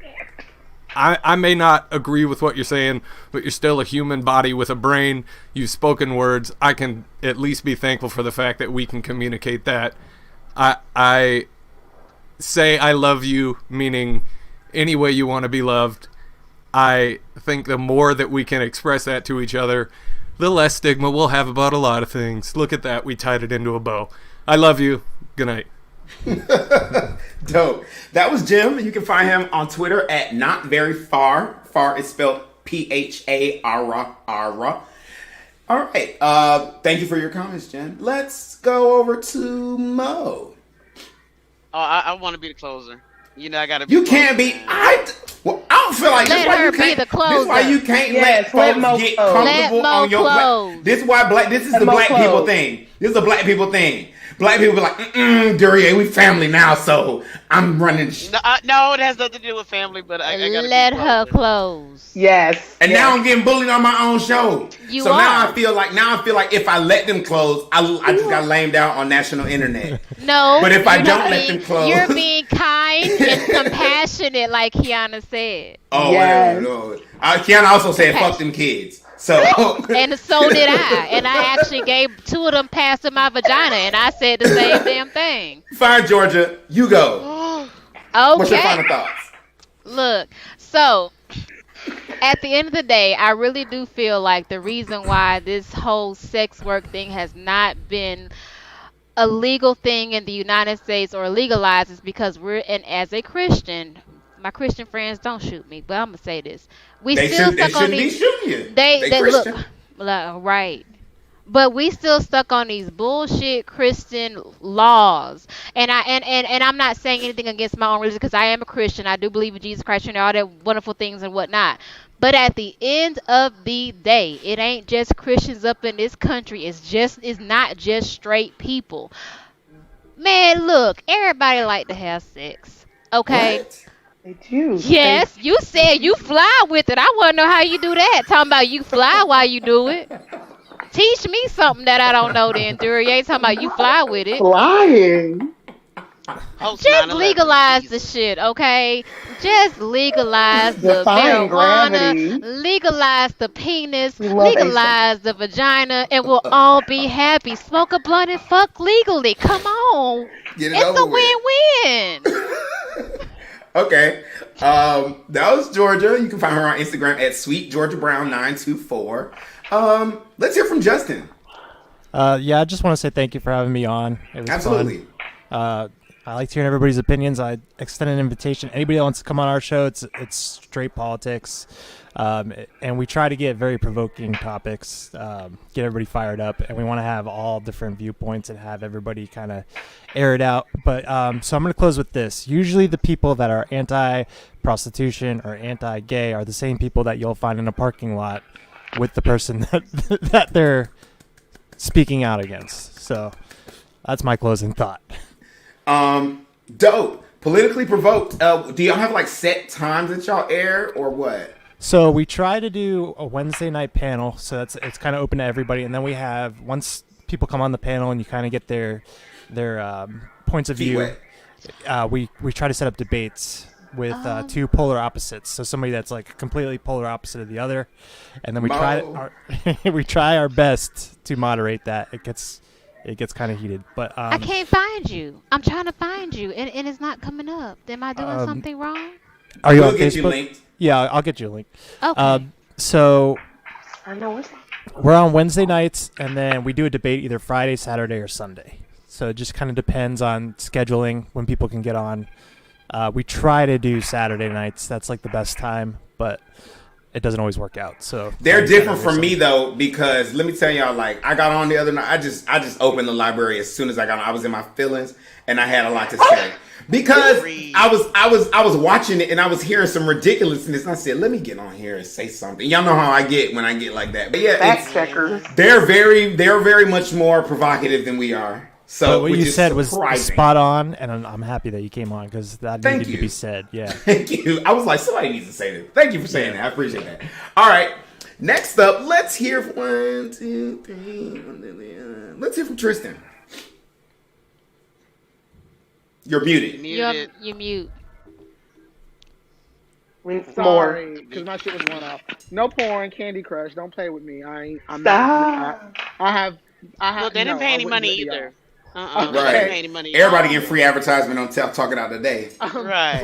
G: I may not agree with what you're saying, but you're still a human body with a brain. You've spoken words. I can at least be thankful for the fact that we can communicate that. I say I love you, meaning any way you want to be loved. I think the more that we can express that to each other, the less stigma we'll have about a lot of things. Look at that. We tied it into a bow. I love you. Good night.
C: Dope. That was Jim. You can find him on Twitter at NotVeryFar. Far is spelled Phara. All right. Thank you for your comments, Jen. Let's go over to Mo.
D: Oh, I want to be the closer. You know, I gotta be.
C: You can't be. I don't feel like
F: let her be the closer.
C: This is why you can't let folks get comfortable on your plate. This is why This is the black people thing. This is the black people thing. Black people be like, Duryea, we family now, so I'm running.
D: No, it has nothing to do with family, but I gotta
F: let her close.
P: Yes.
C: And now I'm getting bullied on my own show. Now I feel like if I let them close, I just got lamed out on national internet.
F: No.
C: But if I don't let them close,
F: you're being kind and compassionate, like Kiana said.
C: Oh, yes. No. Kiana also said, "Fuck them kids." So
F: and so did I. And I actually gave 2 of them past to my vagina, and I said the same damn thing.
C: Fine, Georgia, you go.
F: Okay.
C: What's your final thoughts?
F: Look, so at the end of the day, I really do feel like the reason why this whole sex work thing has not been a legal thing in the United States or legalized is because and as a Christian, my Christian friends don't shoot me, but I'm gonna say this: they shouldn't be shooting you. They look right, but we still stuck on these bullshit Christian laws. And I'm not saying anything against my own religion because I am a Christian. I do believe in Jesus Christ and all that wonderful things and whatnot. But at the end of the day, it ain't just Christians up in this country. It's not just straight people. Man, look, everybody like to have sex. Okay.
P: What? They do.
F: Yes, you said you fly with it. I want to know how you do that. Talking about you fly while you do it. Teach me something that I don't know then, Duryea. Talking about you fly with it.
P: Flying.
F: Just legalize the shit, okay? Just legalize the marijuana, legalize the penis, legalize the vagina, and we'll all be happy. Smoke a blunt and fuck legally. Come on.
C: Get it
F: it's
C: over
F: a win-win.
C: Okay. That was Georgia. You can find her on Instagram at sweetgeorgiabrown924. Let's hear from Justin.
J: Yeah, I just want to say thank you for having me on. It was
C: Absolutely.
J: fun. I like hearing everybody's opinions. I extend an invitation. Anybody that wants to come on our show, it's straight politics. And we try to get very provoking topics, get everybody fired up, and we want to have all different viewpoints and have everybody kind of air it out. But so I'm going to close with this. Usually the people that are anti-prostitution or anti-gay are the same people that you'll find in a parking lot with the person that they're speaking out against. So that's my closing thought.
C: Dope. Politically provoked. Do y'all have like set times that y'all air or what?
J: So we try to do a Wednesday night panel, so it's kind of open to everybody, and then we have, once people come on the panel and you kind of get their points of view, we try to set up debates with two polar opposites. So somebody that's like completely polar opposite of the other, and then we try our best to moderate that. It gets kind of heated, but
F: I can't find you. I'm trying to find you, and it's not coming up. Am I doing something wrong?
J: Are you on Facebook? Yeah, I'll get you a link.
F: Okay.
J: So
P: I know it.
J: we're on Wednesday nights, and then we do a debate either Friday, Saturday, or Sunday. So it just kind of depends on scheduling when people can get on. We try to do Saturday nights. That's like the best time, but it doesn't always work out. So
C: they're different from me though, because let me tell y'all, like I got on the other night. I just opened the library as soon as I got on. I was in my feelings and I had a lot to say. Because I was watching it and I was hearing some ridiculousness and I said, let me get on here and say something. Y'all know how I get when I get like that. But yeah,
P: fact checkers.
C: They're very much more provocative than we are. So
J: what you said was
C: surprising.
J: spot on, and I'm happy that you came on because that needed to be said. Yeah.
C: Thank you. I was like, somebody needs to say this. Thank you for saying that. I appreciate that. All right. Next up, let's hear from 1, 2, 3. Let's hear from Tristan. You're muted.
F: You're mute.
E: Sorry, because my shit was going off. No porn, Candy Crush. Don't play with me. I'm
P: Stop.
E: not. I have.
D: Well, they didn't pay any money either.
C: Right.
D: They didn't pay any money.
C: Everybody getting free advertisement on Talk It Out Today.
D: Right.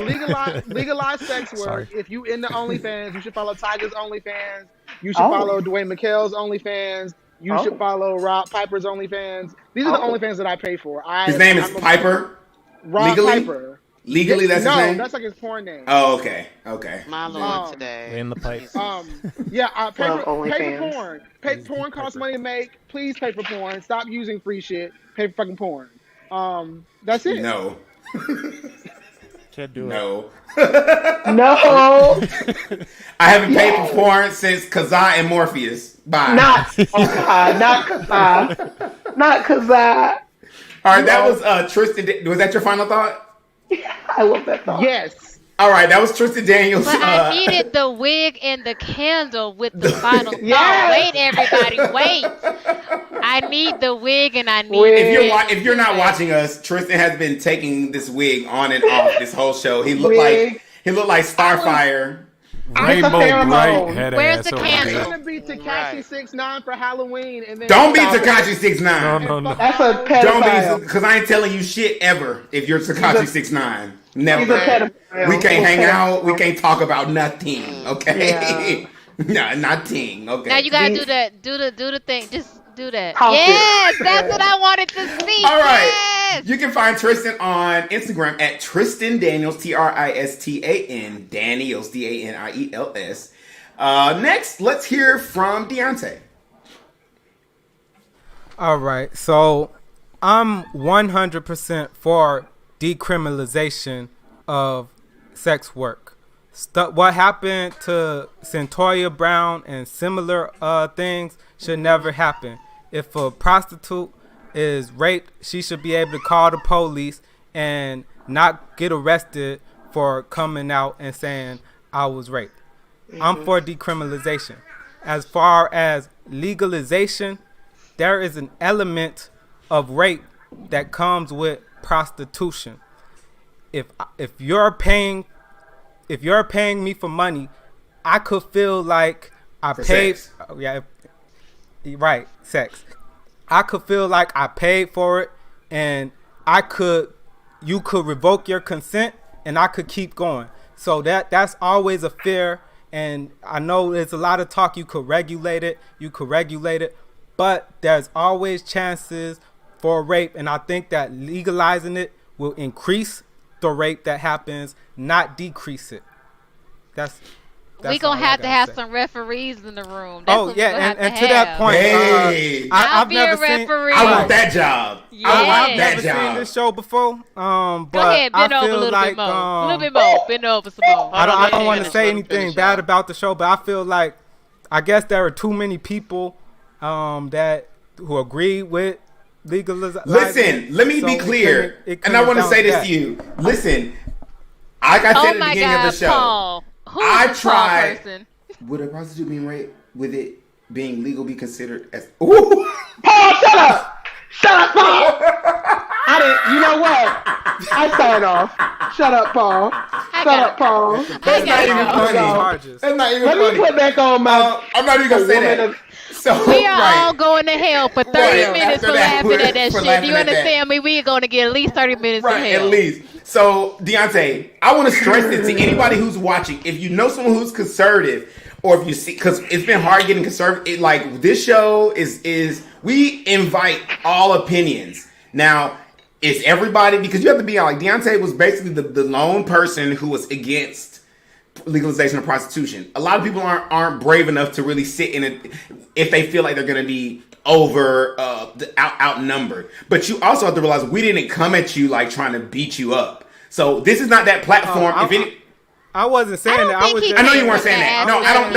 E: Legalize sex work. If you into OnlyFans, you should follow Tiger's OnlyFans. You should follow Dwayne McHale's OnlyFans. You should follow Rob Piper's OnlyFans. These are the OnlyFans that I pay for.
C: His name is Piper?
E: Rob Piper.
C: Legally, that's his name?
E: No, that's like his porn name.
C: Oh, okay.
D: My Lord, today.
J: In the pipe.
E: Pay for porn. Porn costs money to make. Please pay for porn. Stop using free shit. Pay for fucking porn. That's it.
C: No.
J: Can't do
C: No.
P: No.
C: I haven't paid for porn since Kazaa and Morpheus. Bye.
P: Not Kazaa. Not Kazaa.
C: All right, that was Tristan. Was that your final thought?
P: Yeah, I love that thought.
E: Yes.
C: All right, that was Tristan Daniels.
F: But I needed the wig and the candle with the final thought. Wait, everybody, wait. I need the wig and I need.
C: If you're not watching us, Tristan has been taking this wig on and off this whole show. He looked like Starfire.
G: Rainbow bright head
F: Where's
G: ass
F: the
G: over
F: candle?
G: there.
E: It's gonna be Tekashi 6ix9ine for Halloween, and then
C: Don't be Tekashi 6ix9ine.
G: No.
P: That's a pedophile.
C: Don't be, because I ain't telling you shit ever. If you're Tekashi 6ix9ine, never.
P: He's a pedophile.
C: We can't hang out. We can't talk about nothing. Okay. No, nothing. Okay.
F: Now you gotta do that. Do the thing. Just do that.
P: Talk
F: Yes,
P: it.
F: that's what I wanted to see.
C: All right.
F: Yes.
C: You can find Tristan on Instagram at Tristan Daniels, Tristan Daniels, Daniels. Next, let's hear from Deontay.
I: All right, so I'm 100% for decriminalization of sex work. What happened to Centoya Brown and similar things should never happen. If a prostitute is raped, she should be able to call the police and not get arrested for coming out and saying, I was raped. I'm for decriminalization. As far as legalization, there is an element of rape that comes with prostitution. If you're paying me for money, I could feel like I paid.
C: Sex.
I: Right, sex. I could feel like I paid for it, and you could revoke your consent and I could keep going. So that's always a fear. And I know there's a lot of talk. You could regulate it, but there's always chances for rape. And I think that legalizing it will increase the rape that happens, not decrease it.
F: We gonna have to have some referees in the room. That's
I: and to that point,
F: I've never seen.
C: I want that job.
F: Yeah.
C: I've
I: never seen this show before. But
F: go ahead, bend over a little bit more. A little bit more. Bend over some more.
I: I don't want to say anything bad about the show, but I feel like I guess there are too many people who agree with legalization.
C: Listen, let me be clear, and I want to say this to you. Listen, like I said at the beginning of the show.
F: Paul.
C: I tried. Would a prostitute being raped with it being legal be considered as? Ooh.
P: Paul, shut up! Shut up, Paul! I didn't. You know what? I sign off. Shut up, Paul. Shut up, Paul.
C: That's not even funny. That's not even funny.
P: Let me put back on my.
C: I'm not even gonna say that. So
F: we are all going to hell for 30 minutes for laughing at that shit. Do you understand me? We are going to get at least 30 minutes of hell.
C: At least. So, Deontay, I want to stress this to anybody who's watching. If you know someone who's conservative, or if you see, because it's been hard getting conservative. Like this show is we invite all opinions. Now, it's everybody, because you have to be like Deontay was basically the lone person who was against legalization of prostitution. A lot of people aren't brave enough to really sit in it if they feel like they're going to be outnumbered. But you also have to realize we didn't come at you like trying to beat you up. So this is not that platform.
I: I wasn't saying that.
C: I know you weren't saying that. No, I don't.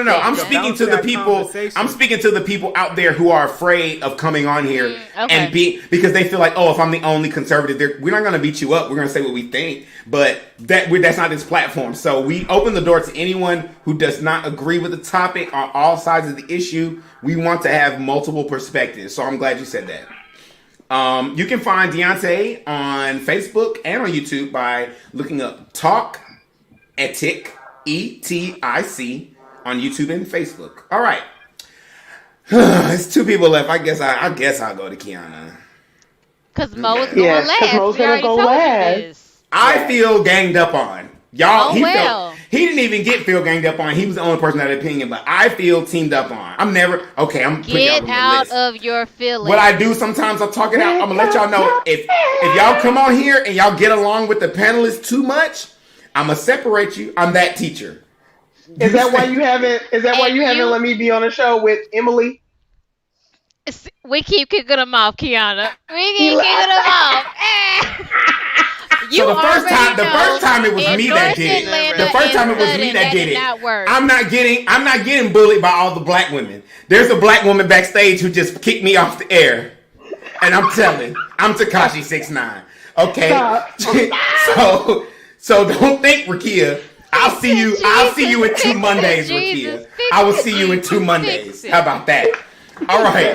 C: No. I'm speaking to the people. I'm speaking to the people out there who are afraid of coming on here and because they feel like, oh, if I'm the only conservative, we're not going to beat you up. We're going to say what we think. But that's not this platform. So we open the door to anyone who does not agree with the topic on all sides of the issue. We want to have multiple perspectives. So I'm glad you said that. You can find Deontay on Facebook and on YouTube by looking up Talk Etic, ETIC, on YouTube and Facebook. All right. There's 2 people left. I guess I'll go to Kiana.
F: Because Mo is going last. Because Mo's going to go last.
C: I feel ganged up on. Y'all, he didn't even feel ganged up on. He was the only person that had an opinion, but I feel teamed up on. I'm
F: Get out of your feelings.
C: What I do sometimes, I'll talk it out. I'm going to let y'all know if y'all come on here and y'all get along with the panelists too much, I'm gonna separate you. I'm that teacher.
P: Is that why you haven't let me be on a show with Emily?
F: We keep kicking them off, Kiana. We keep kicking them off.
C: So the first time it was me that did it. The first time it was me that did it. I'm not getting bullied by all the black women. There's a black woman backstage who just kicked me off the air, and I'm Tekashi 6ix9ine. Okay, so don't think, Rakia. I'll see you in 2 Mondays, Rakia. I will see you in 2 Mondays. How about that? All right,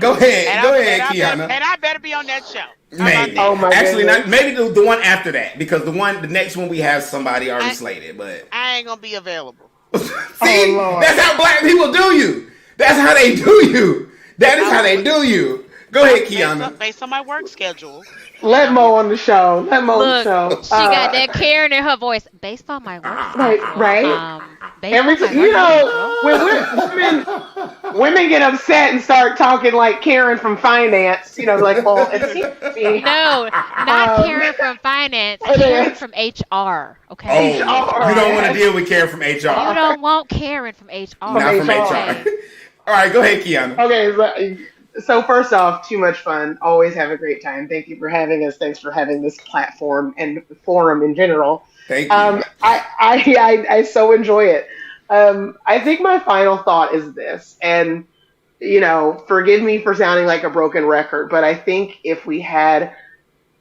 C: go ahead, Kiana.
D: And I better be on that show.
C: Maybe.
P: Oh my
C: Actually,
P: goodness.
C: maybe the one after that, because the next one we have somebody already slated. But
D: I ain't gonna be available.
C: See, that's how black people do you. That's how they do you. That is how they do you. Go ahead, Kiana.
D: Based on my work schedule.
P: Let Mo on the show. Let Mo on the show.
F: She got that Karen in her voice. Based on my work schedule.
P: Right. When women get upset and start talking like Karen from finance, like, well,
F: no, not Karen from finance. Karen from HR. Okay.
C: Oh, you don't want to deal with Karen from HR.
F: You don't want Karen from HR.
C: Not from HR. All right, go ahead, Kiana.
P: Okay. So first off, too much fun. Always have a great time. Thank you for having us. Thanks for having this platform and forum in general.
C: Thank you.
P: I so enjoy it. I think my final thought is this, and forgive me for sounding like a broken record, but I think if we had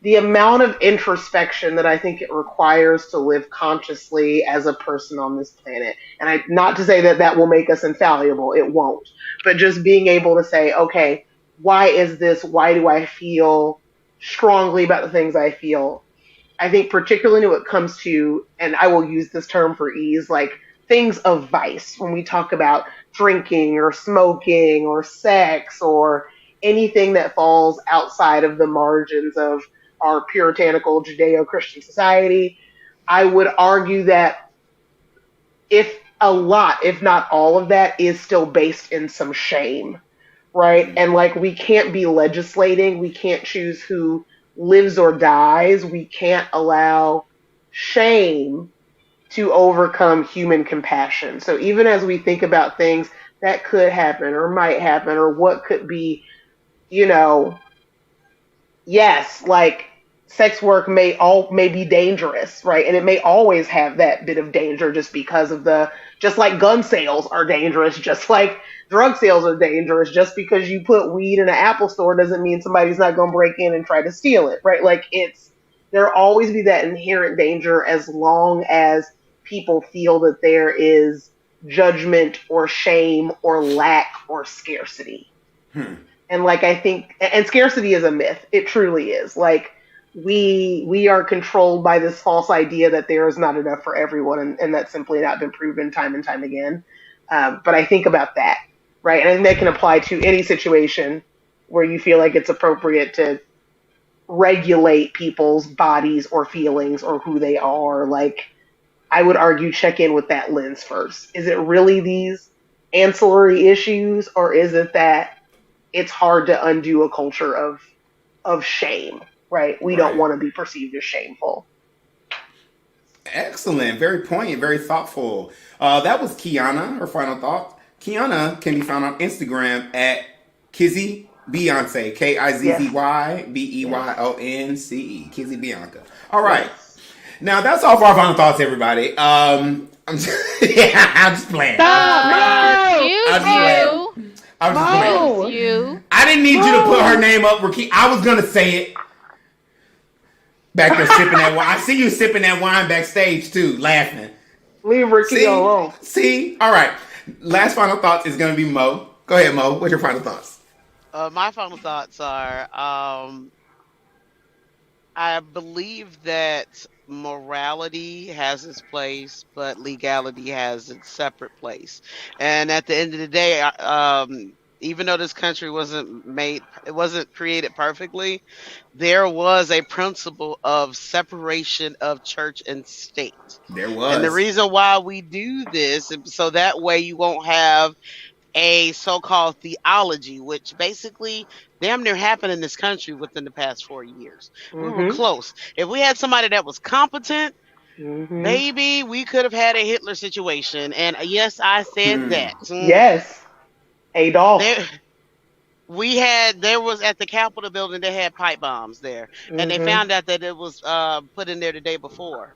P: the amount of introspection that I think it requires to live consciously as a person on this planet, and not to say that will make us infallible, it won't, but just being able to say, okay, why is this? Why do I feel strongly about the things I feel? I think particularly when it comes to, and I will use this term for ease, like things of vice, when we talk about drinking or smoking or sex or anything that falls outside of the margins of our puritanical Judeo-Christian society. I would argue that if not all of that, is still based in some shame, right? And like, we can't be legislating, we can't choose who lives or dies, we can't allow shame to overcome human compassion. So even as we think about things that could happen or might happen or what could be, yes, like, sex work may be dangerous, right? And it may always have that bit of danger just because of just like gun sales are dangerous, just like drug sales are dangerous. Just because you put weed in an Apple store doesn't mean somebody's not going to break in and try to steal it, right? Like, there'll always be that inherent danger as long as people feel that there is judgment or shame or lack or scarcity. And like, I think, and scarcity is a myth. It truly is. Like, we are controlled by this false idea that there is not enough for everyone, and that's simply not been proven time and time again. But I think about that, right? And I think that can apply to any situation where you feel like it's appropriate to regulate people's bodies or feelings or who they are. Like, I would argue, check in with that lens first. Is it really these ancillary issues, or is it that it's hard to undo a culture of shame, right? We don't want to be perceived as shameful.
C: Excellent. Very poignant, very thoughtful. That was Kiana, her final thought. Kiana can be found on Instagram at Kizzy Beyonce, KIZZY Kizzy Bianca. All right. Now, that's all for our final thoughts, everybody. I'm just playing. I didn't need you to put her name up, Ricky. I was gonna say it. Back there sipping that wine. I see you sipping that wine backstage too, laughing.
P: Leave Ricky alone.
C: See? All right. Last final thoughts is gonna be Mo. Go ahead, Mo. What's your final thoughts?
D: My final thoughts are, I believe that morality has its place, but legality has its separate place. And at the end of the day, even though this country wasn't created perfectly, there was a principle of separation of church and state.
C: There was.
D: And the reason why we do this, so that way you won't have a so-called theology, which basically damn near happened in this country within the past 4 years. We were close. If we had somebody that was competent, maybe we could have had a Hitler situation. And yes, I said that.
P: Yes. Adolf.
D: There was at the Capitol building, they had pipe bombs there. And they found out that it was put in there the day before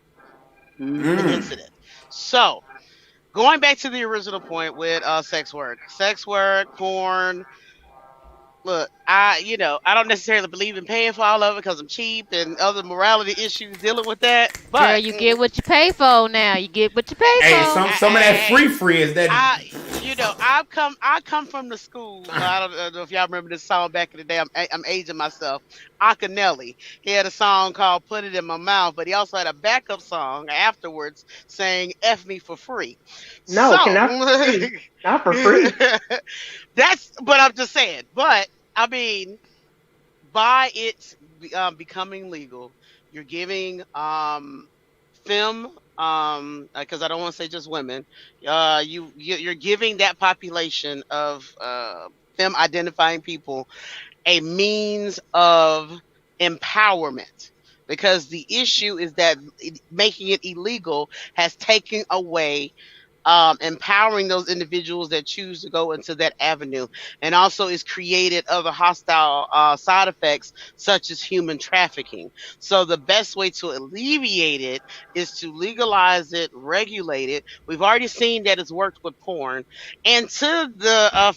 D: the incident. So, going back to the original point with sex work, porn. Look, I don't necessarily believe in paying for all of it because I'm cheap and other morality issues dealing with that. But
F: girl, you get what you pay for now. You get what you pay for.
C: Hey, some of that free is that.
D: I come from the school. I don't know if y'all remember this song back in the day. I'm aging myself. Nelly. He had a song called "Put It in My Mouth," but he also had a backup song afterwards saying "F me for free."
P: No, not for free.
D: But I'm just saying. But I mean, by it becoming legal, you're giving femme, because I don't want to say just women. You're giving that population of femme identifying people a means of empowerment. Because the issue is that making it illegal has taken away empowering those individuals that choose to go into that avenue, and also it's created other hostile side effects such as human trafficking. So the best way to alleviate it is to legalize it, regulate it. We've already seen that it's worked with porn, and to the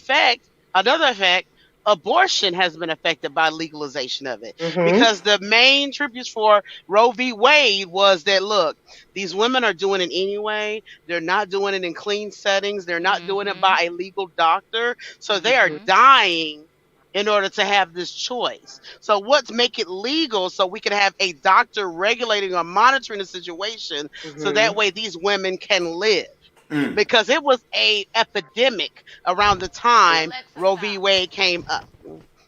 D: another effect, abortion has been affected by legalization of it, because the main tributes for Roe v. Wade was that, look, these women are doing it anyway. They're not doing it in clean settings. They're not doing it by a legal doctor. So they are dying in order to have this choice. So let's make it legal so we can have a doctor regulating or monitoring the situation, so that way these women can live. Because it was a epidemic around the time Roe v. Wade came up.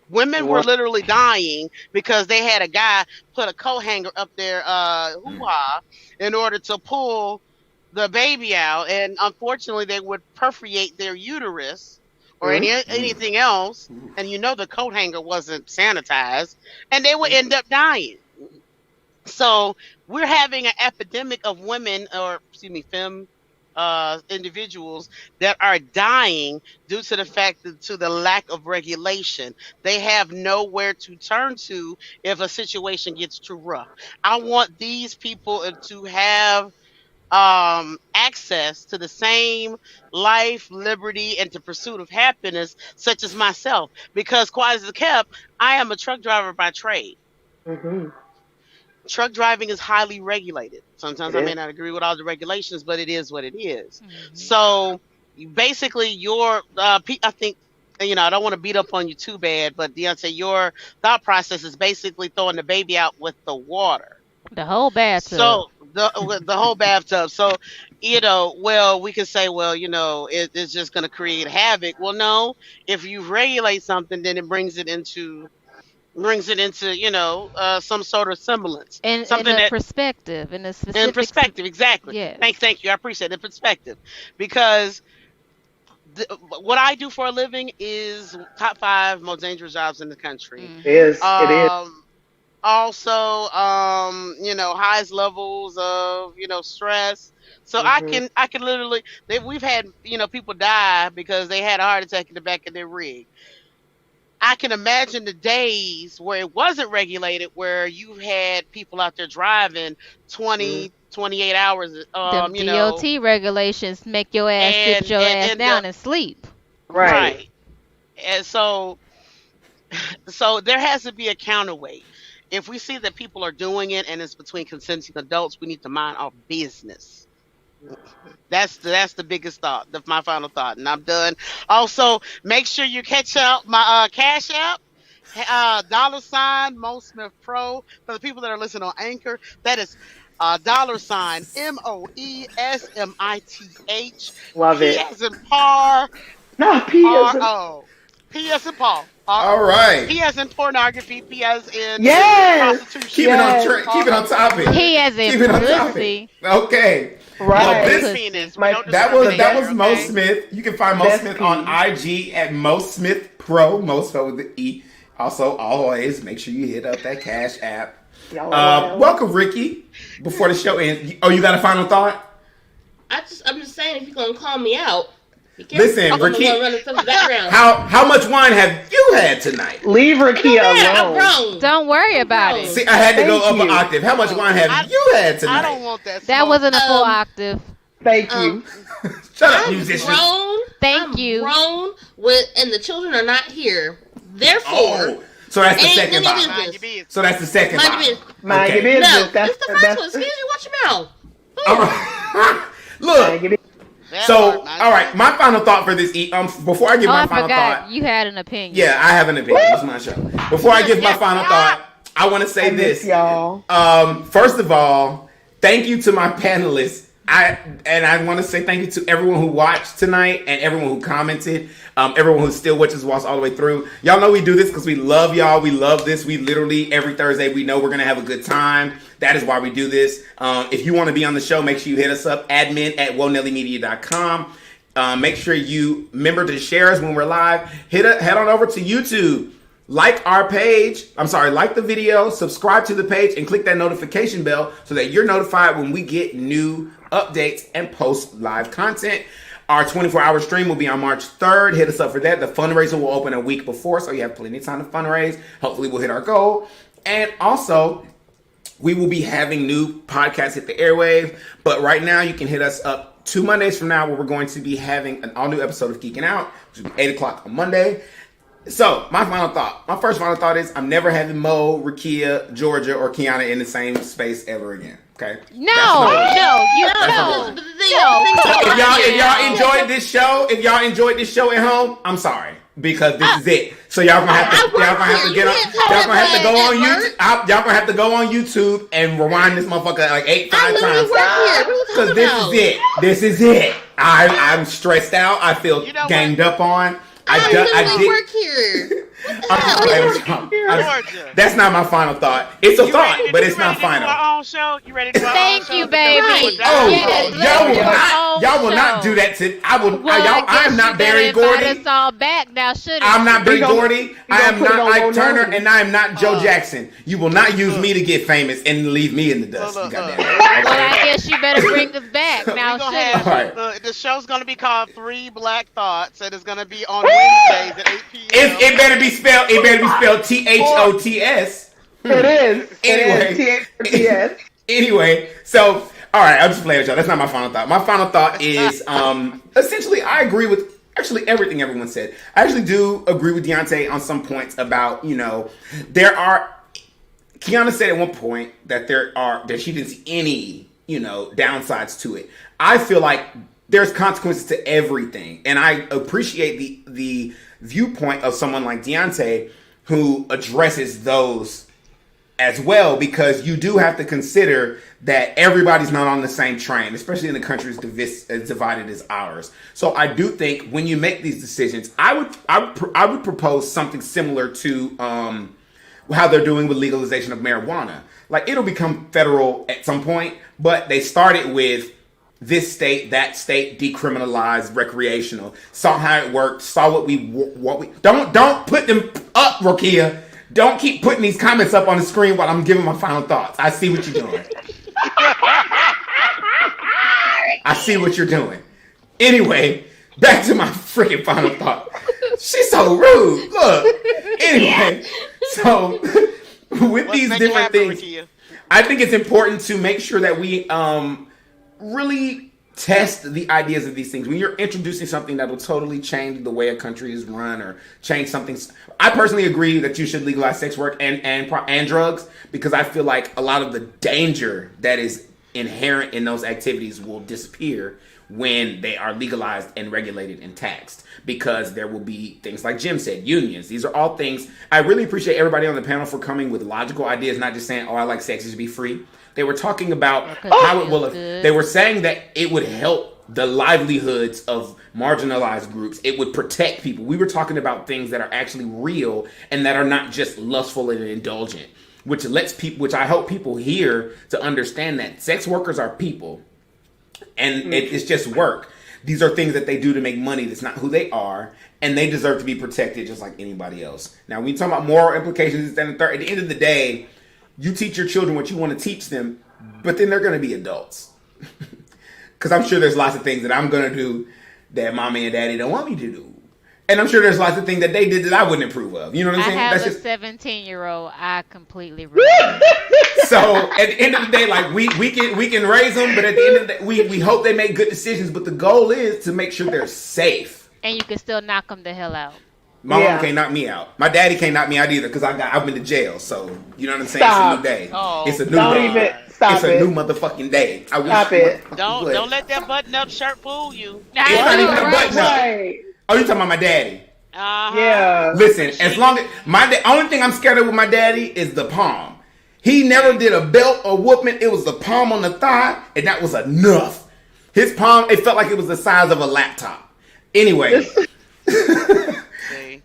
D: Women were literally dying because they had a guy put a coat hanger up their hoo-ha in order to pull the baby out, and unfortunately they would perforate their uterus or anything else, and the coat hanger wasn't sanitized, and they would end up dying. So we're having an epidemic of women, or excuse me, femme individuals that are dying due to the fact that to the lack of regulation. They have nowhere to turn to if a situation gets too rough. I want these people to have access to the same life, liberty, and to pursuit of happiness, such as myself. Because quite as kept, I am a truck driver by trade. Truck driving is highly regulated. Sometimes I may not agree with all the regulations, but it is what it is. So basically, I think, I don't want to beat up on you too bad, but Deontay, your thought process is basically throwing the baby out with the water.
F: The whole bathtub.
D: So the whole bathtub. So, we can say, it's just going to create havoc. Well, no, if you regulate something, then it brings it into some sort of semblance,
F: and
D: something
F: in a perspective,
D: exactly.
F: Yes.
D: Thank you. I appreciate the perspective, because what I do for a living is top 5 most dangerous jobs in the country.
P: It is.
D: Also, highest levels of stress. So I can literally, we've had people die because they had a heart attack in the back of their rig. I can imagine the days where it wasn't regulated, where you had people out there driving 20, 28 hours.
F: The DOT regulations make your ass sit your ass down and sleep.
D: Right. And so there has to be a counterweight. If we see that people are doing it and it's between consenting adults, we need to mind our business. That's the biggest thought, my final thought, and I'm done. Also, make sure you catch out my Cash App, $ Mo Smith Pro. For the people that are listening on Anchor, that is $ MOESMITH.
P: Love it.
D: P as in par.
P: No, P as in
D: P as in Paul.
C: All right.
D: P as in pornography. P as in prostitution.
C: Keep it on topic.
F: P as in pussy.
C: Okay.
P: Right.
C: That was Mo Smith. You can find Mo Smith on IG at Mo Smith Pro. Mo spelled with the E. Also, always make sure you hit up that Cash App. Welcome, Ricky. Before the show ends, you got a final thought?
L: I'm just saying, if you're gonna call me out,
C: listen, Ricky. How much wine have you had tonight?
P: Leave Ricky alone.
F: Don't worry about it.
C: See, I had to go up an octave. How much wine have you had tonight?
D: I don't want that.
F: That wasn't a full octave.
P: Thank you.
C: Shut up, musician.
F: Thank you.
L: Grown and the children are not here. Therefore,
C: so that's the second box. So that's the second box.
P: Mind your business.
L: No, it's the first one. Excuse me, watch your mouth.
C: All right. Look. So, all right, my final thought for this before I give my final thought.
F: You had an opinion.
C: Yeah, I have an opinion. It's my show. Before I give my final thought, I want to say this.
P: Y'all.
C: First of all, thank you to my panelists. I want to say thank you to everyone who watched tonight and everyone who commented, everyone who still watches all the way through. Y'all know we do this because we love y'all. We love this. We literally every Thursday we know we're gonna have a good time. That is why we do this. If you want to be on the show, make sure you hit us up, admin@wonellymedia.com. Make sure you remember to share us when we're live. Head on over to YouTube. Like our page. Like the video, subscribe to the page, and click that notification bell so that you're notified when we get new updates and post live content. Our 24-hour stream will be on March 3rd. Hit us up for that. The fundraiser will open a week before, so you have plenty of time to fundraise. Hopefully we'll hit our goal. And also, we will be having new podcasts hit the airwaves. But right now, you can hit us up 2 Mondays from now where we're going to be having an all-new episode of Geeking Out, which will be 8 o'clock on Monday. So, my first final thought is I'm never having Mo, Rakia, Georgia, or Kiana in the same space ever again. Okay?
F: No.
C: If y'all enjoyed this show at home, I'm sorry. Because this is it. So y'all gonna have to go on YouTube and rewind this motherfucker like 5 times. Because this is it. I'm stressed out. I feel ganged up on.
L: I work here.
D: Georgia.
C: That's not my final thought. It's a thought, but it's not final.
D: Our own show? You ready to do our own
F: Thank
D: show?
F: you, baby.
C: Y'all will not do that to. I will. I am not Barry Gordy.
F: Us all back now, should
C: I'm not Barry Gordy. I am not Ike Turner, and I am not Joe Jackson. You will not use me to get famous and leave me in the dust. You goddamn right.
F: Well, I guess you better bring us back now.
D: The show's gonna be called Three Black Thoughts, and it's gonna be on Wednesdays at 8 p.m.
C: It better be spelled. It better be spelled THOTS.
P: It is.
C: Anyway,
P: THOTS.
C: Anyway, so all right, I'm just playing with y'all. That's not my final thought. My final thought is essentially I agree with actually everything everyone said. I actually do agree with Deontay on some points about, there are. Kiana said at one point that that she didn't see any, downsides to it. I feel like there's consequences to everything, and I appreciate the viewpoint of someone like Deontay who addresses those as well, because you do have to consider that everybody's not on the same train, especially in a country as divided as ours. So I do think when you make these decisions, I would propose something similar to how they're doing with legalization of marijuana. Like, it'll become federal at some point, but they started with this state, that state, decriminalized recreational. Saw how it worked. Saw what we don't put them up, Rokia. Don't keep putting these comments up on the screen while I'm giving my final thoughts. I see what you're doing. I see what you're doing. Anyway, back to my freaking final thought. She's so rude. Look. Anyway, so with these different things, I think it's important to make sure that we really test the ideas of these things. When you're introducing something that will totally change the way a country is run or change something, I personally agree that you should legalize sex work and drugs, because I feel like a lot of the danger that is inherent in those activities will disappear when they are legalized and regulated and taxed, because there will be things like Jim said, unions. These are all things. I really appreciate everybody on the panel for coming with logical ideas, not just saying, I like sex, it should be free. They were talking about how it will. They were saying that it would help the livelihoods of marginalized groups. It would protect people. We were talking about things that are actually real and that are not just lustful and indulgent, which I hope people hear to understand that sex workers are people, and it's just work. These are things that they do to make money. That's not who they are, and they deserve to be protected just like anybody else. Now, when you talk about moral implications, at the end of the day, you teach your children what you want to teach them, but then they're going to be adults. Because I'm sure there's lots of things that I'm going to do that mommy and daddy don't want me to do. And I'm sure there's lots of things that they did that I wouldn't approve of. You know what I'm saying?
F: I have
C: That's
F: a 17-year-old. I completely ruined.
C: So at the end of the day, like we can raise them, but at the end of the day, we hope they make good decisions. But the goal is to make sure they're safe.
F: And you can still knock them the hell out.
C: My mom can't knock me out. My daddy can't knock me out either, because I've been to jail. So you know what I'm saying?
P: Stop.
C: It's a new day.
D: Oh.
C: It's a new day.
P: Stop it.
C: A new motherfucking day.
P: Stop it.
D: Don't let that button-up shirt fool you.
C: It's not even a button up. Oh, you talking about my daddy?
P: Yeah.
C: Listen, as long as only thing I'm scared of with my daddy is the palm. He never did a belt or whooping. It was the palm on the thigh, and that was enough. His palm, it felt like it was the size of a laptop. Anyway.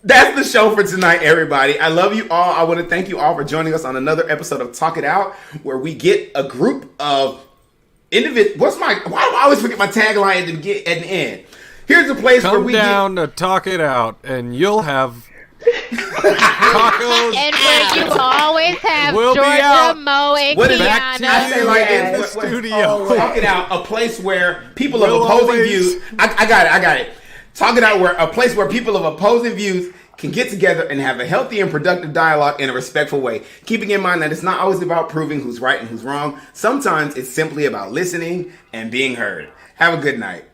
C: That's the show for tonight, everybody. I love you all. I want to thank you all for joining us on another episode of Talk It Out, where we get a group of individuals. Why do I always forget my tagline at the end? Here's a place where we
G: come down to Talk It Out, and you'll have tacos.
F: And where you always have
G: We'll be
F: Georgia,
G: out.
F: Mo, and
C: What is
F: Kiana.
C: I say like
G: in the
C: it's
G: studio.
C: Talk It Out, a place where people
G: We'll
C: of opposing
G: always-
C: views. I got it. Talk It Out, where a place where people of opposing views can get together and have a healthy and productive dialogue in a respectful way, keeping in mind that it's not always about proving who's right and who's wrong. Sometimes it's simply about listening and being heard. Have a good night.